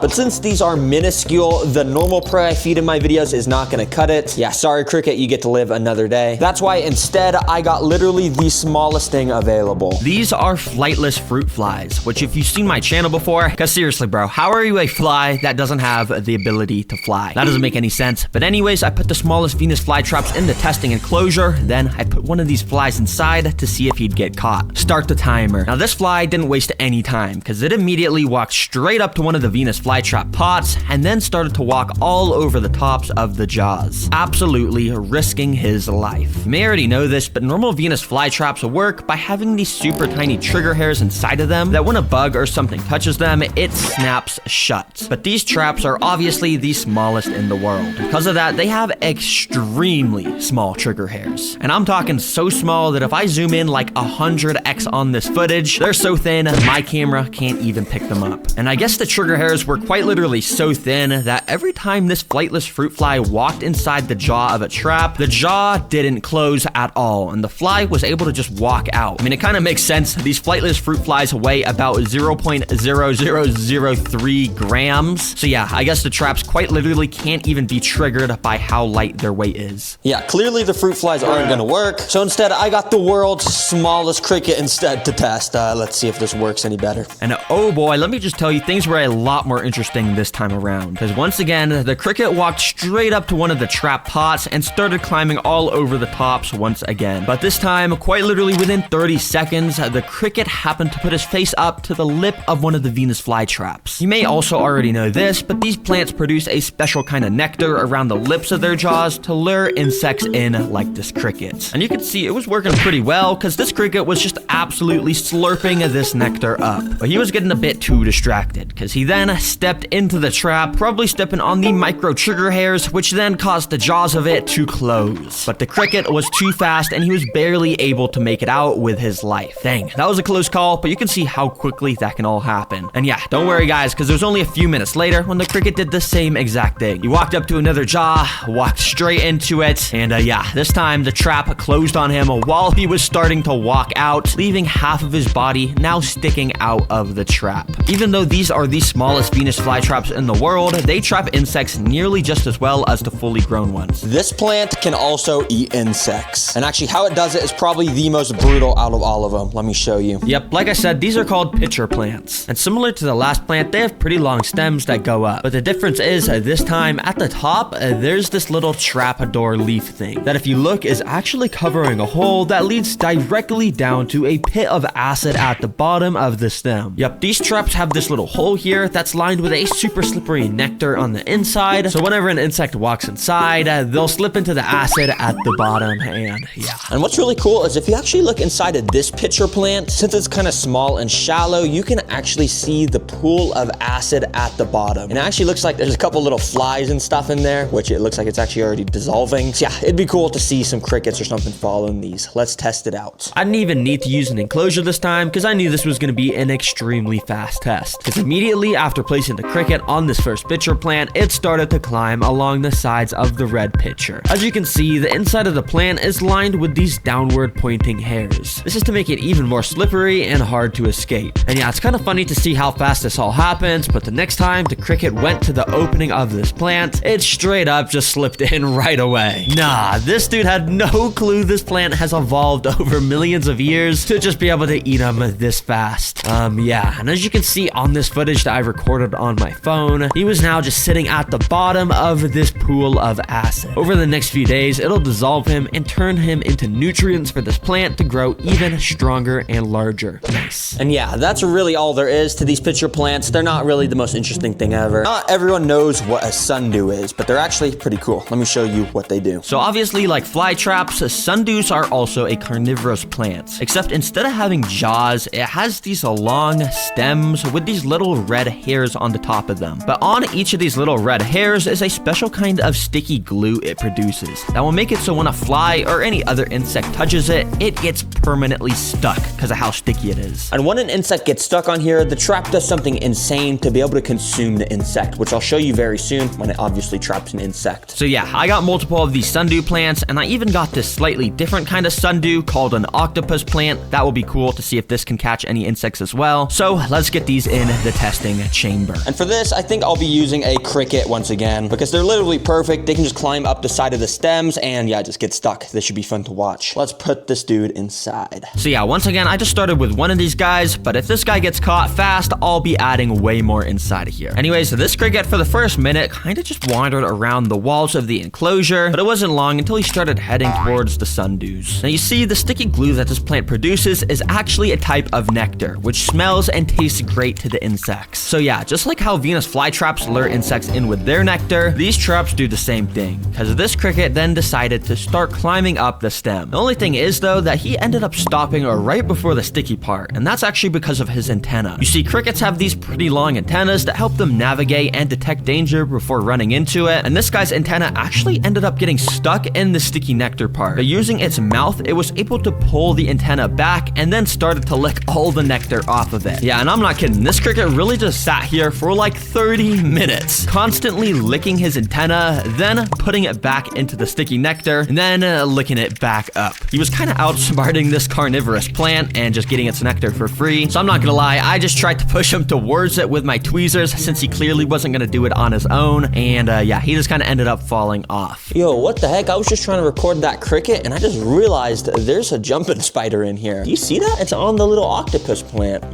A: But since these are minuscule, the normal prey I feed in my videos is not gonna cut it. Yeah, sorry cricket, you get to live another day. That's why instead, I got literally the smallest thing available. These are flightless fruit flies, which if you've seen my channel before, cause seriously bro, how are you a fly that doesn't have the ability to fly? That doesn't make any sense. But anyways, I put the smallest Venus flytraps in the testing enclosure, then I put one of these flies inside to see if he'd get caught. Start the timer. Now this fly didn't waste any time, cause it immediately walked straight up to one of the Venus flytrap pots, and then started to walk all over the tops of the jaws, absolutely risking his life. You may already know this, but normal Venus flytraps work by having these super tiny trigger hairs inside of them that when a bug or something touches them, it snaps shut. But these traps are obviously the smallest in the world. Because of that, they have extremely small trigger hairs. And I'm talking so small that if I zoom in like 100x on this footage, they're so thin, my camera can't even pick them up. And I guess the trigger hairs were quite literally so thin that every time this flightless fruit fly walked inside the jaw of a trap, the jaw didn't close at all, and the fly was able to just walk out. I mean, it kind of makes sense. These flightless fruit flies weigh about 0.0003 grams. So yeah, I guess the traps quite literally can't even be triggered by how light their weight is. Yeah, clearly the fruit flies aren't gonna work. So instead, I got the world's smallest cricket instead to test. Let's see if this works any better. And oh boy, let me just tell you, things were a lot more interesting this time around, because once again, the cricket walked straight up to one of the trap pots and started climbing all over the tops once again. But this time, quite literally within 30 seconds, the cricket happened to put his face up to the lip of one of the Venus flytraps. You may also already know this, but these plants produce a special kind of nectar around the lips of their jaws to lure insects in like this cricket. And you can see it was working pretty well, because this cricket was just absolutely slurping this nectar up. But he was getting a bit too distracted, because he then stepped into the trap, probably stepping on the micro trigger hairs, which then caused the jaws of it to close. But the cricket was too fast, and he was barely able to make it out with his life. Dang, that was a close call, but you can see how quickly that can all happen. And yeah, don't worry guys, because there's only a few minutes later when the cricket did the same exact thing. He walked up to another jaw, walked straight into it, and yeah, this time the trap closed on him while he was starting to walk out, leaving half of his body now sticking out of the trap. Even though these are the smallest Venus flytraps in the world, they trap insects nearly just as well as the fully grown ones.
G: This plant can also eat insects. And actually how it does it is probably the most brutal out of all of them. Let me show you.
A: Yep, like I said, these are called pitcher plants. And similar to the last plant, they have pretty long stems that go up. But the difference is, this time at the top, there's this little trapdoor leaf thing that if you look is actually covering a hole that leads directly down to a pit of acid at the bottom of the stem. Yep, these traps have this little hole here that's lined with a super slippery nectar on the inside. So whenever an insect walks inside, they'll slip into the acid at the bottom, and yeah.
G: And what's really cool is if you actually look inside of this pitcher plant, since it's kind of small and shallow, you can actually see the pool of acid at the bottom. And it actually looks like there's a couple little flies and stuff in there, which it looks like it's actually already dissolving. So yeah, it'd be cool to see some crickets or something following these. Let's test it out.
A: I didn't even need to use an enclosure this time because I knew this was going to be an extremely fast test. Because immediately after placing the cricket on this first pitcher plant, it started to climb along the sides of the red pitcher. As you can see, the inside of the plant is lined with these downward pointing hairs. This is to make it even more slippery and hard to escape. And yeah, it's kind of funny to see how fast this all happens, but the next time the cricket went to the opening of this plant, it straight up just slipped in right away. Nah, this dude had no clue this plant has evolved over millions of years to just be able to eat them this fast. Yeah, and as you can see on this footage that I recorded on my phone, he was now just sitting at the bottom of this pool of acid. Over the next few days, it'll dissolve him and turn him into nutrients for this plant to grow even stronger and larger. Nice.
G: And yeah, that's really all there is to these pitcher plants. They're not really the most interesting thing ever. Not everyone knows what a sundew is, but they're actually pretty cool. Let me show you what they do.
A: So obviously, like fly traps, sundews are also a carnivorous plant. Except instead of having jaws, it has these long stems with these little red hairs on the top of them. But on each of these little red hairs is a special kind of sticky glue it produces that will make it so when a fly or any other insect touches it, it gets permanently stuck because of how sticky it is.
G: And when an insect gets stuck on here, the trap does something insane to be able to consume the insect, which I'll show you very soon when it obviously traps an insect.
A: So yeah, I got multiple of these sundew plants, and I even got this slightly different kind of sundew called an octopus plant. That will be cool to see if this can catch any insects as well. So let's get these in the testing chamber.
G: And for this, I think I'll be using a cricket once again, because they're literally perfect. They can just climb up the side of the stems and yeah, just get stuck. This should be fun to watch. Let's put this dude inside.
A: So yeah, once again, I just started with one of these guys, but if this guy gets caught fast, I'll be adding way more inside of here. Anyways, so this cricket for the first minute kind of just wandered around the walls of the enclosure, but it wasn't long until he started heading towards the sundews. Now you see, the sticky glue that this plant produces is actually a type of nectar, which smells and tastes great to the insects. So yeah, just like how Venus flytraps lure insects in with their nectar, these traps do the same thing, because this cricket then decided to start climbing up the stem. The only thing is though that he ended up stopping right before the sticky part, and that's actually because of his antenna. You see, crickets have these pretty long antennas that help them navigate and detect danger before running into it, and this guy's antenna actually ended up getting stuck in the sticky nectar part. But using its mouth, it was able to pull the antenna back and then started to lick all the nectar off of it. Yeah, and I'm not kidding, this cricket really just sat here for like 30 minutes, constantly licking his antenna, then putting it back into the sticky nectar, and then licking it back up. He was kind of outsmarting this carnivorous plant and just getting its nectar for free. So I'm not gonna lie, I just tried to push him towards it with my tweezers since he clearly wasn't gonna do it on his own, and yeah, he just kind of ended up falling off.
G: Yo, what the heck? I was just trying to record that cricket and I just realized there's a jumping spider in here. Do you see that? It's on the little octopus plant.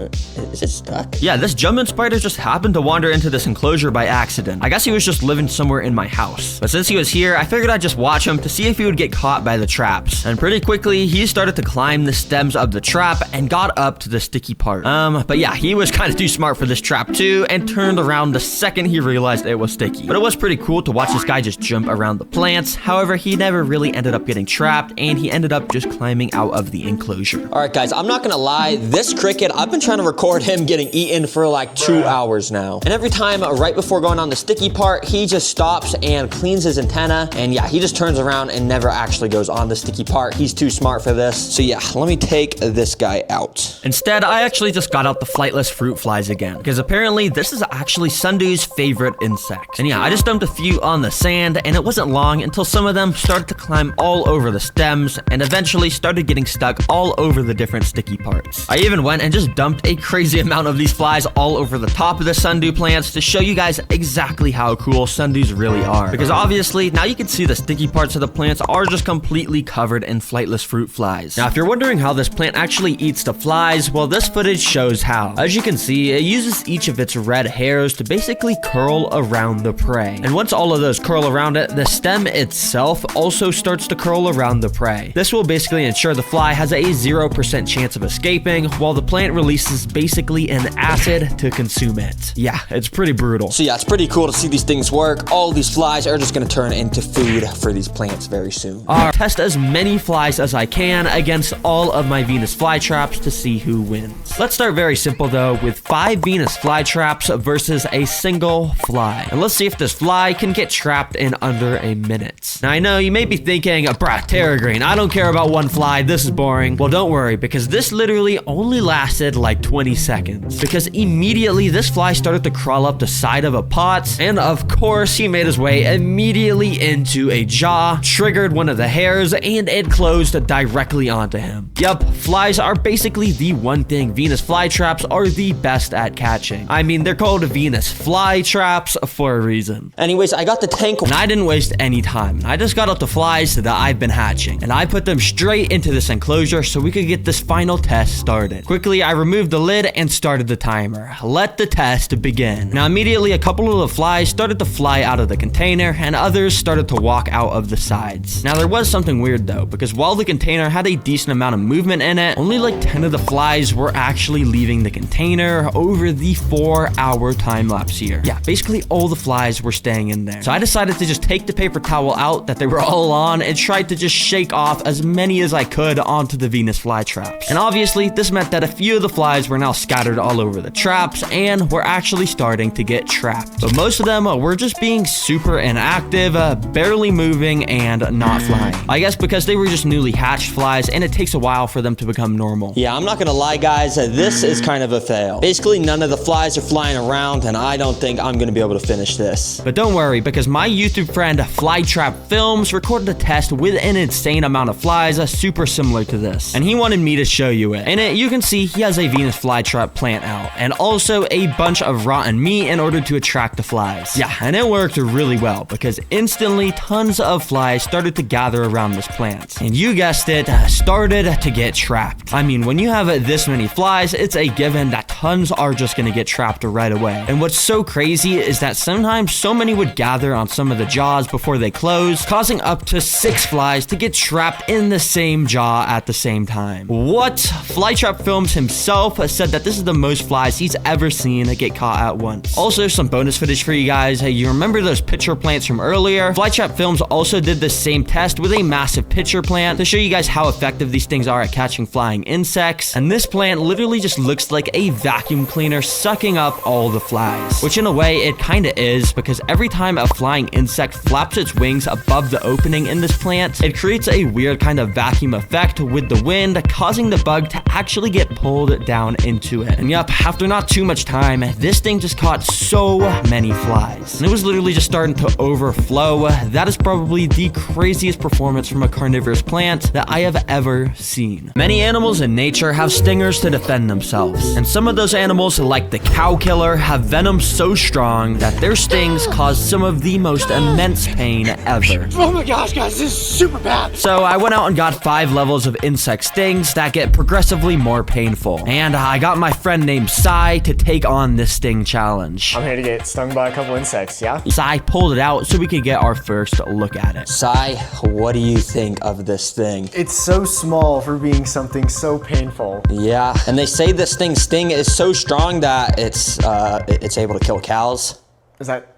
G: Is it stuck?
A: Yeah, this jumping spider just happened happened to wander into this enclosure by accident. I guess he was just living somewhere in my house. But since he was here, I figured I'd just watch him to see if he would get caught by the traps. And pretty quickly, he started to climb the stems of the trap and got up to the sticky part. But yeah, he was kind of too smart for this trap too and turned around the second he realized it was sticky. But it was pretty cool to watch this guy just jump around the plants. However, he never really ended up getting trapped and he ended up just climbing out of the enclosure.
G: All right, guys, I'm not gonna lie. This cricket, I've been trying to record him getting eaten for like 2 hours now. And every time right before going on the sticky part, he just stops and cleans his antenna. And yeah, he just turns around and never actually goes on the sticky part. He's too smart for this. So yeah, let me take this guy out.
A: Instead, I actually just got out the flightless fruit flies again, because apparently this is actually Sundu's favorite insect. And yeah, I just dumped a few on the sand, and it wasn't long until some of them started to climb all over the stems, and eventually started getting stuck all over the different sticky parts. I even went and just dumped a crazy amount of these flies all over the top of the Sundew plants to show you guys exactly how cool Sundews really are. Because obviously, now you can see the sticky parts of the plants are just completely covered in flightless fruit flies. Now, if you're wondering how this plant actually eats the flies, well, this footage shows how. As you can see, it uses each of its red hairs to basically curl around the prey. And once all of those curl around it, the stem itself also starts to curl around the prey. This will basically ensure the fly has a 0% chance of escaping, while the plant releases basically an acid to consume it. Yeah, it's pretty brutal.
G: So yeah, it's pretty cool to see these things work. All these flies are just gonna turn into food for these plants very soon.
A: I'll test as many flies as I can against all of my Venus flytraps to see who wins. Let's start very simple though, with 5 Venus flytraps versus a single fly. And let's see if this fly can get trapped in under a minute. Now I know you may be thinking, bruh, TerraGreen, I don't care about one fly, this is boring. Well, don't worry, because this literally only lasted like 20 seconds. Because immediately this fly started to crawl up the side of a pot, and of course he made his way immediately into a jaw, triggered one of the hairs, and it closed directly onto him. Yup, flies are basically the one thing Venus flytraps are the best at catching. I mean, they're called Venus flytraps for a reason.
G: Anyways, I got the tank.
A: And I didn't waste any time. I just got out the flies that I've been hatching, and I put them straight into this enclosure so we could get this final test started. Quickly, I removed the lid and started the timer. Let the test begin. Now, immediately, a couple of the flies started to fly out of the container, and others started to walk out of the sides. Now, there was something weird though, because while the container had a decent amount of movement in it, only like 10 of the flies were actually leaving the container over the 4-hour time lapse here. Yeah, basically all the flies were staying in there. So I decided to just take the paper towel out that they were all on and tried to just shake off as many as I could onto the Venus flytraps. And obviously, this meant that a few of the flies were now scattered all over the traps and were actually starting to get trapped. But most of them were just being super inactive, barely moving, and not flying. I guess because they were just newly hatched flies and it takes a while for them to become normal.
G: Yeah, I'm not gonna lie, guys, this is kind of a fail. Basically, none of the flies are flying around, and I don't think I'm gonna be able to finish this.
A: But don't worry, because my YouTube friend Flytrap Films recorded a test with an insane amount of flies super similar to this, and he wanted me to show you it. In it, you can see he has a Venus flytrap plant out, and also a bunch of rotten meat in order to attract the flies. Yeah, and it worked really well, because instantly tons of flies started to gather around this plant, and you guessed it, started to get trapped. I mean, when you have this many flies, it's a given that tons are just gonna get trapped right away. And what's so crazy is that sometimes so many would gather on some of the jaws before they close, causing up to 6 flies to get trapped in the same jaw at the same time. What? Flytrap Films himself said that this is the most flies he's ever seen get caught at once. Also, some bonus footage for you guys. Hey, you remember those pitcher plants from earlier? Flytrap Films also did the same test with a massive pitcher plant to show you guys how effective these things are at catching flying insects. And this plant literally just looks like a vacuum cleaner sucking up all the flies. Which in a way, it kinda is, because every time a flying insect flaps its wings above the opening in this plant, it creates a weird kind of vacuum effect with the wind, causing the bug to actually get pulled down into it. And yup, after not too much time, this thing just caught so many flies. And it was literally just starting to overflow. That is probably the craziest performance from a carnivorous plant that I have ever seen. Many animals in nature have stingers to defend themselves. And some of those animals, like the cow killer, have venom so strong that their stings cause some of the most immense pain ever.
E: Oh my gosh, guys, this is super bad.
A: So I went out and got 5 levels of insect stings that get progressively more painful. And I got my friend named Sai to take on this the sting challenge.
I: I'm here to get stung by a couple insects, yeah?
A: Sai pulled it out so we could get our first look at it.
G: Sai, what do you think of this thing?
I: It's so small for being something so painful.
G: Yeah, and they say this thing's sting is so strong that it's able to kill cows.
I: Is that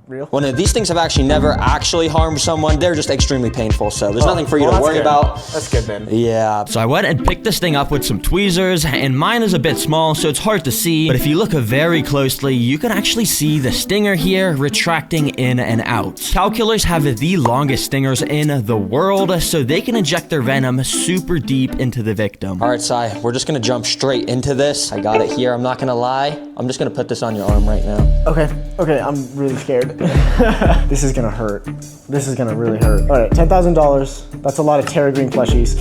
I: real?
G: Well, no, these things have actually never actually harmed someone. They're just extremely painful, so there's nothing for you to worry about.
I: That's good then.
G: Yeah.
A: So I went and picked this thing up with some tweezers, and mine is a bit small, so it's hard to see, but if you look very closely, you can actually see the stinger here retracting in and out. Cow killers have the longest stingers in the world, so they can inject their venom super deep into the victim.
G: All right, Sai, we're just gonna jump straight into this. I got it here, I'm not gonna lie. I'm just gonna put this on your arm right now.
I: Okay, I'm really scared. This is gonna hurt. This is gonna really hurt. All right, $10,000. That's a lot of TerraGreen plushies.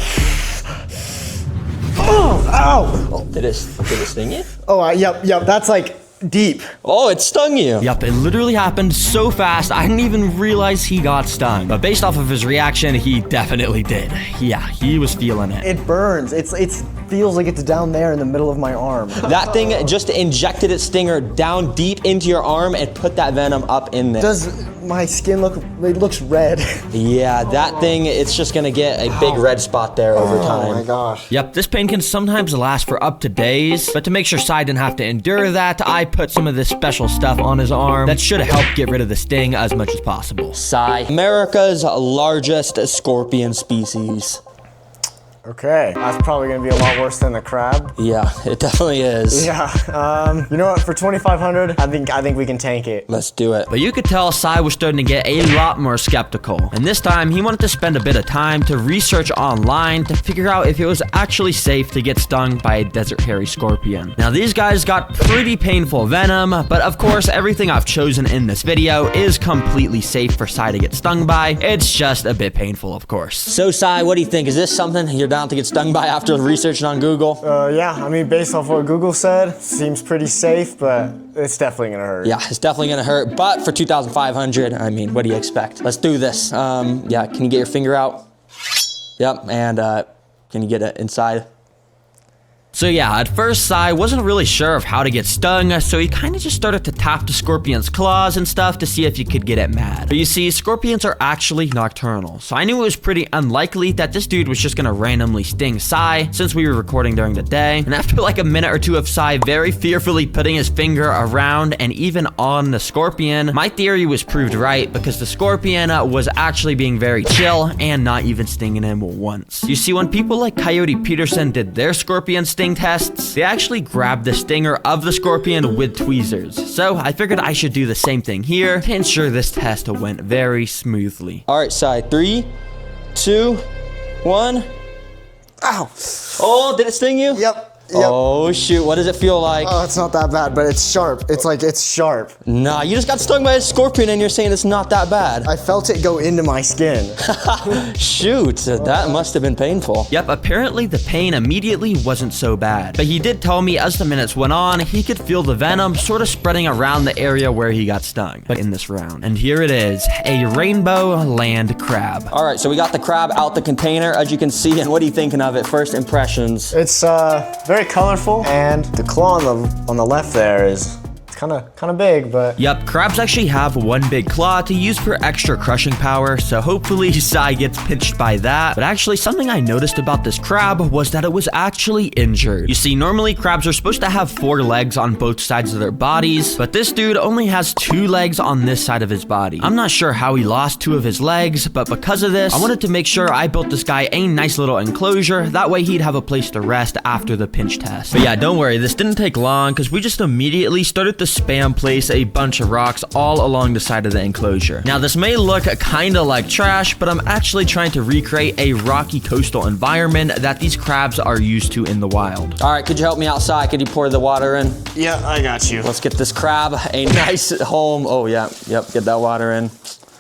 I: Oh, ow!
G: Oh, did it sting you?
I: Oh, yep, that's like deep.
G: Oh, it stung you.
A: Yup, it literally happened so fast, I didn't even realize he got stung. But based off of his reaction, he definitely did. Yeah, he was feeling it.
I: It burns. It feels like it's down there in the middle of my arm.
G: That thing just injected its stinger down deep into your arm and put that venom up in there.
I: Does my skin it looks red?
G: Yeah, that thing, it's just gonna get a big red spot there over time.
I: Oh my gosh.
A: Yep, this pain can sometimes last for up to days, but to make sure Sai didn't have to endure that, I put some of this special stuff on his arm that should help get rid of the sting as much as possible.
G: Sai, America's largest scorpion species.
I: Okay, that's probably gonna be a lot worse than the crab.
G: Yeah, it definitely is.
I: Yeah, you know what, for $2,500, I think we can tank it.
G: Let's do it.
A: But you could tell Sai was starting to get a lot more skeptical. And this time, he wanted to spend a bit of time to research online to figure out if it was actually safe to get stung by a desert hairy scorpion. Now, these guys got pretty painful venom, but of course, everything I've chosen in this video is completely safe for Sai to get stung by. It's just a bit painful, of course.
G: So, Sai, what do you think? Is this something you're down to get stung by after researching on Google?
I: Yeah, I mean, based off what Google said, seems pretty safe, but it's definitely gonna hurt.
G: Yeah, it's definitely gonna hurt, but for $2,500, I mean, what do you expect? Let's do this. Yeah, can you get your finger out? Yep, and can you get it inside?
A: So yeah, at first Sai wasn't really sure of how to get stung, so he kind of just started to tap the scorpion's claws and stuff to see if he could get it mad. But you see, scorpions are actually nocturnal, so I knew it was pretty unlikely that this dude was just gonna randomly sting Sai since we were recording during the day. And after like a minute or two of Sai very fearfully putting his finger around and even on the scorpion, my theory was proved right because the scorpion was actually being very chill and not even stinging him once. You see, when people like Coyote Peterson did their scorpion sting tests, they actually grabbed the stinger of the scorpion with tweezers. So I figured I should do the same thing here to ensure this test went very smoothly.
G: All right, Sai, 3, 2, 1.
I: Ow!
G: Oh, did it sting you?
I: Yep.
G: Oh shoot, what does it feel like?
I: Oh, it's not that bad, but it's sharp. It's sharp.
G: Nah, you just got stung by a scorpion and you're saying it's not that bad.
I: I felt it go into my skin.
G: Shoot, that must have been painful.
A: Yep, apparently the pain immediately wasn't so bad. But he did tell me as the minutes went on, he could feel the venom sort of spreading around the area where he got stung. But in this round. And here it is, a rainbow land crab.
G: All right, so we got the crab out the container, as you can see, and what are you thinking of it? First impressions.
I: It's very colorful, and the claw on the left there is kind of big, but
A: Yep, crabs actually have one big claw to use for extra crushing power, so hopefully Sai gets pinched by that. But actually, something I noticed about this crab was that it was actually injured. You see, normally crabs are supposed to have 4 legs on both sides of their bodies, but this dude only has 2 legs on this side of his body. I'm not sure how he lost 2 of his legs, but because of this, I wanted to make sure I built this guy a nice little enclosure. That way he'd have a place to rest after the pinch test. But yeah, don't worry, this didn't take long because we just immediately started to spam place a bunch of rocks all along the side of the enclosure. Now this may look kind of like trash, but I'm actually trying to recreate a rocky coastal environment that these crabs are used to in the wild.
G: All right, could you help me outside? Could you pour the water in?
I: yeah, I got you.
G: Let's get this crab a nice home. Oh yeah, yep, get that water in.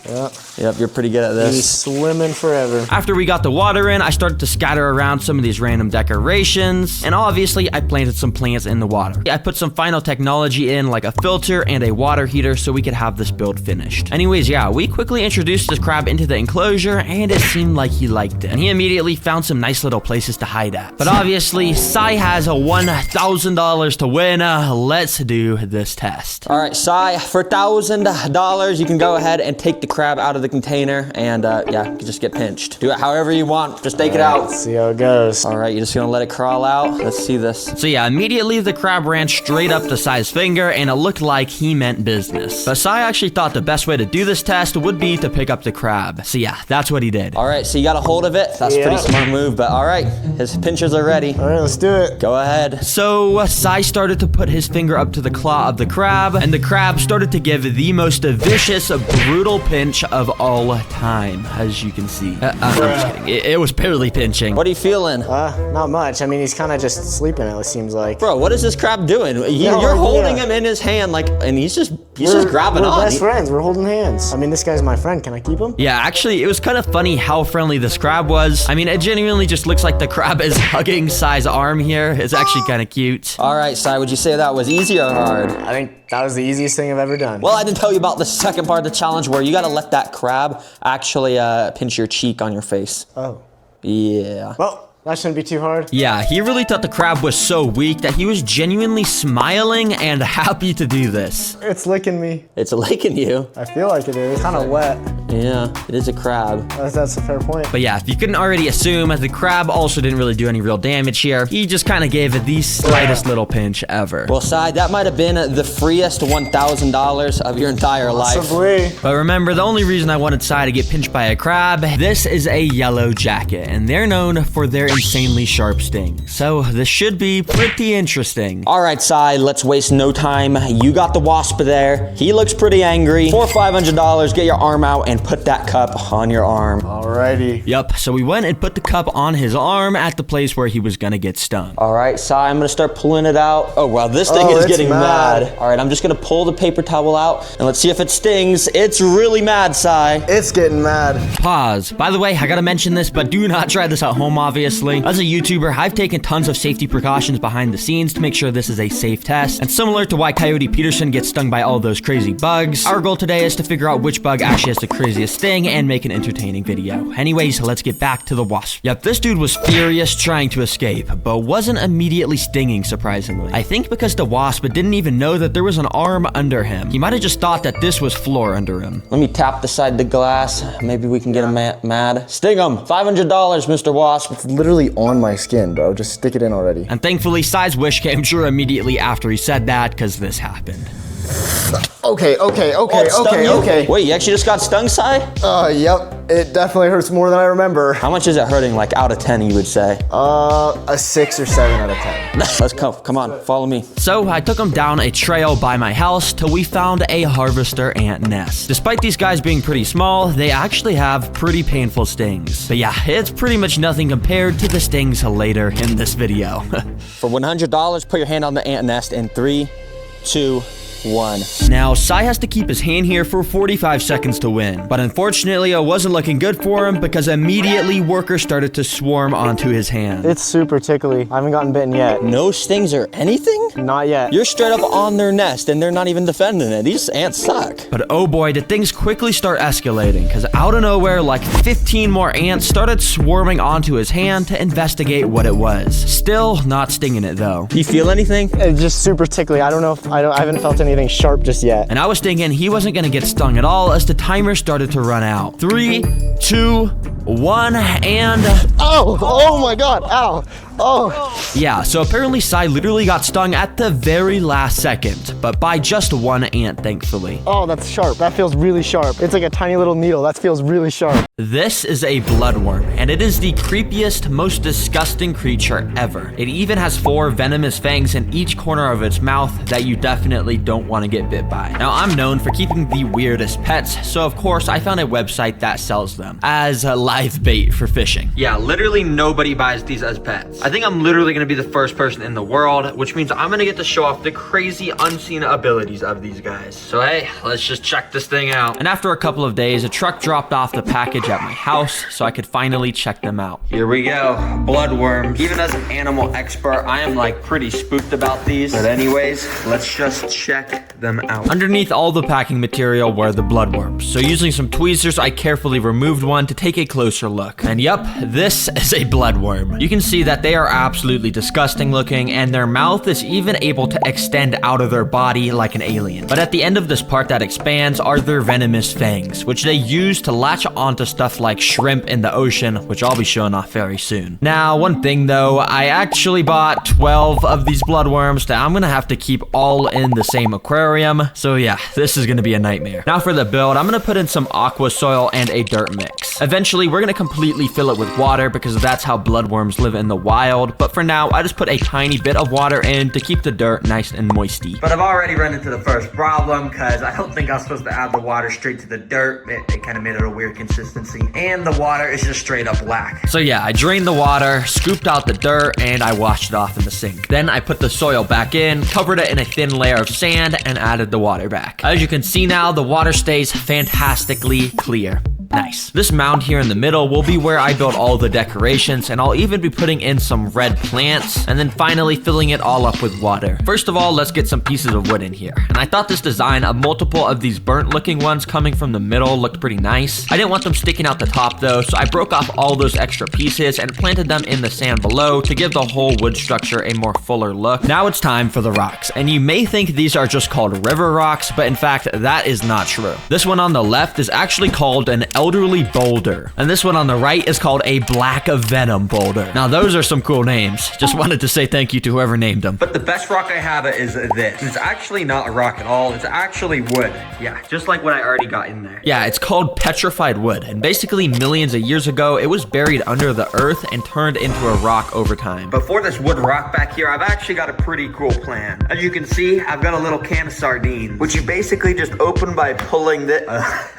G: Yep, you're pretty good at
I: He's
G: this.
I: swimming forever.
A: After we got the water in, I started to scatter around some of these random decorations, and obviously I planted some plants in the water. I put some final technology in, like a filter and a water heater, so we could have this build finished. Anyways, yeah, we quickly introduced this crab into the enclosure, and it seemed like he liked it. And he immediately found some nice little places to hide at. But obviously, Sai has a $1,000 to win. Let's do this test.
G: All right, Sai, for $1,000, you can go ahead and take the crab out of the container and yeah, you just get pinched. Do it however you want, just take it out.
I: Let's see how it goes.
G: All right, you're just gonna let it crawl out. Let's see this.
A: So yeah, immediately the crab ran straight up to Sai's finger, and it looked like he meant business. But Sai actually thought the best way to do this test would be to pick up the crab. So yeah, that's what he did.
G: All right, so you got a hold of it. That's a pretty smart move, but all right, his pinchers are ready.
I: All right, let's do it.
G: Go ahead.
A: So Sai started to put his finger up to the claw of the crab, and the crab started to give the most vicious, brutal pinch of all time, as you can see. I'm just kidding. It was barely pinching.
G: What are you feeling?
I: Not much. I mean, he's kind of just sleeping, it seems like.
G: Bro, what is this crab doing? You're holding him in his hand, like, and he's just grabbing on.
I: We're best friends. We're holding hands. I mean, this guy's my friend. Can I keep him?
A: Yeah, actually, it was kind of funny how friendly this crab was. I mean, it genuinely just looks like the crab is hugging Sai's arm here. It's actually kind of cute.
G: All right, Sai, would you say that was easy or hard?
I: I think that was the easiest thing I've ever done.
G: Well, I didn't tell you about the second part of the challenge where you got to let that crab actually pinch your cheek on your face.
I: Oh.
G: Yeah.
I: Well, that shouldn't be too hard.
A: Yeah, he really thought the crab was so weak that he was genuinely smiling and happy to do this.
I: It's licking me.
G: It's licking you.
I: I feel like it is. Kind of wet.
G: Yeah, it is a crab.
I: That's a fair point.
A: But yeah, if you couldn't already assume, the crab also didn't really do any real damage here. He just kind of gave it the slightest little pinch ever.
G: Well, Sai, that might have been the freest $1,000 of your entire life.
I: Possibly.
A: But remember, the only reason I wanted Sai to get pinched by a crab, this is a yellow jacket, and they're known for their insanely sharp sting. So this should be pretty interesting.
G: All right, Sai, let's waste no time. You got the wasp there. He looks pretty angry. For $500, get your arm out and put that cup on your arm.
I: Alrighty.
A: Yup, so we went and put the cup on his arm at the place where he was gonna get stung.
G: All right, Sai, I'm gonna start pulling it out. Oh, wow, this thing is getting mad. All right, I'm just gonna pull the paper towel out and let's see if it stings. It's really mad, Sai.
I: It's getting mad.
A: Pause. By the way, I gotta mention this, but do not try this at home, obviously. As a YouTuber, I've taken tons of safety precautions behind the scenes to make sure this is a safe test. And similar to why Coyote Peterson gets stung by all those crazy bugs, our goal today is to figure out which bug actually has the craziest sting and make an entertaining video. Anyways, let's get back to the wasp. Yep, this dude was furious trying to escape, but wasn't immediately stinging, surprisingly. I think because the wasp didn't even know that there was an arm under him. He might have just thought that this was floor under him.
G: Let me tap the side of the glass. Maybe we can get him mad. Sting him. $500, Mr. Wasp.
I: It's literally on my skin, bro. Just stick it in already.
A: And thankfully, Sai's wish came true immediately after he said that, because this happened.
I: Okay.
G: Wait, you actually just got stung, Sai?
I: Yep. It definitely hurts more than I remember.
G: How much is it hurting, like out of 10, you would say?
I: A 6 or 7 out of 10.
G: Let's go. Come on, follow me.
A: So I took him down a trail by my house till we found a harvester ant nest. Despite these guys being pretty small, they actually have pretty painful stings. But yeah, it's pretty much nothing compared to the stings later in this video.
G: For $100, put your hand on the ant nest in 3, 2, 1.
A: Now, Sai has to keep his hand here for 45 seconds to win. But unfortunately, it wasn't looking good for him because immediately workers started to swarm onto his hand.
I: It's super tickly. I haven't gotten bitten yet.
G: No stings or anything?
I: Not yet.
G: You're straight up on their nest and they're not even defending it. These ants suck.
A: But oh boy, did things quickly start escalating, because out of nowhere, like 15 more ants started swarming onto his hand to investigate what it was. Still not stinging it though.
G: You feel anything?
I: It's just super tickly. I don't know if I haven't felt anything sharp just yet.
A: And I was thinking he wasn't gonna get stung at all as the timer started to run out. 3, 2, 1, and...
I: Oh my God, ow. Oh.
A: Yeah, so apparently Sai literally got stung at the very last second, but by just one ant, thankfully.
I: Oh, that's sharp. That feels really sharp. It's like a tiny little needle. That feels really sharp.
A: This is a bloodworm, and it is the creepiest, most disgusting creature ever. It even has 4 venomous fangs in each corner of its mouth that you definitely don't want to get bit by. Now, I'm known for keeping the weirdest pets, so of course I found a website that sells them. As live bait for fishing.
G: Yeah, literally nobody buys these as pets. I think I'm literally gonna be the first person in the world, which means I'm gonna get to show off the crazy unseen abilities of these guys. So hey, let's just check this thing out.
A: And after a couple of days, a truck dropped off the package at my house, so I could finally check them out.
G: Here we go, bloodworms. Even as an animal expert, I am like pretty spooked about these. But anyways, let's just check them out.
A: Underneath all the packing material were the bloodworms. So using some tweezers, I carefully removed one to take a closer look. And yep, this is a bloodworm. You can see that they are absolutely disgusting looking, and their mouth is even able to extend out of their body like an alien. But at the end of this part that expands are their venomous fangs, which they use to latch onto stuff like shrimp in the ocean, which I'll be showing off very soon. Now, one thing though, I actually bought 12 of these bloodworms that I'm gonna have to keep all in the same aquarium. So yeah, this is gonna be a nightmare. Now for the build, I'm gonna put in some aqua soil and a dirt mix. Eventually, we're gonna completely fill it with water because that's how bloodworms live in the wild. But for now, I just put a tiny bit of water in to keep the dirt nice and moisty.
B: But I've already run into the first problem because I don't think I was supposed to add the water straight to the dirt. It kind of made it a weird consistency. And the water is just straight up black.
A: So yeah, I drained the water, scooped out the dirt, and I washed it off in the sink. Then I put the soil back in, covered it in a thin layer of sand, and added the water back. As you can see now, the water stays fantastically clear. Nice. This mound here in the middle will be where I build all the decorations, and I'll even be putting in some red plants, and then finally filling it all up with water. First of all, let's get some pieces of wood in here. And I thought this design of multiple of these burnt looking ones coming from the middle looked pretty nice. I didn't want them sticking out the top though, so I broke off all those extra pieces and planted them in the sand below to give the whole wood structure a more fuller look. Now it's time for the rocks, and you may think these are just called river rocks, but in fact, that is not true. This one on the left is actually called an elderly boulder, and this one on the right is called a black venom boulder. Now those are some cool names. Just wanted to say thank you to whoever named them.
B: But the best rock I have is this. It's actually not a rock at all. It's actually wood. Yeah, just like what I already got in there.
A: Yeah, it's called petrified wood, and basically millions of years ago, it was buried under the earth and turned into a rock over time.
B: But for this wood rock back here, I've actually got a pretty cool plan. As you can see, I've got a little can of sardines, which you basically just open by pulling the...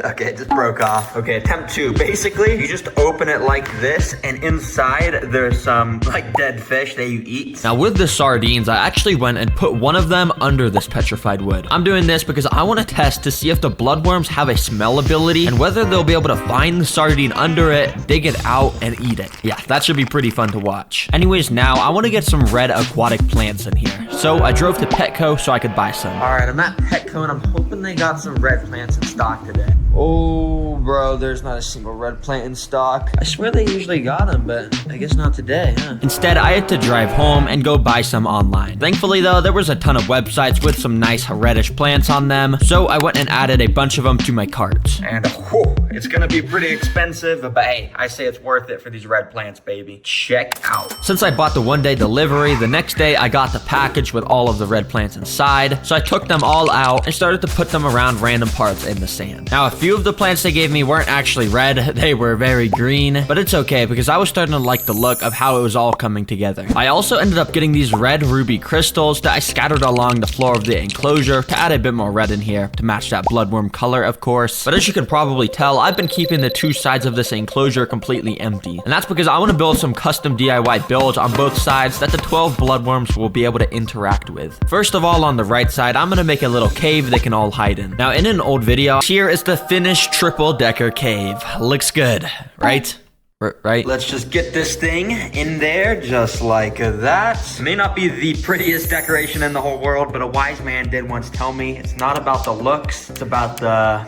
B: okay, it just broke off. Okay, attempt 2. Basically, you just open it like this, and inside there's some like dead fish that you eat.
A: Now with the sardines, I actually went and put one of them under this petrified wood. I'm doing this because I want to test to see if the bloodworms have a smell ability and whether they'll be able to find the sardine under it, dig it out, and eat it. Yeah, that should be pretty fun to watch. Anyways, now I want to get some red aquatic plants in here. So I drove to Petco so I could buy some.
B: All right, I'm at Petco and I'm hoping they got some red plants in stock today.
G: Oh, bro, there's not a single red plant in stock. I swear they usually got them, but I guess not today, huh?
A: Instead, I had to drive home and go buy some online. Thankfully, though, there was a ton of websites with some nice reddish plants on them, so I went and added a bunch of them to my cart.
B: And whew, it's gonna be pretty expensive, but hey, I say it's worth it for these red plants, baby. Check out.
A: Since I bought the one-day delivery, the next day I got the package with all of the red plants inside, so I took them all out and started to put them around random parts in the sand. Now, a few of the plants they gave me weren't actually red, they were very green, but it's okay because I was starting to like the look of how it was all coming together. I also ended up getting these red ruby crystals that I scattered along the floor of the enclosure to add a bit more red in here to match that bloodworm color, of course. But as you can probably tell, I've been keeping the two sides of this enclosure completely empty, and that's because I want to build some custom DIY builds on both sides that the 12 bloodworms will be able to interact with. First of all, on the right side, I'm going to make a little cave they can all hide in. Now, in an old video, here is the finished triple-decker cave. Looks good, right? Right?
B: Let's just get this thing in there just like that. It may not be the prettiest decoration in the whole world, but a wise man did once tell me it's not about the looks, it's about the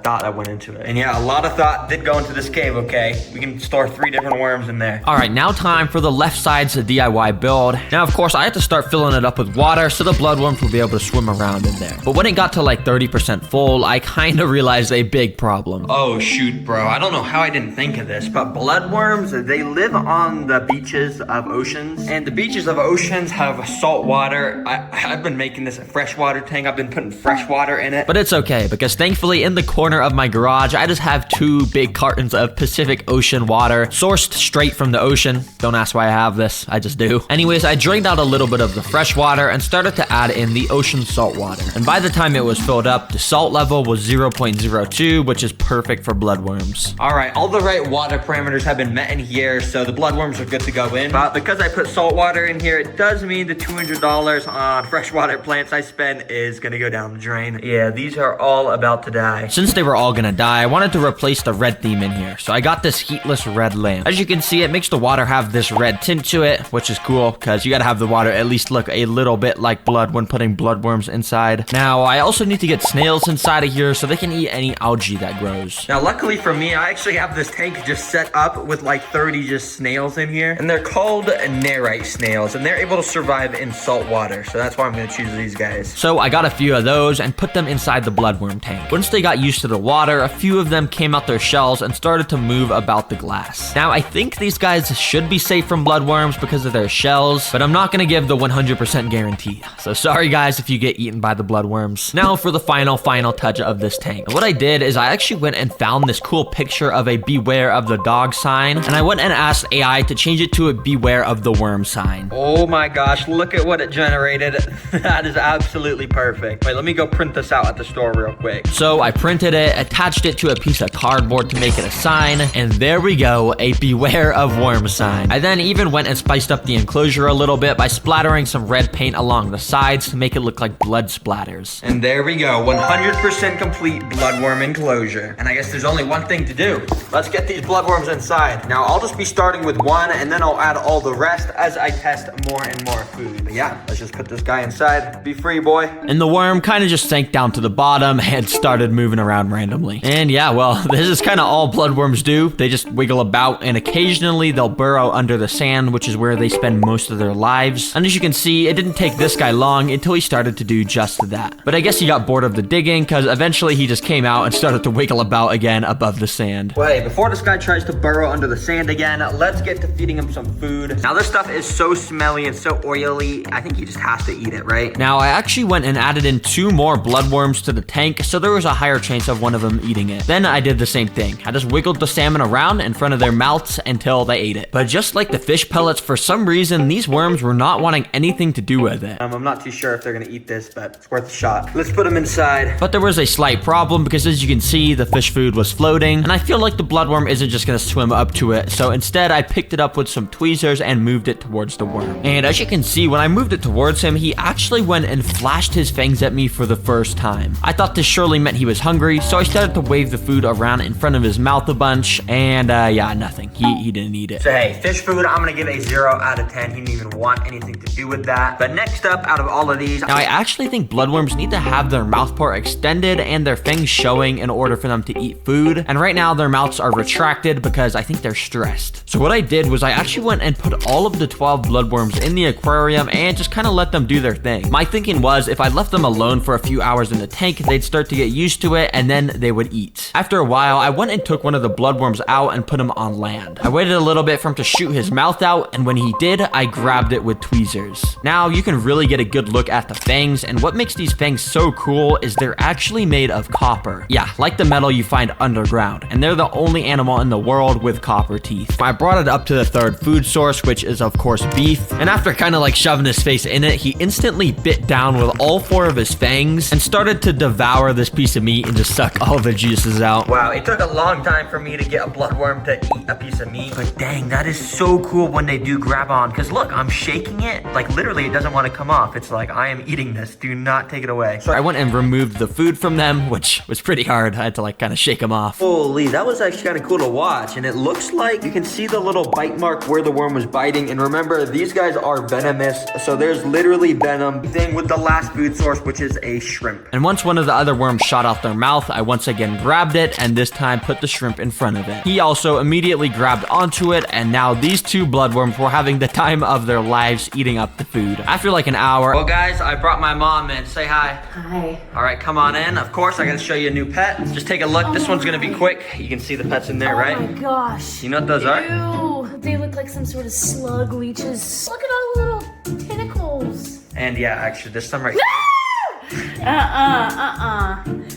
B: thought that went into it. And yeah, a lot of thought did go into this cave, okay? We can store 3 different worms in there.
A: All right, now time for the left side's DIY build. Now, of course, I had to start filling it up with water so the bloodworms will be able to swim around in there. But when it got to like 30% full, I kind of realized a big problem.
B: Oh shoot, bro. I don't know how I didn't think of this, but bloodworms, they live on the beaches of oceans. And the beaches of oceans have salt water. I've been making this a freshwater tank. I've been putting fresh water in it.
A: But it's okay, because thankfully in the corner of my garage, I just have 2 big cartons of Pacific Ocean water, sourced straight from the ocean. Don't ask why I have this, I just do. Anyways, I drained out a little bit of the fresh water and started to add in the ocean salt water. And by the time it was filled up, the salt level was 0.02, which is perfect for bloodworms.
B: All right, all the right water parameters have been met in here, so the bloodworms are good to go in. But because I put salt water in here, it does mean the $200 on freshwater plants I spent is gonna go down the drain. Yeah, these are all about to die.
A: Since they were all gonna die, I wanted to replace the red theme in here, so I got this heatless red lamp. As you can see, it makes the water have this red tint to it, which is cool, because you gotta have the water at least look a little bit like blood when putting bloodworms inside. Now, I also need to get snails inside of here so they can eat any algae that grows.
B: Now, luckily for me, I actually have this tank just set up with like 30 just snails in here, and they're called nerite snails, and they're able to survive in salt water, so that's why I'm gonna choose these guys.
A: So I got a few of those and put them inside the bloodworm tank. Once they got used to the water, a few of them came out their shells and started to move about the glass. Now, I think these guys should be safe from bloodworms because of their shells, but I'm not gonna give the 100% guarantee. So sorry guys if you get eaten by the bloodworms. Now for the final touch of this tank. And what I did is I actually went and found this cool picture of a beware of the dog sign, and I went and asked AI to change it to a beware of the worm sign.
B: Oh my gosh, look at what it generated. That is absolutely perfect. Wait, let me go print this out at the store real quick.
A: So I printed it, attached it to a piece of cardboard to make it a sign, and there we go, a beware of worm sign. I then even went and spiced up the enclosure a little bit by splattering some red paint along the sides to make it look like blood splatters.
B: And there we go, 100% complete bloodworm enclosure. And I guess there's only one thing to do. Let's get these bloodworms inside. Now, I'll just be starting with one, and then I'll add all the rest as I test more and more food. But yeah, let's just put this guy inside. Be free, boy.
A: And the worm kind of just sank down to the bottom and started moving around randomly. And yeah, well, this is kind of all bloodworms do. They just wiggle about, and occasionally they'll burrow under the sand, which is where they spend most of their lives. And as you can see, it didn't take this guy long until he started to do just that. But I guess he got bored of the digging, because eventually he just came out and started to wiggle about again above the sand.
B: Wait, before this guy tries to burrow under the sand again, let's get to feeding him some food. Now, this stuff is so smelly and so oily, I think he just has to eat it, right?
A: Now, I actually went and added in 2 more bloodworms to the tank, so there was a higher chance of one of them eating it. Then I did the same thing. I just wiggled the salmon around in front of their mouths until they ate it. But just like the fish pellets, for some reason, these worms were not wanting anything to do with it.
B: I'm not too sure if they're gonna eat this, but it's worth a shot. Let's put them inside.
A: But there was a slight problem because, as you can see, the fish food was floating, and I feel like the bloodworm isn't just gonna swim up to it, so instead I picked it up with some tweezers and moved it towards the worm. And as you can see, when I moved it towards him, he actually went and flashed his fangs at me for the first time. I thought this surely meant he was hungry, so I started to wave the food around in front of his mouth a bunch, and yeah, nothing. He didn't eat it.
B: So hey, fish food, I'm gonna give a 0 out of 10. He didn't even want anything to do with that. But next up, out of all of these,
A: now I actually think bloodworms need to have their mouth part extended and their fangs showing in order for them to eat food. And right now their mouths are retracted because I think they're stressed. So what I did was I actually went and put all of the 12 bloodworms in the aquarium and just kind of let them do their thing. My thinking was if I left them alone for a few hours in the tank, they'd start to get used to it and then they would eat. After a while, I went and took one of the bloodworms out and put him on land. I waited a little bit for him to shoot his mouth out, and when he did, I grabbed it with tweezers. Now you can really get a good look at the fangs, and what makes these fangs so cool is they're actually made of copper. Yeah, like the metal you find underground, and they're the only animal in the world with copper teeth. I brought it up to the 3rd food source, which is of course beef, and after kind of like shoving his face in it, he instantly bit down with all 4 of his fangs and started to devour this piece of meat and just suck all the juices out.
B: Wow, it took a long time for me to get a bloodworm to eat a piece of meat, but dang, that is so cool when they do grab on, because look, I'm shaking it, like literally it doesn't want to come off. It's like, I am eating this, do not take it away.
A: So I went and removed the food from them, which was pretty hard. I had to like kind of shake them off.
B: Holy, that was actually kind of cool to watch, and it looks like you can see the little bite mark where the worm was biting, and remember, these guys are venomous, so there's literally venom. Thing with the last food source, which is a shrimp.
A: And once one of the other worms shot out their mouth, I once again grabbed it, and this time put the shrimp in front of it. He also immediately grabbed onto it, and now these 2 bloodworms were having the time of their lives eating up the food. After like an hour,
B: well guys, I brought my mom in. Say hi.
D: Hi.
B: All right, come on in. Of course, I gotta show you a new pet. Just take a look. This one's gonna be quick. You can see the pets in there, right?
D: Oh my
H: gosh.
B: You know what those are?
H: Ew. They look like some sort of slug leeches. Look at all the little tentacles.
B: And yeah, actually, there's some right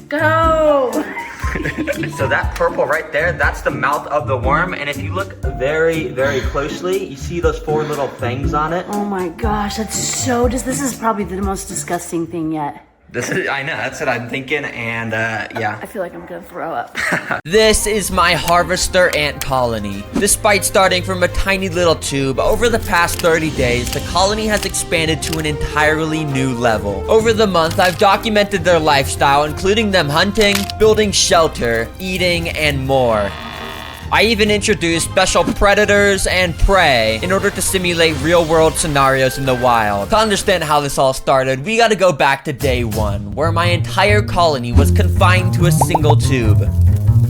H: Go.
B: So that purple right there, that's the mouth of the worm. And if you look very, very closely, you see those 4 little things on it.
H: Oh my gosh, that's so this is probably the most disgusting thing yet.
B: I know, that's what I'm thinking, and yeah.
H: I feel like I'm gonna throw up.
A: This is my harvester ant colony. Despite starting from a tiny little tube, over the past 30 days, the colony has expanded to an entirely new level. Over the month, I've documented their lifestyle, including them hunting, building shelter, eating, and more. I even introduced special predators and prey in order to simulate real-world scenarios in the wild. To understand how this all started, we gotta go back to day 1, where my entire colony was confined to a single tube.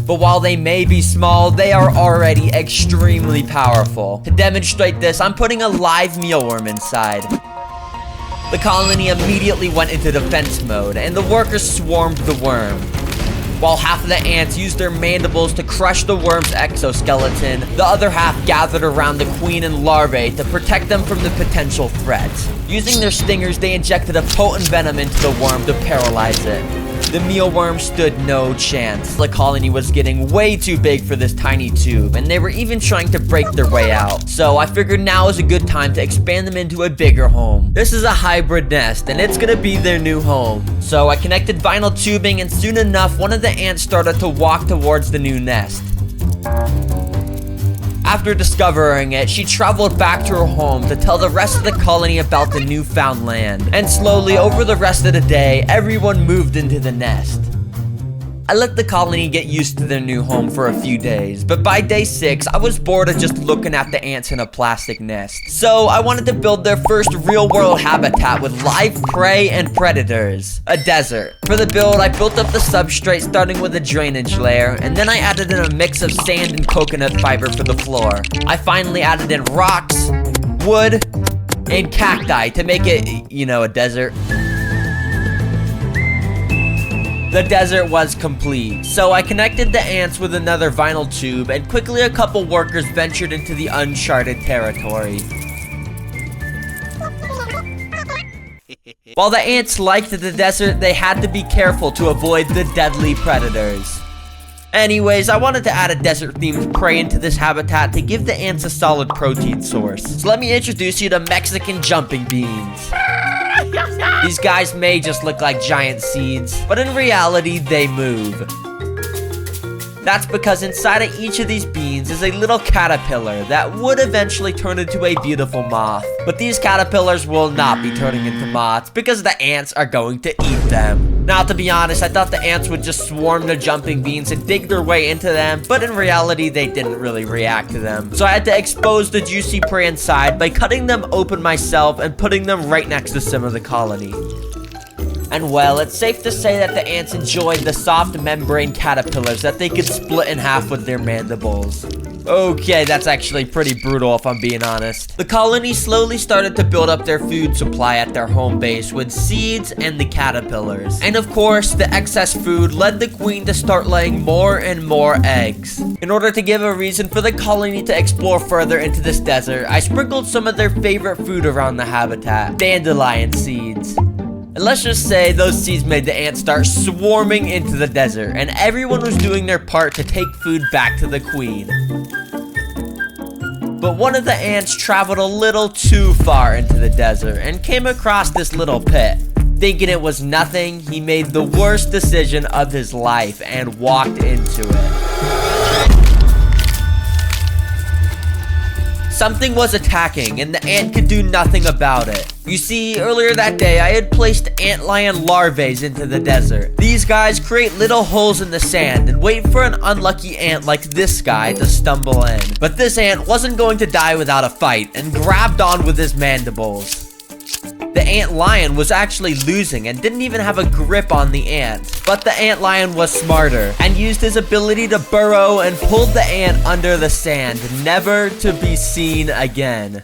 A: But while they may be small, they are already extremely powerful. To demonstrate this, I'm putting a live mealworm inside. The colony immediately went into defense mode, and the workers swarmed the worm. While half of the ants used their mandibles to crush the worm's exoskeleton, the other half gathered around the queen and larvae to protect them from the potential threats. Using their stingers, they injected a potent venom into the worm to paralyze it. The mealworm stood no chance. The colony was getting way too big for this tiny tube, and they were even trying to break their way out. So I figured now is a good time to expand them into a bigger home. This is a hybrid nest, and it's gonna be their new home. So I connected vinyl tubing, and soon enough, one of the ants started to walk towards the new nest. After discovering it, she traveled back to her home to tell the rest of the colony about the newfound land. And slowly, over the rest of the day, everyone moved into the nest. I let the colony get used to their new home for a few days, but by day 6, I was bored of just looking at the ants in a plastic nest. So I wanted to build their first real-world habitat with live prey and predators, a desert. For the build, I built up the substrate starting with a drainage layer, and then I added in a mix of sand and coconut fiber for the floor. I finally added in rocks, wood, and cacti to make it, a desert. The desert was complete, so I connected the ants with another vinyl tube, and quickly a couple workers ventured into the uncharted territory. While the ants liked the desert, they had to be careful to avoid the deadly predators. Anyways, I wanted to add a desert-themed prey into this habitat to give the ants a solid protein source. So let me introduce you to Mexican jumping beans. These guys may just look like giant seeds, but in reality, they move. That's because inside of each of these beans is a little caterpillar that would eventually turn into a beautiful moth. But these caterpillars will not be turning into moths because the ants are going to eat them. Now, to be honest, I thought the ants would just swarm the jumping beans and dig their way into them, but in reality, they didn't really react to them. So I had to expose the juicy prey inside by cutting them open myself and putting them right next to some of the colony. And well, it's safe to say that the ants enjoyed the soft membrane caterpillars that they could split in half with their mandibles. Okay, that's actually pretty brutal if I'm being honest. The colony slowly started to build up their food supply at their home base with seeds and the caterpillars. And of course, the excess food led the queen to start laying more and more eggs. In order to give a reason for the colony to explore further into this desert, I sprinkled some of their favorite food around the habitat, dandelion seeds. And let's just say those seeds made the ants start swarming into the desert, and everyone was doing their part to take food back to the queen. But one of the ants traveled a little too far into the desert and came across this little pit. Thinking it was nothing, he made the worst decision of his life and walked into it. Something was attacking, and the ant could do nothing about it. You see, earlier that day, I had placed antlion larvae into the desert. These guys create little holes in the sand and wait for an unlucky ant like this guy to stumble in. But this ant wasn't going to die without a fight and grabbed on with his mandibles. The ant lion was actually losing and didn't even have a grip on the ant. But the ant lion was smarter and used his ability to burrow and pulled the ant under the sand, never to be seen again.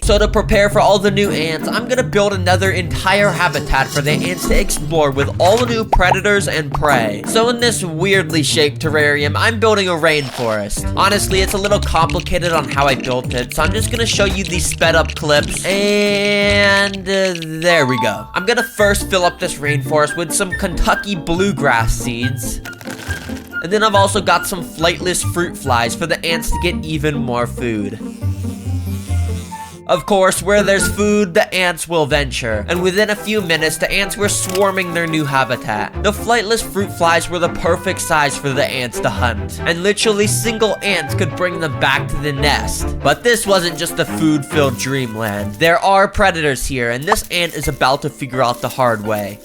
A: So to prepare for all the new ants, I'm gonna build another entire habitat for the ants to explore with all the new predators and prey. So in this weirdly shaped terrarium, I'm building a rainforest. Honestly, it's a little complicated on how I built it, so I'm just gonna show you these sped up clips, and there we go. I'm gonna first fill up this rainforest with some Kentucky bluegrass seeds. And then I've also got some flightless fruit flies for the ants to get even more food. Of course, where there's food, the ants will venture. And within a few minutes, the ants were swarming their new habitat. The flightless fruit flies were the perfect size for the ants to hunt. And literally single ants could bring them back to the nest. But this wasn't just a food-filled dreamland. There are predators here, and this ant is about to figure out the hard way,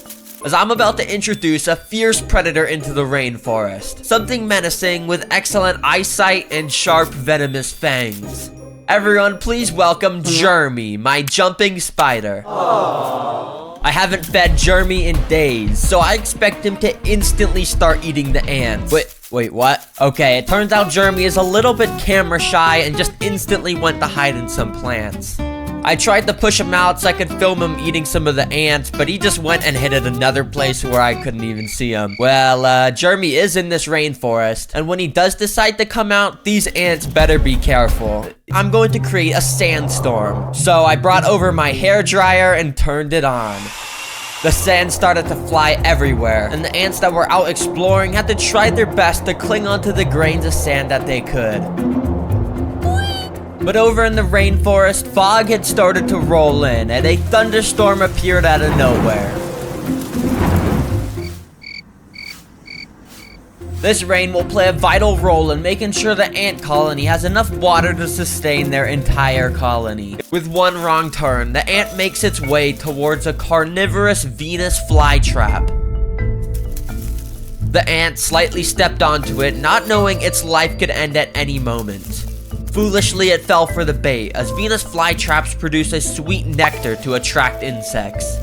A: as I'm about to introduce a fierce predator into the rainforest. Something menacing with excellent eyesight and sharp venomous fangs. Everyone, please welcome Jeremy, my jumping spider. Aww. I haven't fed Jeremy in days, so I expect him to instantly start eating the ants. Wait, what? Okay, it turns out Jeremy is a little bit camera shy and just instantly went to hide in some plants. I tried to push him out so I could film him eating some of the ants, but he just went and hid at another place where I couldn't even see him. Well, Jeremy is in this rainforest, and when he does decide to come out, these ants better be careful. I'm going to create a sandstorm. So I brought over my hairdryer and turned it on. The sand started to fly everywhere, and the ants that were out exploring had to try their best to cling onto the grains of sand that they could. But over in the rainforest, fog had started to roll in, and a thunderstorm appeared out of nowhere. This rain will play a vital role in making sure the ant colony has enough water to sustain their entire colony. With one wrong turn, the ant makes its way towards a carnivorous Venus flytrap. The ant slightly stepped onto it, not knowing its life could end at any moment. Foolishly, it fell for the bait, as Venus flytraps produce a sweet nectar to attract insects.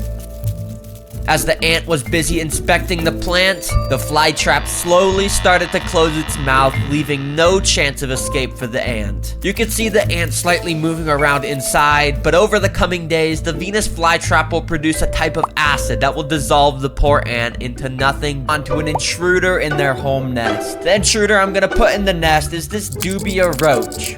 A: As the ant was busy inspecting the plant, the flytrap slowly started to close its mouth, leaving no chance of escape for the ant. You can see the ant slightly moving around inside, but over the coming days, the Venus flytrap will produce a type of acid that will dissolve the poor ant into nothing onto an intruder in their home nest. The intruder I'm gonna put in the nest is this dubia roach.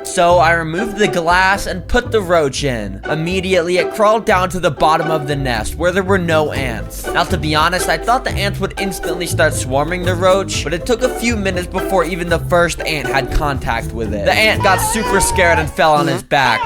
A: So I removed the glass and put the roach in. Immediately, it crawled down to the bottom of the nest where there were no ants. Now, to be honest, I thought the ants would instantly start swarming the roach, but it took a few minutes before even the first ant had contact with it. The ant got super scared and fell on his back.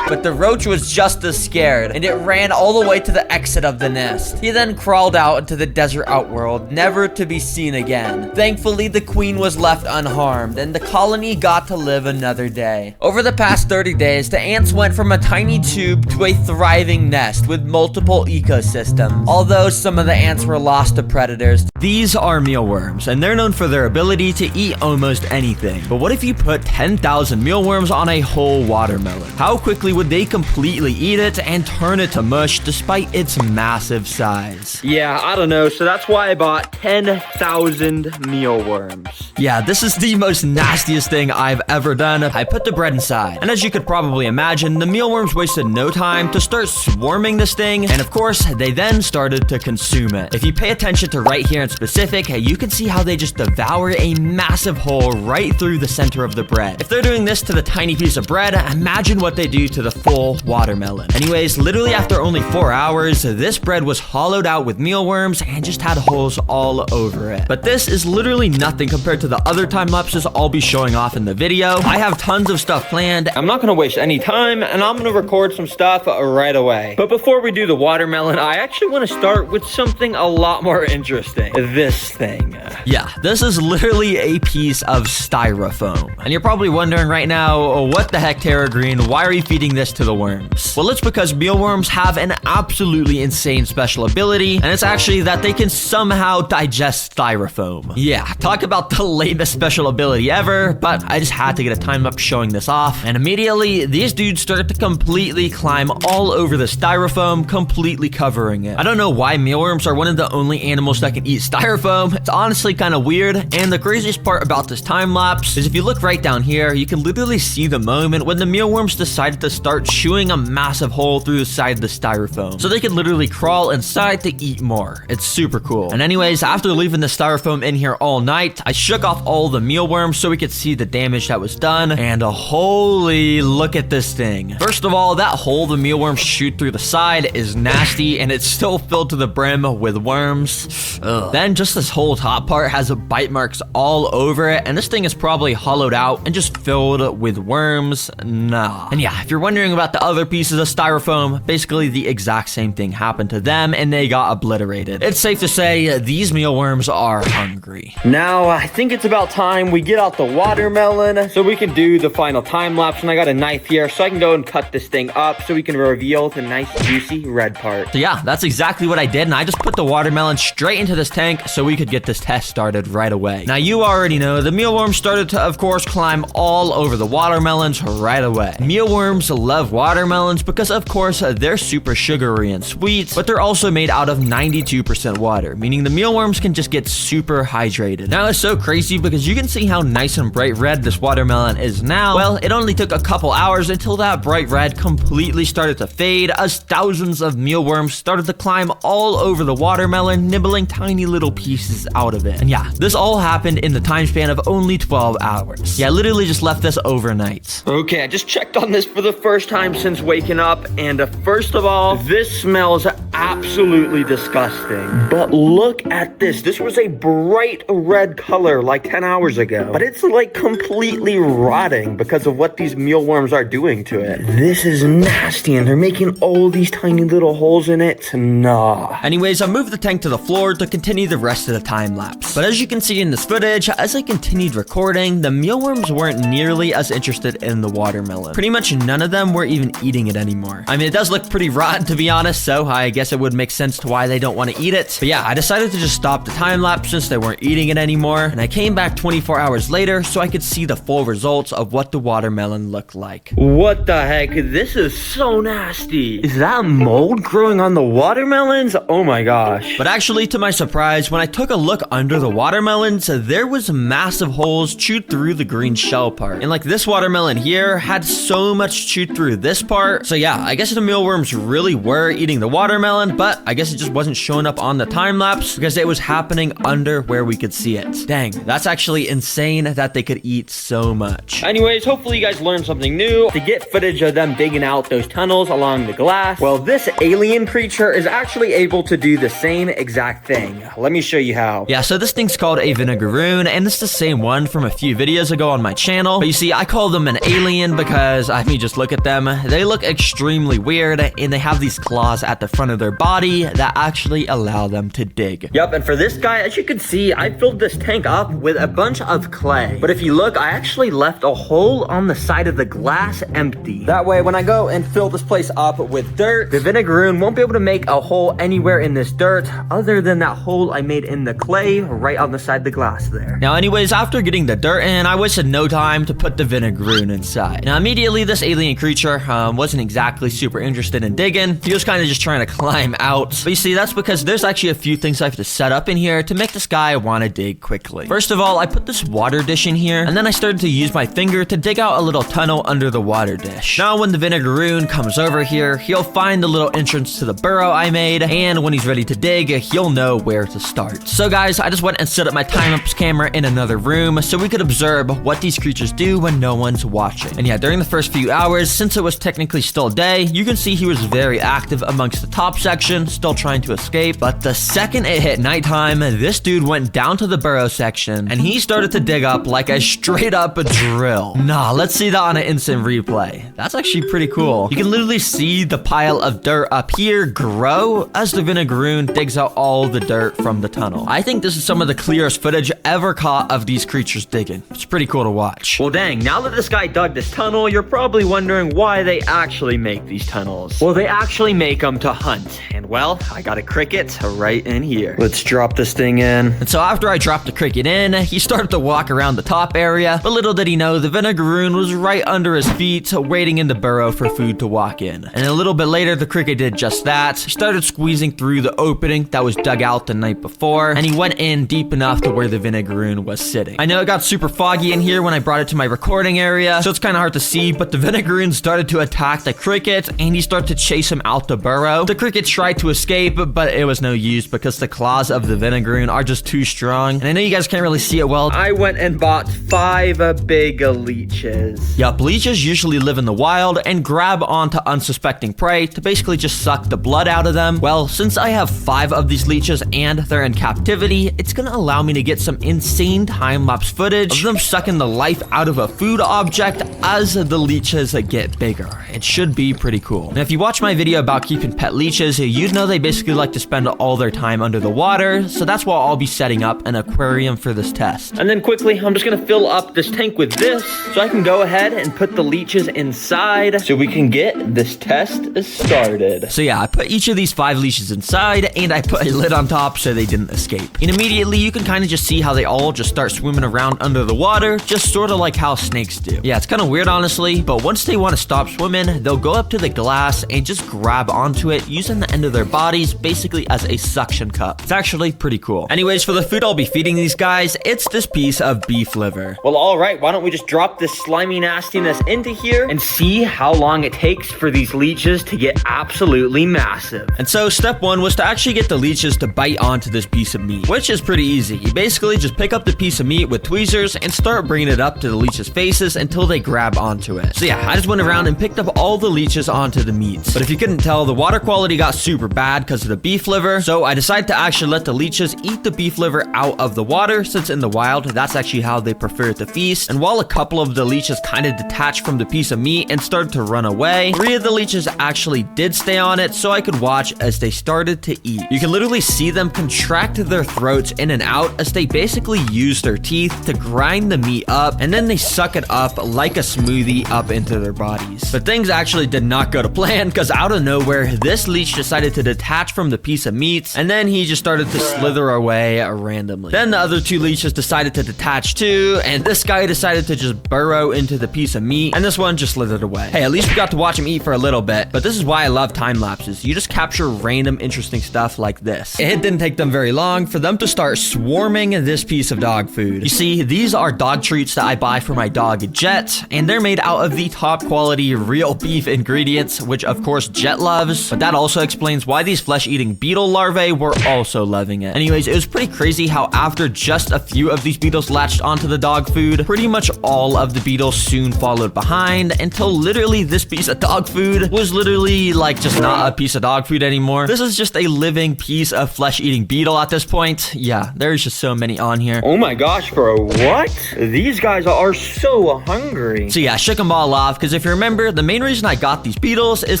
A: But the roach was just as scared, and it ran all the way to the exit of the nest. He then crawled out into the desert outworld, never to be seen again. Thankfully, the queen was left unharmed, and the colony got to live another day. Over the past 30 days, the ants went from a tiny tube to a thriving nest with multiple ecosystems. Although some of the ants were lost to predators.
J: These are mealworms, and they're known for their ability to eat almost anything. But what if you put 10,000 mealworms on a whole watermelon? How quickly would they completely eat it and turn it to mush despite its massive size?
B: Yeah, I don't know, so that's why I bought 10,000 mealworms.
J: Yeah, this is the most nastiest thing I've ever done. I put the bread inside, and as you could probably imagine, the mealworms wasted no time to start swarming this thing, and of course, they then started to consume it. If you pay attention to right here in specific, you can see how they just devour a massive hole right through the center of the bread. If they're doing this to the tiny piece of bread, imagine what they do to the full watermelon. Anyways, literally after only 4 hours, this bread was hollowed out with mealworms and just had holes all over it. But this is literally nothing compared to the other time lapses I'll be showing off in the video. I have tons of stuff planned.
B: I'm not gonna waste any time, and I'm gonna record some stuff right away. But before we do the watermelon, I actually wanna start with something a lot more interesting. This thing.
J: Yeah, this is literally a piece of styrofoam. And you're probably wondering right now, what the heck, TerraGreen? Why are you feeding this to the worms? Well, it's because mealworms have an absolutely insane special ability, and it's actually that they can somehow digest styrofoam. Yeah, talk about the latest special ability ever, but I just had to get a time up showing this off, and immediately these dudes started to completely climb all over the styrofoam, completely covering it. I don't know why mealworms are one of the only animals that can eat styrofoam. It's honestly kind of weird, and the craziest part about this time lapse is if you look right down here, you can literally see the moment when the mealworms decided to start chewing a massive hole through the side of the styrofoam, so they could literally crawl inside to eat more. It's super cool. And anyways, after leaving the styrofoam in here all night, I shook off all the mealworms so we could see the damage that was done, and holy, look at this thing. First of all, that hole the mealworms shoot through the side is nasty, and it's still filled to the brim with worms. Ugh. Then just this whole top part has bite marks all over it, and this thing is probably hollowed out and just filled with worms. Nah. And yeah, if you're wondering about the other pieces of styrofoam, basically the exact same thing happened to them, and they got obliterated. It's safe to say these mealworms are hungry.
B: Now, I think it's about time we get out the watermelon so we can do the final time lapse, and I got a knife here so I can go and cut this thing up so we can reveal the nice juicy red part.
J: So yeah, that's exactly what I did, and I just put the watermelon straight into this tank so we could get this test started right away. Now, you already know the mealworms started to, of course, climb all over the watermelons right away. Mealworms love watermelons because, of course, they're super sugary and sweet, but they're also made out of 92% water, meaning the mealworms can just get super hydrated. Now, it's so crazy because you can see how nice and bright red this watermelon is now. Well, it only took a couple hours until that bright red completely started to fade as thousands of mealworms started to climb all over the watermelon, nibbling tiny little pieces out of it. And yeah, this all happened in the time span of only 12 hours. Yeah, I literally just left this overnight.
B: Okay, I just checked on this for the first time since waking up, and first of all, this smells absolutely disgusting. But look at this. This was a bright red color like 10 hours ago, but it's like completely rotting because of what these mealworms are doing to it. This is nasty, and they're making all these tiny little holes in it. Nah.
J: Anyways, I moved the tank to the floor to continue the rest of the time lapse. But as you can see in this footage, as I continued recording, the mealworms weren't nearly as interested in the watermelon. Pretty much none of them were even eating it anymore. I mean, it does look pretty rotten, to be honest, so I guess it would make sense to why they don't want to eat it. But yeah, I decided to just stop the time lapse since they weren't eating it anymore, and I came back 24 hours later so I could see the full results of what the watermelon looked like.
B: What the heck? This is so nasty. Is that mold growing on the watermelons? Oh my gosh.
J: But actually, to my surprise, when I took a look under the watermelons, there was massive holes chewed through the green shell part. And like this watermelon here had so much chewed through this part. So yeah, I guess the mealworms really were eating the watermelon, but I guess it just wasn't showing up on the time lapse because it was happening under where we could see it. Dang, that's actually insane that they could eat so much.
B: Anyways, hopefully you guys learned something new. To get footage of them digging out those tunnels along the glass, well, this alien creature is actually able to do the same exact thing. Let me show you how.
J: Yeah, so this thing's called a vinegaroon, and it's the same one from a few videos ago on my channel. But you see, I call them an alien because, I mean, just look at them. They look extremely weird, and they have these claws at the front of their body that actually allow them to dig.
B: Yep, and for this guy, as you can see, I filled this tank up with a bunch of clay. But if you look, I actually left a hole on the side of the glass empty. That way, when I go and fill this place up with dirt, the vinegaroon won't be able to make a hole anywhere in this dirt other than that hole I made in the clay right on the side of the glass there.
J: Now, anyways, after getting the dirt in, I wasted no time to put the vinegaroon inside. Now, immediately, this alien creature wasn't exactly super interested in digging. He was kind of just trying to climb out. But you see, that's because there's actually a few things I have to set up in here to make this guy want to dig quickly. First of all, I put this water dish in here, and then I started to use my finger to dig out a little tunnel under the water dish. Now, when the vinegaroon comes over here, he'll find the little entrance to the burrow I made, and when he's ready to dig, he'll know where to start. So guys, I just went and set up my time-lapse camera in another room so we could observe what these creatures do when no one's watching. And yeah, during the first few hours, since it was technically still day, you can see he was very active amongst the top section section, still trying to escape. But the second it hit nighttime, this dude went down to the burrow section and he started to dig up like a straight up drill. Nah, let's see that on an instant replay. That's actually pretty cool. You can literally see the pile of dirt up here grow as the vinegaroon digs out all the dirt from the tunnel. I think this is some of the clearest footage ever caught of these creatures digging. It's pretty cool to watch. Well, dang, now that this guy dug this tunnel, you're probably wondering why they actually make these tunnels. Well, they actually make them to hunt. And well, I got a cricket right in here. Let's drop this thing in. And so after I dropped the cricket in, he started to walk around the top area, but little did he know the vinegaroon was right under his feet, waiting in the burrow for food to walk in. And a little bit later, the cricket did just that. He started squeezing through the opening that was dug out the night before, and he went in deep enough to where the vinegaroon was sitting. I know it got super foggy in here when I brought it to my recording area, so it's kind of hard to see, but the vinegaroon started to attack the cricket, and he started to chase him out the burrow. The cricket tried to escape, but it was no use because the claws of the vinegaroon are just too strong. And I know you guys can't really see it well. I went and bought 5 big leeches. Yup, leeches usually live in the wild and grab onto unsuspecting prey to basically just suck the blood out of them. Well, since I have 5 of these leeches and they're in captivity, it's gonna allow me to get some insane time-lapse footage of them sucking the life out of a food object as the leeches get bigger. It should be pretty cool. And if you watch my video about keeping pet leeches, you'd know they basically like to spend all their time under the water, so that's why I'll be setting up an aquarium for this test. And then quickly, I'm just gonna fill up this tank with this so I can go ahead and put the leeches inside so we can get this test started. So yeah, I put each of these 5 leeches inside and I put a lid on top so they didn't escape. And immediately you can kind of just see how they all just start swimming around under the water, just sort of like how snakes do. Yeah, it's kind of weird honestly, but once they want to stop swimming, they'll go up to the glass and just grab onto it using the end of their bodies basically as a suction cup. It's actually pretty cool. Anyways, for the food I'll be feeding these guys, it's this piece of beef liver. Well, all right, why don't we just drop this slimy nastiness into here and see how long it takes for these leeches to get absolutely massive. And so step 1 was to actually get the leeches to bite onto this piece of meat, which is pretty easy. You basically just pick up the piece of meat with tweezers and start bringing it up to the leeches' faces until they grab onto it. So yeah, I just went around and picked up all the leeches onto the meats. But if you couldn't tell, the water quality got super bad because of the beef liver, so I decided to actually let the leeches eat the beef liver out of the water, since in the wild, that's actually how they prefer to feast. And while a couple of the leeches kind of detached from the piece of meat and started to run away, 3 of the leeches actually did stay on it so I could watch as they started to eat. You can literally see them contract their throats in and out as they basically use their teeth to grind the meat up, and then they suck it up like a smoothie up into their bodies. But things actually did not go to plan, because out of nowhere, this leech decided to detach from the piece of meat, and then he just started to slither away randomly. Then the other 2 leeches decided to detach too, and this guy decided to just burrow into the piece of meat, and this one just slithered away. Hey, at least we got to watch him eat for a little bit, but this is why I love time lapses. You just capture random interesting stuff like this. It didn't take them very long for them to start swarming this piece of dog food. You see, these are dog treats that I buy for my dog Jet, and they're made out of the top quality real beef ingredients, which of course Jet loves, but that also explains why these flesh-eating beetle larvae were also loving it. Anyways, it was pretty crazy how after just a few of these beetles latched onto the dog food, pretty much all of the beetles soon followed behind, until literally this piece of dog food was literally like just not a piece of dog food anymore. This is just a living piece of flesh-eating beetle at this point. Yeah, there's just so many on here. Oh my gosh, bro, what? These guys are so hungry. So yeah, I shook them all off, because if you remember, the main reason I got these beetles is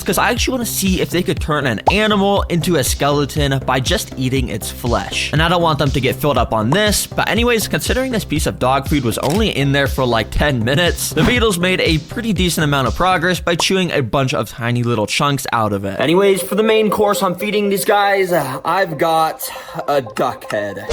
J: because I actually want to see if they could turn an animal into a skeleton by just eating its flesh. And I don't want them to get filled up on this, but anyways, considering this piece of dog food was only in there for like 10 minutes, the beetles made a pretty decent amount of progress by chewing a bunch of tiny little chunks out of it. Anyways, for the main course I'm feeding these guys, I've got a duck head.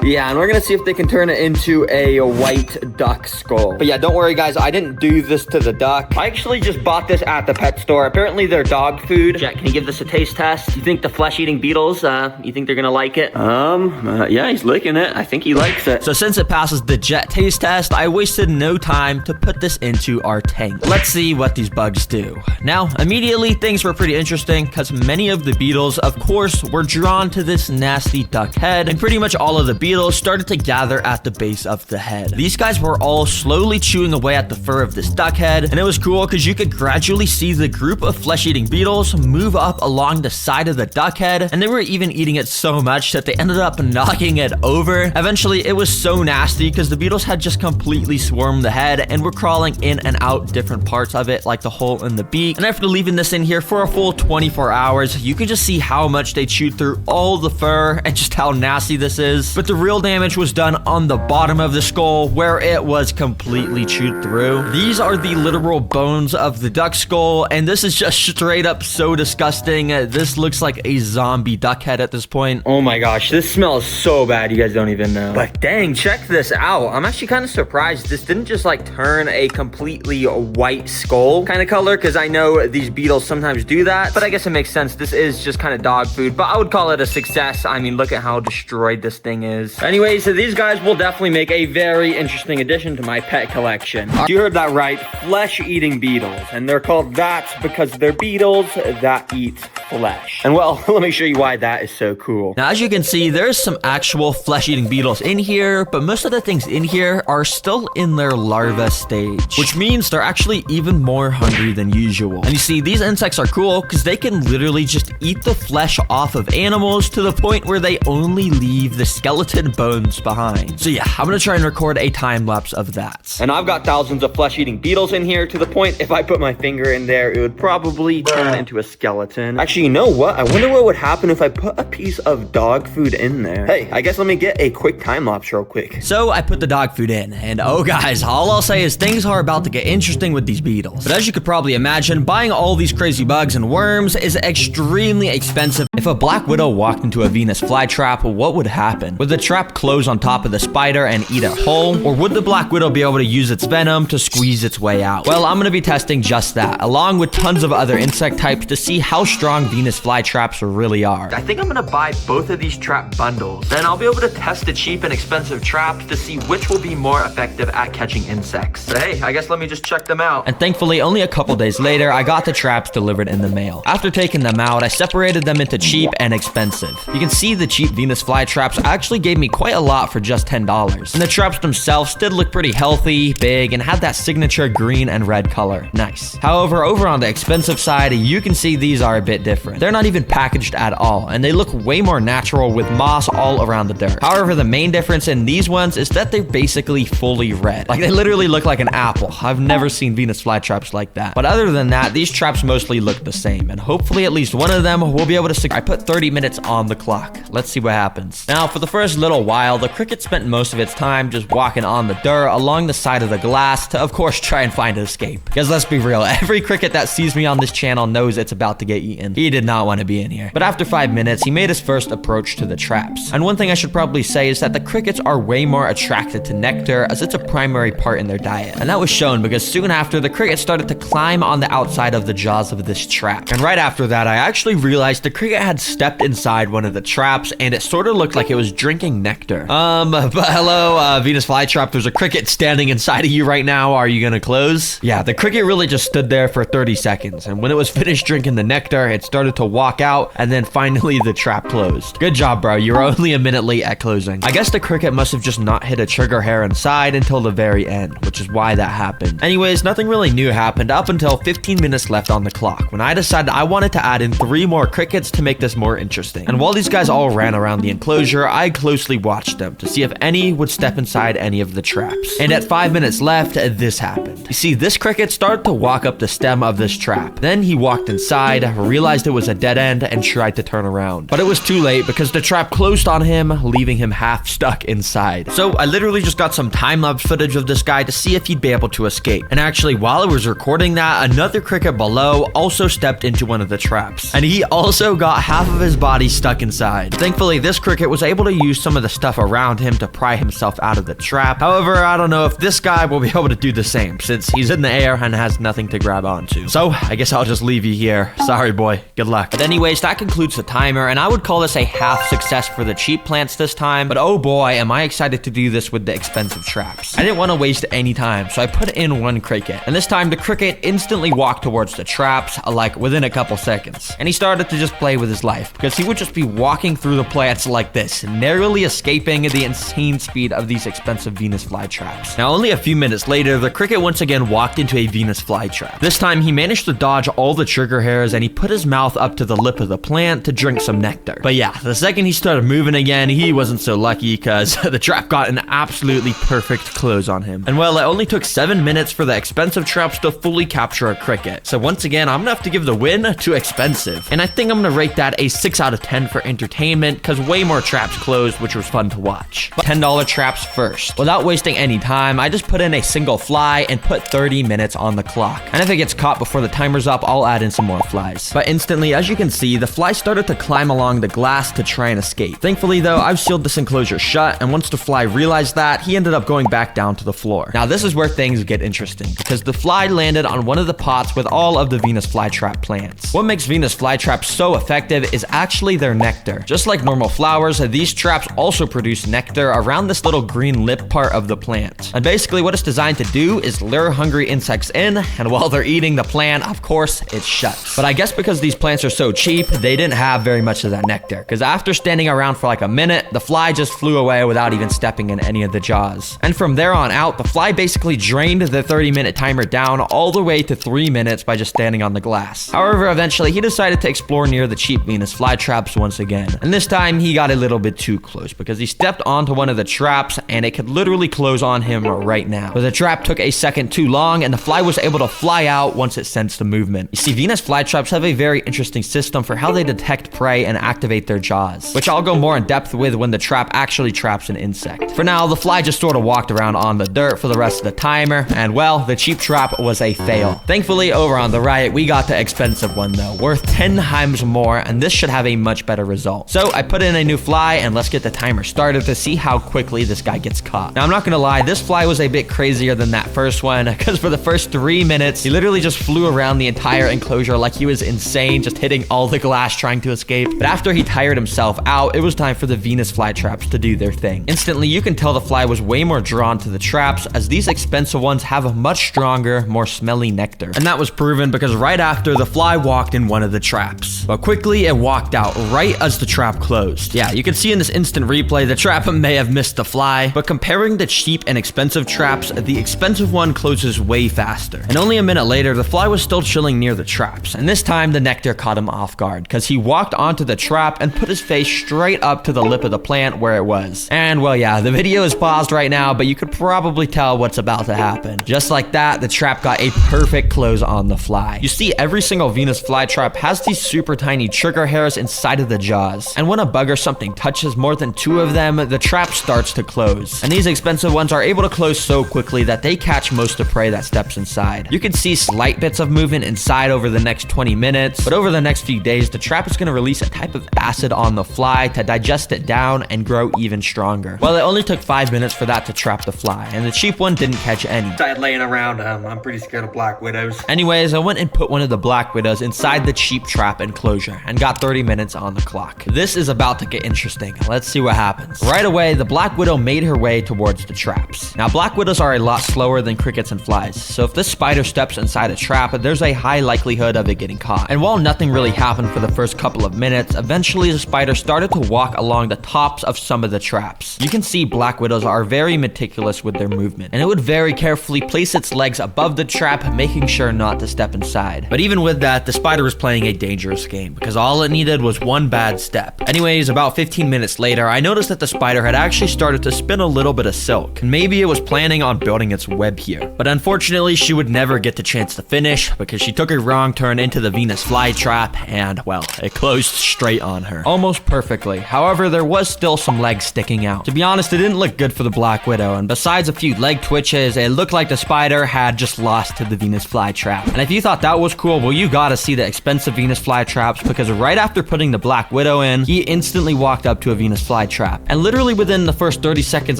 J: Yeah, and we're gonna see if they can turn it into a white duck skull. But yeah, don't worry guys, I didn't do this to the duck. I actually just bought this at the pet store. Apparently they're dog food. Jack, can you give this a taste test? You think the flesh-eating beetles, you think they're gonna like it? Yeah, he's licking it. I think he likes it. So since it passes the Jet taste test, I wasted no time to put this into our tank. Let's see what these bugs do. Now, immediately things were pretty interesting, because many of the beetles, of course, were drawn to this nasty duck head, and pretty much all of the beetles beetles started to gather at the base of the head. These guys were all slowly chewing away at the fur of this duck head, and it was cool because you could gradually see the group of flesh-eating beetles move up along the side of the duck head, and they were even eating it so much that they ended up knocking it over. Eventually, it was so nasty because the beetles had just completely swarmed the head and were crawling in and out different parts of it, like the hole in the beak. And after leaving this in here for a full 24 hours, you could just see how much they chewed through all the fur and just how nasty this is. But the real damage was done on the bottom of the skull, where it was completely chewed through. These are the literal bones of the duck skull, and this is just straight up so disgusting. This looks like a zombie duck head at this point.
B: Oh my gosh, this smells so bad, you guys don't even know. But dang, check this out. I'm actually kind of surprised this didn't just like turn a completely white skull kind of color, because I know these beetles sometimes do that, but I guess it makes sense. This is just kind of dog food, but I would call it a success. I mean, look at how destroyed this thing is. Anyways, so these guys will definitely make a very interesting addition to my pet collection. You heard that right, flesh-eating beetles, and they're called that because they're beetles that eat flesh. And well, let me show you why that is so cool.
J: Now, as you can see, there's some actual flesh-eating beetles in here, but most of the things in here are still in their larva stage, which means they're actually even more hungry than usual. And you see, these insects are cool because they can literally just eat the flesh off of animals to the point where they only leave the skeleton bones behind. So yeah, I'm gonna try and record a time lapse of that.
B: And I've got thousands of flesh-eating beetles in here to the point if I put my finger in there, it would probably turn into a skeleton. Actually, you know what? I wonder what would happen if I put a piece of dog food in there. Hey, I guess let me get a quick time lapse real quick.
J: So I put the dog food in, and oh guys, all I'll say is things are about to get interesting with these beetles. But as you could probably imagine, buying all these crazy bugs and worms is extremely expensive. If a black widow walked into a Venus flytrap, what would happen? Would the trap close on top of the spider and eat it whole? Or would the black widow be able to use its venom to squeeze its way out? Well, I'm gonna be testing just that, along with tons of other insect types to see how strong Venus flytraps really are. I think I'm gonna buy both of these trap bundles. Then I'll be able to test the cheap and expensive traps to see which will be more effective at catching insects. But hey, I guess let me just check them out. And thankfully, only a couple days later, I got the traps delivered in the mail. After taking them out, I separated them into cheap and expensive. You can see the cheap Venus flytraps actually gave me quite a lot for just $10. And the traps themselves did look pretty healthy, big, and had that signature green and red color. Nice. However, over on the expensive side, you can see these are a bit different. They're not even packaged at all, and they look way more natural with moss all around the dirt. However, the main difference in these ones is that they're basically fully red. Like, they literally look like an apple. I've never seen Venus flytraps like that. But other than that, these traps mostly look the same, and hopefully at least one of them will be able to I put 30 minutes on the clock. Let's see what happens. Now, for the first little while, the cricket spent most of its time just walking on the dirt along the side of the glass to, of course, try and find an escape. Because let's be real, every cricket that sees me on this channel knows it's about to get eaten. He did not want to be in here. But after 5 minutes, he made his first approach to the traps. And one thing I should probably say is that the crickets are way more attracted to nectar, as it's a primary part in their diet. And that was shown because soon after, the cricket started to climb on the outside of the jaws of this trap. And right after that, I actually realized the cricket had stepped inside one of the traps, and it sort of looked like it was drinking nectar. But hello, Venus flytrap, there's a cricket standing inside of you right now. Are you gonna close? Yeah, the cricket really just stood there for 30 seconds, and when it was finished drinking the nectar, it started to walk out, and then finally the trap closed. Good job, bro. You were only a minute late at closing. I guess the cricket must have just not hit a trigger hair inside until the very end, which is why that happened. Anyways, nothing really new happened up until 15 minutes left on the clock, when I decided I wanted to add in 3 more crickets to make this more interesting. And while these guys all ran around the enclosure, I closely watched them to see if any would step inside any of the traps. And at 5 minutes left, this happened. You see, this cricket started to walk up the stem of this trap. Then he walked inside, realized it was a dead end, and tried to turn around. But it was too late because the trap closed on him, leaving him half stuck inside. So I literally just got some time-lapse footage of this guy to see if he'd be able to escape. And actually, while I was recording that, another cricket below also stepped into one of the traps. And he also got half of his body stuck inside. Thankfully, this cricket was able to use some of the stuff around him to pry himself out of the trap. However, I don't know if this guy will be able to do the same, since he's in the air and has nothing to grab onto. So I guess I'll just leave you here. Sorry, boy. Good luck. But anyways, that concludes the timer, and I would call this a half success for the cheap plants this time. But oh boy, am I excited to do this with the expensive traps. I didn't want to waste any time, so I put in 1 cricket. And this time, the cricket instantly walked towards the traps, like within a couple seconds. And he started to just play with with his life because he would just be walking through the plants like this, narrowly escaping the insane speed of these expensive Venus flytraps. Now, only a few minutes later, the cricket once again walked into a Venus flytrap. This time, he managed to dodge all the trigger hairs and he put his mouth up to the lip of the plant to drink some nectar. But yeah, the second he started moving again, he wasn't so lucky because the trap got an absolutely perfect close on him. And well, it only took 7 minutes for the expensive traps to fully capture a cricket. So once again, I'm gonna have to give the win to expensive. And I think I'm gonna rate that a 6 out of 10 for entertainment because way more traps closed, which was fun to watch. But $10 traps first. Without wasting any time, I just put in a single fly and put 30 minutes on the clock. And if it gets caught before the timer's up, I'll add in some more flies. But instantly, as you can see, the fly started to climb along the glass to try and escape. Thankfully though, I've sealed this enclosure shut, and once the fly realized that, he ended up going back down to the floor. Now this is where things get interesting, because the fly landed on one of the pots with all of the Venus flytrap plants. What makes Venus flytraps so effective is actually their nectar. Just like normal flowers, these traps also produce nectar around this little green lip part of the plant. And basically what it's designed to do is lure hungry insects in, and while they're eating the plant, of course, it shuts. But I guess because these plants are so cheap, they didn't have very much of that nectar, because after standing around for like a minute, the fly just flew away without even stepping in any of the jaws. And from there on out, the fly basically drained the 30-minute timer down all the way to 3 minutes by just standing on the glass. However, eventually he decided to explore near the cheap Venus flytraps once again. And this time he got a little bit too close because he stepped onto one of the traps and it could literally close on him right now. But the trap took a second too long and the fly was able to fly out once it sensed the movement. You see, Venus flytraps have a very interesting system for how they detect prey and activate their jaws, which I'll go more in depth with when the trap actually traps an insect. For now, the fly just sort of walked around on the dirt for the rest of the timer, and well, the cheap trap was a fail. Thankfully, over on the right, we got the expensive one though, worth 10 times more, and this should have a much better result. So I put in a new fly, and let's get the timer started to see how quickly this guy gets caught. Now, I'm not gonna lie, this fly was a bit crazier than that first one, because for the first 3 minutes, he literally just flew around the entire enclosure like he was insane, just hitting all the glass trying to escape. But after he tired himself out, it was time for the Venus flytraps to do their thing. Instantly, you can tell the fly was way more drawn to the traps, as these expensive ones have a much stronger, more smelly nectar. And that was proven because right after, the fly walked in one of the traps. But quickly, it walked out right as the trap closed. Yeah, you can see in this instant replay, the trap may have missed the fly, but comparing the cheap and expensive traps, the expensive one closes way faster. And only a minute later, the fly was still chilling near the traps. And this time, the nectar caught him off guard, because he walked onto the trap and put his face straight up to the lip of the plant where it was. And well, yeah, the video is paused right now, but you could probably tell what's about to happen. Just like that, the trap got a perfect close on the fly. You see, every single Venus flytrap has these super tiny trigger hairs inside of the jaws. And when a bug or something touches more than 2 of them, the trap starts to close. And these expensive ones are able to close so quickly that they catch most of prey that steps inside. You can see slight bits of movement inside over the next 20 minutes, but over the next few days, the trap is going to release a type of acid on the fly to digest it down and grow even stronger. Well, it only took 5 minutes for that to trap the fly, and the cheap one didn't catch any.
G: Died laying around. I'm pretty scared of black widows.
J: Anyways, I went and put one of the black widows inside the cheap trap enclosure and got 30 minutes on the clock. This is about to get interesting. Let's see what happens. Right away, the black widow made her way towards the traps. Now, black widows are a lot slower than crickets and flies, so if this spider steps inside a trap, there's a high likelihood of it getting caught. And while nothing really happened for the first couple of minutes, eventually the spider started to walk along the tops of some of the traps. You can see black widows are very meticulous with their movement, and it would very carefully place its legs above the trap, making sure not to step inside. But even with that, the spider was playing a dangerous game, because all it needed was one bad step. Anyways, about 15 minutes later, I noticed that the spider had actually started to spin a little bit of silk, and maybe it was planning on building its web here. But unfortunately, she would never get the chance to finish, because she took a wrong turn into the Venus flytrap, and well, it closed straight on her. Almost perfectly. However, there was still some legs sticking out. To be honest, it didn't look good for the black widow, and besides a few leg twitches, it looked like the spider had just lost to the Venus flytrap. And if you thought that was cool, well, you gotta see the expensive Venus flytraps, because right after putting the black widow in, he instantly walked up to a Venus flytrap. And literally within the first 30 seconds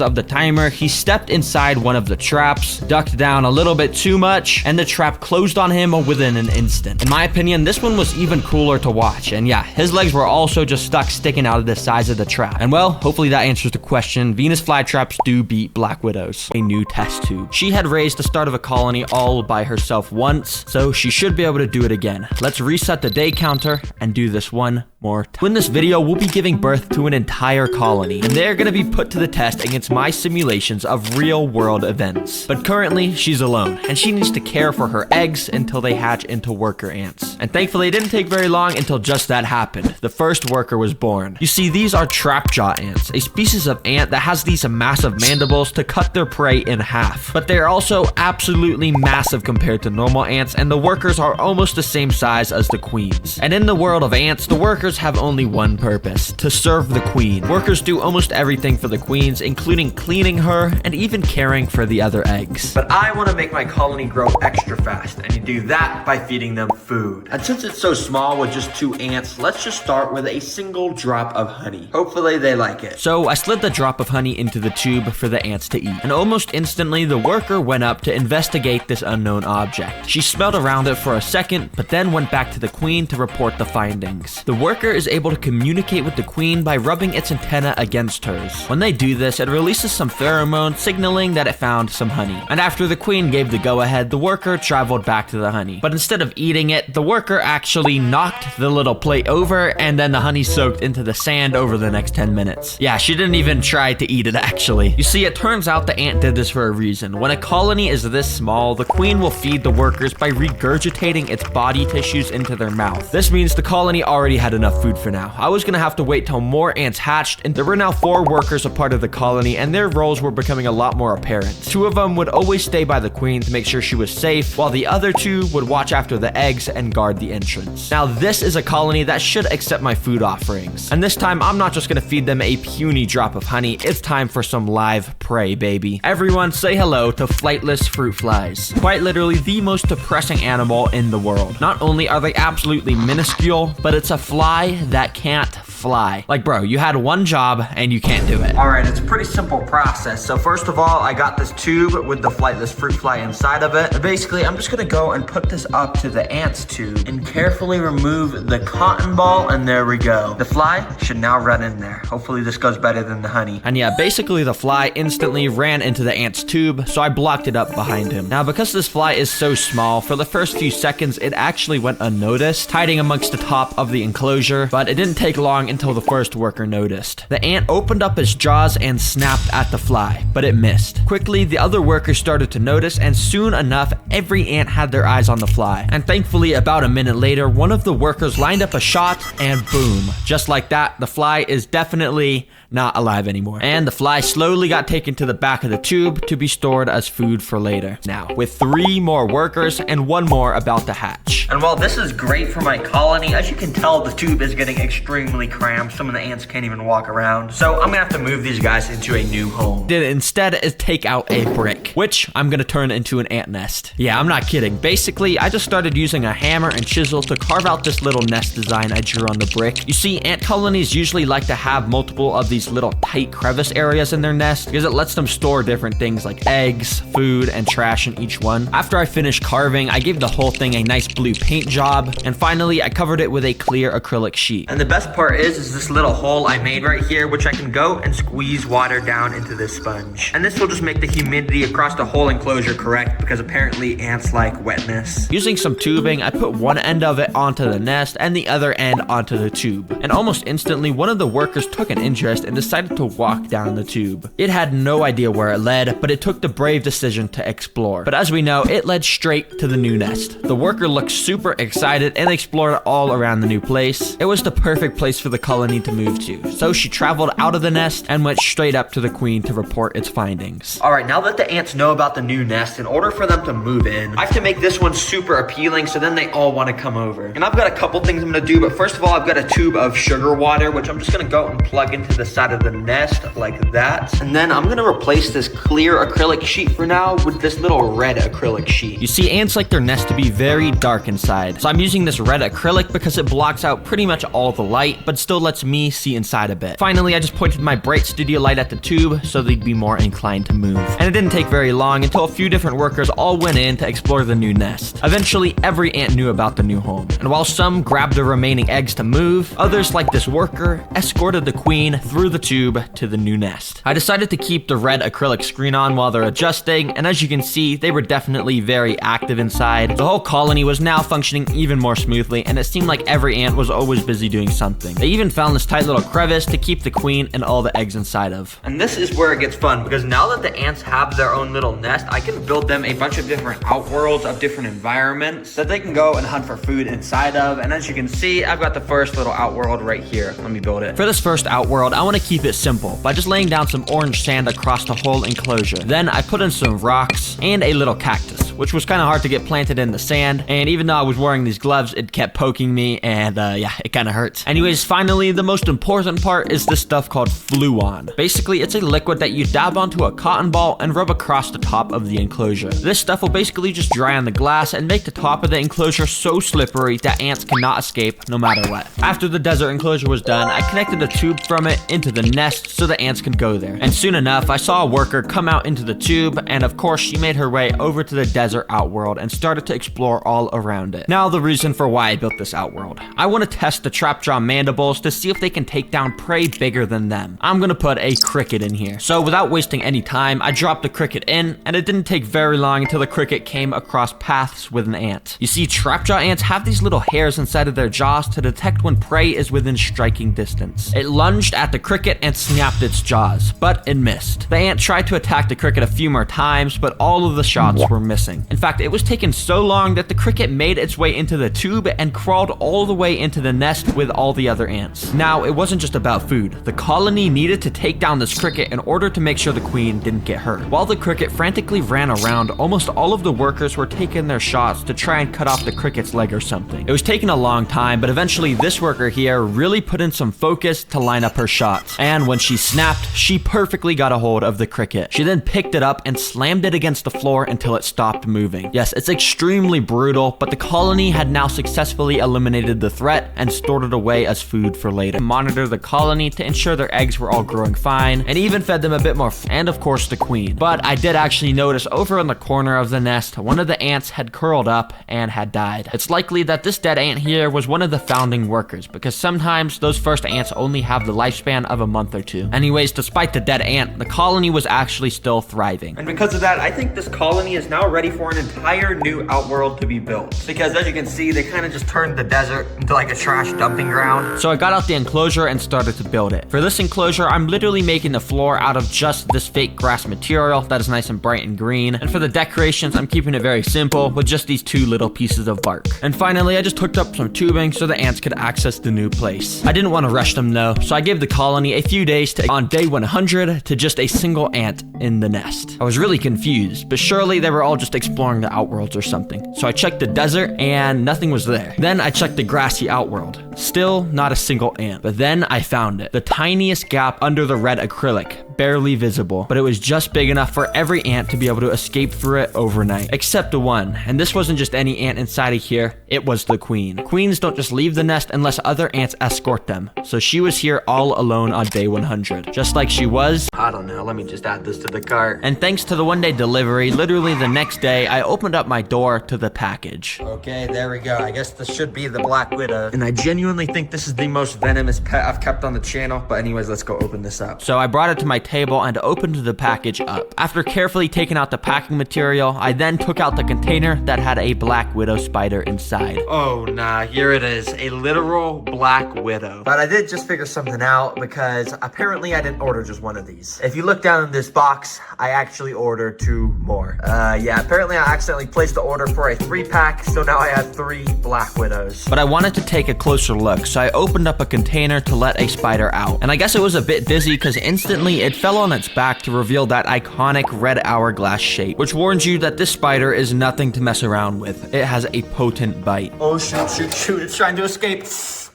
J: of the timer, he stepped inside one of the traps, ducked down a little bit too much, and the trap closed on him within an instant. In my opinion, this one was even cooler to watch, and yeah, his legs were also just stuck sticking out of the sides of the trap. And well, hopefully that answers the question. Venus flytraps do beat black widows. A new test tube. She had raised the start of a colony all by herself once, so she should be able to do it again. Let's reset the day counter and do do this one more time. In this video, we'll be giving birth to an entire colony, and they're gonna be put to the test against my simulations of real-world events. But currently, she's alone, and she needs to care for her eggs until they hatch into worker ants. And thankfully, it didn't take very long until just that happened. The first worker was born. You see, these are trapjaw ants, a species of ant that has these massive mandibles to cut their prey in half. But they're also absolutely massive compared to normal ants, and the workers are almost the same size as the queens. And in the world of ants, the workers have only one purpose: to serve the queen. Workers do almost everything for the queens, including cleaning her and even caring for the other eggs. But I want to make my colony grow extra fast, and you do that by feeding them food. And since it's so small with just 2 ants, let's just start with a single drop of honey. Hopefully they like it. So I slid the drop of honey into the tube for the ants to eat, and almost instantly the worker went up to investigate this unknown object. She smelled around it for a second, but then went back to the queen to report the findings. The worker is able to communicate with the queen by rubbing its antenna against hers. When they do this, it releases some pheromones signaling that it found some honey. And after the queen gave the go-ahead, the worker traveled back to the honey. But instead of eating it, the worker actually knocked the little plate over, and then the honey soaked into the sand over the next 10 minutes. Yeah, she didn't even try to eat it actually. You see, it turns out the ant did this for a reason. When a colony is this small, the queen will feed the workers by regurgitating its body tissues into their mouth. This means the colony already had enough food for now. I was gonna have to wait till more ants hatched, and there were now 4 workers a part of the colony, and their roles were becoming a lot more apparent. 2 of them would always stay by the queen to make sure she was safe, while the other 2 would watch after the eggs and guard the entrance. Now this is a colony that should accept my food offerings, and this time I'm not just gonna feed them a puny drop of honey. It's time for some live prey, baby. Everyone say hello to flightless fruit flies. Quite literally the most depressing animal in the world. Not only are they absolutely minuscule, but it's a fly that can't fly. Like, bro, you had one job and you can't do it. All right, it's a pretty simple process. So first of all, I got this tube with the flightless fruit fly inside of it. And basically, I'm just gonna go and put this up to the ant's tube and carefully remove the cotton ball, and there we go. The fly should now run in there. Hopefully this goes better than the honey. And yeah, basically the fly instantly ran into the ant's tube, so I blocked it up behind him. Now, because this fly is so small, for the first few seconds, it actually went unnoticed, hiding amongst the top of the enclosure, but it didn't take long until the first worker noticed. The ant opened up its jaws and snapped at the fly, but it missed. Quickly, the other workers started to notice, and soon enough, every ant had their eyes on the fly. And thankfully, about a minute later, one of the workers lined up a shot, and boom. Just like that, the fly is definitely not alive anymore. And the fly slowly got taken to the back of the tube to be stored as food for later. Now, with 3 more workers and 1 more about to hatch. And while this is great for my colony, as you can tell, the tube is getting extremely cramped. Some of the ants can't even walk around. So I'm gonna have to move these guys into a new home. Did instead is take out a brick, which I'm gonna turn into an ant nest. Yeah, I'm not kidding. Basically, I just started using a hammer and chisel to carve out this little nest design I drew on the brick. You see, ant colonies usually like to have multiple of these little tight crevice areas in their nest because it lets them store different things like eggs, food, and trash in each one. After I finished carving, I gave the whole thing a nice blue paint job, and finally I covered it with a clear acrylic sheet. And the best part is this little hole I made right here, which I can go and squeeze water down into this sponge. And this will just make the humidity across the whole enclosure correct, because apparently ants like wetness. Using some tubing, I put one end of it onto the nest and the other end onto the tube. And almost instantly, one of the workers took an interest and decided to walk down the tube. It had no idea where it led, but it took the brave decision to explore. But as we know, it led straight to the new nest. The worker looked super excited and explored all around the new place. It was the perfect place for the colony to move to. So she traveled out of the nest and went straight up to the queen to report its findings. All right, now that the ants know about the new nest, in order for them to move in, I have to make this one super appealing so then they all want to come over. And I've got a couple things I'm gonna do, but first of all, I've got a tube of sugar water, which I'm just gonna go and plug into the side of the nest like that. And then I'm gonna replace this clear acrylic sheet for now with this little red acrylic sheet. You see, ants like their nest to be very dark inside. So I'm using this red acrylic because it blocks out pretty much all the light, but still lets me see inside a bit. Finally, I just pointed my bright studio light at the tube so they'd be more inclined to move. And it didn't take very long until a few different workers all went in to explore the new nest. Eventually, every ant knew about the new home. And while some grabbed the remaining eggs to move, others, like this worker, escorted the queen through the tube to the new nest. I decided to keep the red acrylic screen on while they're adjusting, and as you can see, they were definitely very active inside. The whole colony was now functioning even more smoothly, and it seemed like every ant was always busy doing something. They even found this tight little crevice to keep the queen and all the eggs inside of. And this is where it gets fun, because now that the ants have their own little nest, I can build them a bunch of different outworlds of different environments that they can go and hunt for food inside of. And as you can see, I've got the first little outworld right here. Let me build it. For this first outworld, I want to keep it simple by just laying down some orange sand across the whole enclosure. Then I put in some rocks and a little cactus, which was kind of hard to get planted in the sand. And even though I was wearing these gloves, it kept poking me, and yeah, it kind of hurts. Anyways, finally, the most important part is this stuff called fluon. Basically, it's a liquid that you dab onto a cotton ball and rub across the top of the enclosure. This stuff will basically just dry on the glass and make the top of the enclosure so slippery that ants cannot escape no matter what. After the desert enclosure was done, I connected a tube from it into the nest so the ants could go there. And soon enough, I saw a worker come out into the tube, and of course, she made her way over to the desert outworld and started to explore all around it. Now, the reason for why I built this outworld. I want to test the trapjaw mandibles to see if they can take down prey bigger than them. I'm gonna put a cricket in here. So without wasting any time, I dropped the cricket in, and it didn't take very long until the cricket came across paths with an ant. You see, trapjaw ants have these little hairs inside of their jaws to detect when prey is within striking distance. It lunged at the cricket and snapped its jaws, but it missed. The ant tried to attack the cricket a few more times, but all of the shots were missing. In fact, it was taking so long that the cricket made its way into the tube and crawled all the way into the nest with all the other ants. Now, it wasn't just about food. The colony needed to take down this cricket in order to make sure the queen didn't get hurt. While the cricket frantically ran around, almost all of the workers were taking their shots to try and cut off the cricket's leg or something. It was taking a long time, but eventually this worker here really put in some focus to line up her shots. And when she snapped, she perfectly got a hold of the cricket. She then picked it up and slammed it against the floor until it stopped moving. Yes, it's extremely brutal, but the colony had now successfully eliminated the threat and stored it away as food for later. Monitor the colony to ensure their eggs were all growing fine, and even fed them a bit more, and of course the queen. But I did actually notice over in the corner of the nest, one of the ants had curled up and had died. It's likely that this dead ant here was one of the founding workers, because sometimes those first ants only have the lifespan of a month or two. Anyways, despite the dead ant, the colony was actually still thriving. And because of that, I think this colony is now ready for an entire new outworld to be built. Because as you can see, they kind of just turned the desert into like a trash dumping ground. So I got out the enclosure and started to build it. For this enclosure, I'm literally making the floor out of just this fake grass material that is nice and bright and green. And for the decorations, I'm keeping it very simple with just these two little pieces of bark. And finally, I just hooked up some tubing so the ants could access the new place. I didn't want to rush them though, so I gave the colony a few days to on day 100 to just a single ant in the nest. I was really confused, but surely they were all just exploring the outworlds or something. So I checked the desert and nothing was there. Then I checked the grassy outworld. Still not a single ant. But then I found it. The tiniest gap under the red acrylic, barely visible, but it was just big enough for every ant to be able to escape through it overnight, except the one. And this wasn't just any ant inside of here, it was the queen. Queens don't just leave the nest unless other ants escort them. So she was here all alone on day 100, just like she was. I don't know, let me just add this to the cart. And thanks to the one-day delivery, literally the next day, I opened up my door to the package. Okay, there we go. I guess this should be the Black Widow. And I genuinely think this is the most venomous pet I've kept on the channel. But anyways, let's go open this up. So I brought it to my table and opened the package up. After carefully taking out the packing material, I then took out the container that had a Black Widow spider inside. Oh nah, here it is, a literal Black Widow. But I did just figure something out because apparently I didn't order just one of these. If you look down in this box, I actually ordered 2 more. Yeah, apparently I accidentally placed the order for a 3-pack, so now I have 3 Black Widows. But I wanted to take a closer look, so I opened up a container to let a spider out. And I guess it was a bit dizzy because instantly it fell on its back to reveal that iconic red hourglass shape, which warns you that this spider is nothing to mess around with. It has a potent bite. Oh shoot, shoot, shoot, it's trying to escape.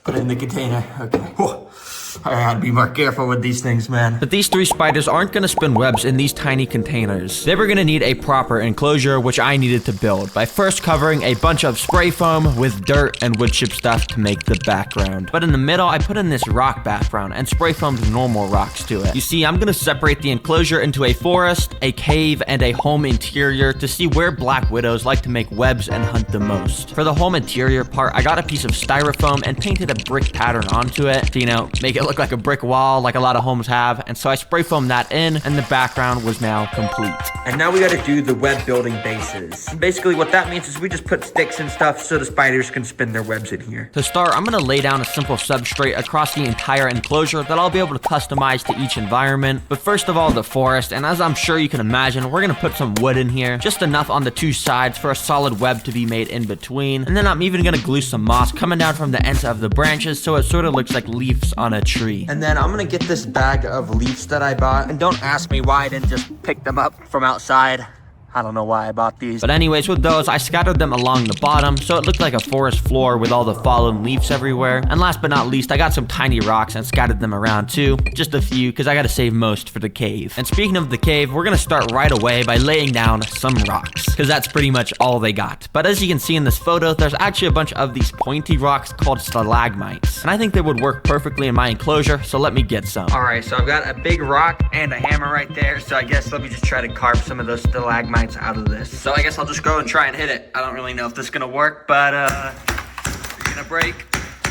J: Put it in the container, okay. Whoa. I gotta be more careful with these things, man. But these 3 spiders aren't gonna spin webs in these tiny containers. They were gonna need a proper enclosure, which I needed to build by first covering a bunch of spray foam with dirt and wood chip stuff to make the background. But in the middle, I put in this rock background and spray foamed normal rocks to it. You see, I'm gonna separate the enclosure into a forest, a cave, and a home interior to see where black widows like to make webs and hunt the most. For the home interior part, I got a piece of styrofoam and painted a brick pattern onto it to, you know, make it look like a brick wall like a lot of homes have. And so I spray foamed that in, and the background was now complete.
B: And now we gotta do the web building bases. Basically what that means is we just put sticks and stuff so the spiders can spin their webs in here.
J: To start, I'm gonna lay down a simple substrate across the entire enclosure that I'll be able to customize to each environment. But first of all, the forest, and as I'm sure you can imagine, we're gonna put some wood in here, just enough on the 2 sides for a solid web to be made in between. And then I'm even gonna glue some moss coming down from the ends of the branches so it sort of looks like leaves on a tree.
G: And then I'm gonna get this bag of leaves that I bought. And don't ask me why I didn't just pick them up from outside. I don't know why I bought these.
J: But anyways, with those, I scattered them along the bottom so it looked like a forest floor with all the fallen leaves everywhere. And last but not least, I got some tiny rocks and scattered them around too. Just a few, because I gotta save most for the cave. And speaking of the cave, we're gonna start right away by laying down some rocks, because that's pretty much all they got. But as you can see in this photo, there's actually a bunch of these pointy rocks called stalagmites. And I think they would work perfectly in my enclosure, so let me get some.
B: Alright, so I've got a big rock and a hammer right there, so I guess let me just try to carve some of those stalagmites out of this. So I guess I'll just go and try and hit it. I don't really know if this is gonna work, but you're gonna break.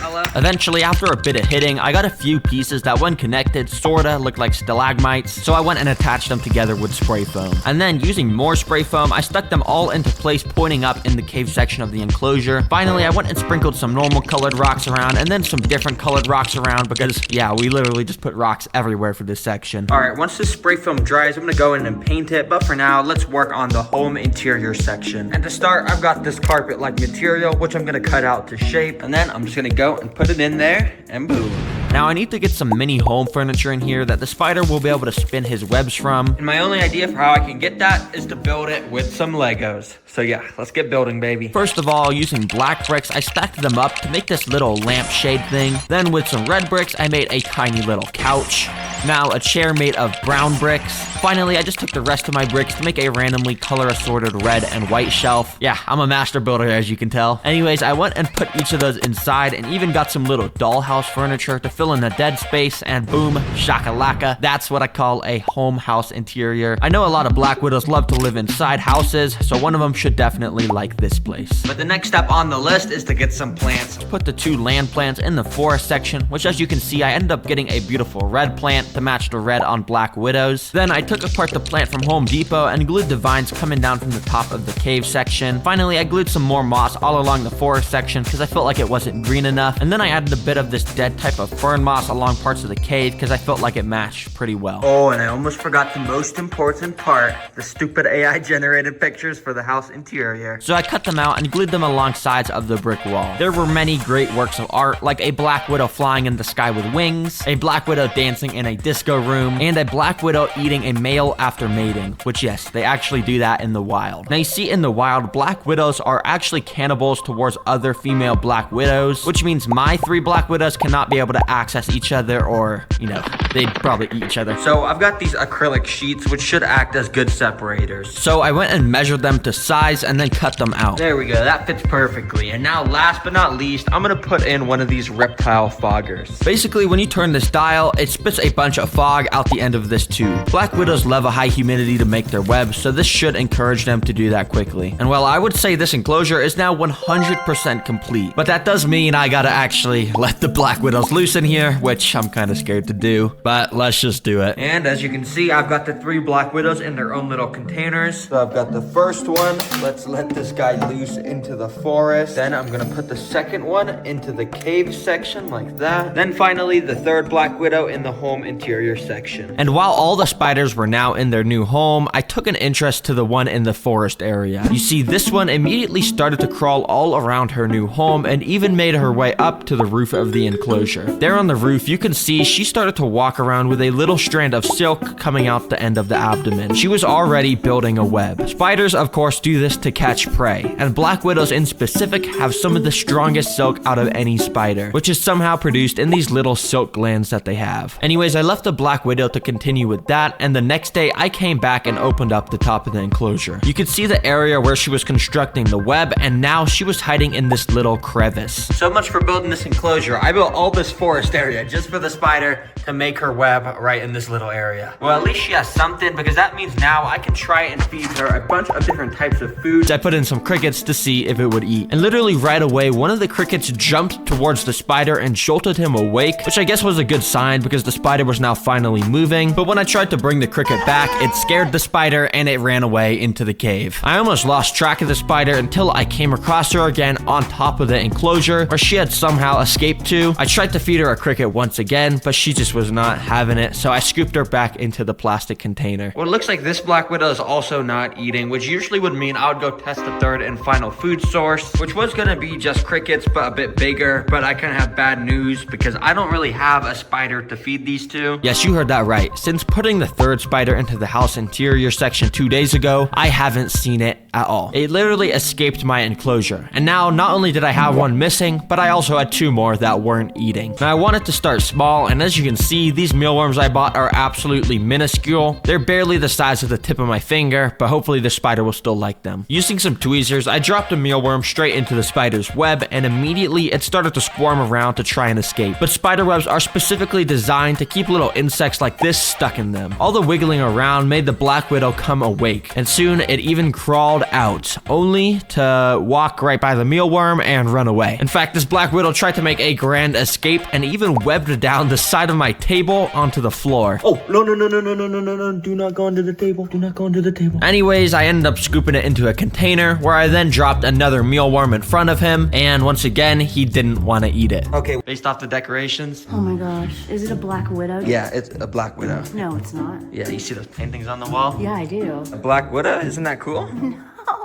B: Hello?
J: Eventually, after a bit of hitting, I got a few pieces that when connected sorta looked like stalagmites, so I went and attached them together with spray foam. And then using more spray foam, I stuck them all into place pointing up in the cave section of the enclosure. Finally, I went and sprinkled some normal colored rocks around and then some different colored rocks around because, yeah, we literally just put rocks everywhere for this section.
B: Alright, once this spray foam dries, I'm gonna go in and paint it, but for now, let's work on the home interior section. And to start, I've got this carpet-like material, which I'm gonna cut out to shape, and then I'm just gonna go and put it in there, and boom.
J: Now I need to get some mini home furniture in here that the spider will be able to spin his webs from.
B: And my only idea for how I can get that is to build it with some Legos. So yeah, let's get building, baby.
J: First of all, using black bricks, I stacked them up to make this little lampshade thing. Then with some red bricks, I made a tiny little couch. Now a chair made of brown bricks. Finally, I just took the rest of my bricks to make a randomly color assorted red and white shelf. Yeah, I'm a master builder, as you can tell. Anyways, I went and put each of those inside and even got some little dollhouse furniture to fill in the dead space, and boom, shakalaka. That's what I call a home house interior. I know a lot of black widows love to live inside houses, so one of them should definitely like this place.
B: But the next step on the list is to get some plants.
J: Put the 2 land plants in the forest section, which as you can see, I ended up getting a beautiful red plant to match the red on black widows. Then I took apart the plant from Home Depot and glued the vines coming down from the top of the cave section. Finally, I glued some more moss all along the forest section because I felt like it wasn't green enough. And then I added a bit of this dead type of fern moss along parts of the cave because I felt like it matched pretty well.
B: Oh, and I almost forgot the most important part, the stupid AI generated pictures for the house interior.
J: So I cut them out and glued them along sides of the brick wall. There were many great works of art, like a black widow flying in the sky with wings, a black widow dancing in a disco room, and a black widow eating a male after mating, which yes, they actually do that in the wild. Now you see in the wild, black widows are actually cannibals towards other female black widows, which means my 3 black widows cannot be able to access each other, or, you know, they'd probably eat each other.
B: So I've got these acrylic sheets, which should act as good separators.
J: So I went and measured them to size and then cut them out.
B: There we go, that fits perfectly. And now last but not least, I'm gonna put in one of these reptile foggers.
J: Basically, when you turn this dial, it spits a bunch of fog out the end of this tube. Black widows love a high humidity to make their webs, so this should encourage them to do that quickly. And well, I would say this enclosure is now 100% complete, but that does mean I gotta actually let the black widows loose in here, which I'm kind of scared to do, but let's just do it.
B: And as you can see, I've got the 3 black widows in their own little containers. So I've got the first one. Let's let this guy loose into the forest. Then I'm gonna put the second one into the cave section like that. Then finally, the 3rd black widow in the home interior section.
J: And while all the spiders were now in their new home, I took an interest to the one in the forest area. You see, this one immediately started to crawl all around her new home and even made her way up to the roof of the enclosure. There on the roof, you can see she started to walk around with a little strand of silk coming out the end of the abdomen. She was already building a web. Spiders, of course, do this to catch prey, and black widows in specific have some of the strongest silk out of any spider, which is somehow produced in these little silk glands that they have. Anyways, I left the black widow to continue with that, and the next day I came back and opened up the top of the enclosure. You could see the area where she was constructing the web, and now she was hiding in this little crevice. So much for building this enclosure. I built all this forest area just for the spider to make her web right in this little area. Well, at least she has something, because that means now I can try and feed her a bunch of different types of food. I put in some crickets to see if it would eat. And literally right away, one of the crickets jumped towards the spider and jolted him awake, which I guess was a good sign because the spider was now finally moving. But when I tried to bring the cricket back, it scared the spider and it ran away into the cave. I almost lost track of the spider until I came across her again on top of the enclosure where she had somehow escaped to. I tried to feed her a cricket once again, but she just was not having it, so I scooped her back into the plastic container. Well, it looks like this black widow is also not eating, which usually would mean I would go test the third and final food source, which was gonna be just crickets, but a bit bigger. But I kind of have bad news because I don't really have a spider to feed these to. Yes, you heard that right. Since putting the third spider into the house interior section 2 days ago, I haven't seen it at all. It literally escaped my enclosure. And now, not only did I have one missing, but I also had 2 more that weren't eating. Now, I wanted to start small, and as you can see, these mealworms I bought are absolutely minuscule. They're barely the size of the tip of my finger, but hopefully the spider will still like them. Using some tweezers, I dropped a mealworm straight into the spider's web, and immediately it started to squirm around to try and escape. But spider webs are specifically designed to keep little insects like this stuck in them. All the wiggling around made the black widow come awake, and soon it even crawled out, only to walk right by the mealworm and run away. In fact, this black widow tried to make a grand escape and even webbed down the side of my table onto the floor.
B: Oh, no. Do not go under the table. Do not go under the table.
J: Anyways, I ended up scooping it into a container where I then dropped another mealworm in front of him, and once again, he didn't want to eat it. Okay, based off the decorations.
D: Oh my gosh. Is it a black widow?
J: Yeah, it's a black widow.
D: No, it's not.
J: Yeah, you see those paintings on the wall?
D: Yeah, I do.
J: A black widow? Isn't that cool?
D: No.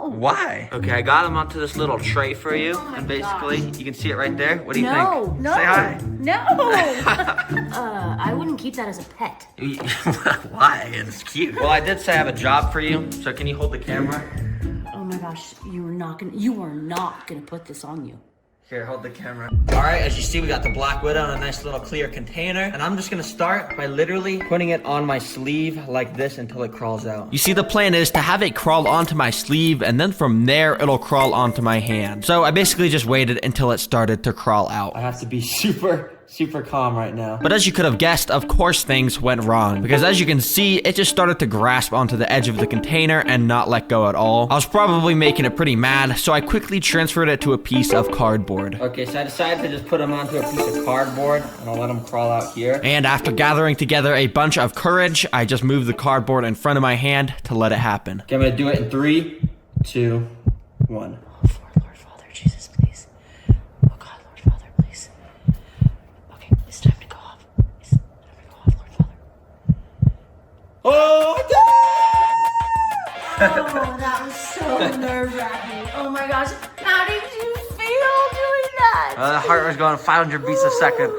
J: Why? Okay, I got him onto this little tray for you, and basically, you can see it right there. What do you think?
H: No.
J: Say hi.
H: No. I wouldn't keep that as a pet.
J: Why? It's cute. Well, I did say I have a job for you, so can you hold the camera?
D: Oh my gosh, you are not gonna put this on you.
J: Here, hold the camera. All right, as you see, we got the black widow in a nice little clear container, and I'm just gonna start by literally putting it on my sleeve like this until it crawls out. You see, the plan is to have it crawl onto my sleeve, and then from there, it'll crawl onto my hand. So I basically just waited until it started to crawl out. I have to be super calm right now. But as you could have guessed, of course things went wrong, because as you can see, it just started to grasp onto the edge of the container and not let go at all. I was probably making it pretty mad, so I quickly transferred it to a piece of cardboard. Okay, so I decided to just put him onto a piece of cardboard, and I'll let him crawl out here. And after gathering together a bunch of courage, I just moved the cardboard in front of my hand to let it happen. Okay, I'm gonna do it in 3, 2, 1.
D: Lord Father, Jesus, please. Oh God, Lord Father, please. Okay, it's time to go off. It's time to go off, Lord Father.
J: Oh,
H: Oh, that was so nerve-wracking. Oh my gosh. How did you feel doing that?
J: the heart was going 500 beats a second.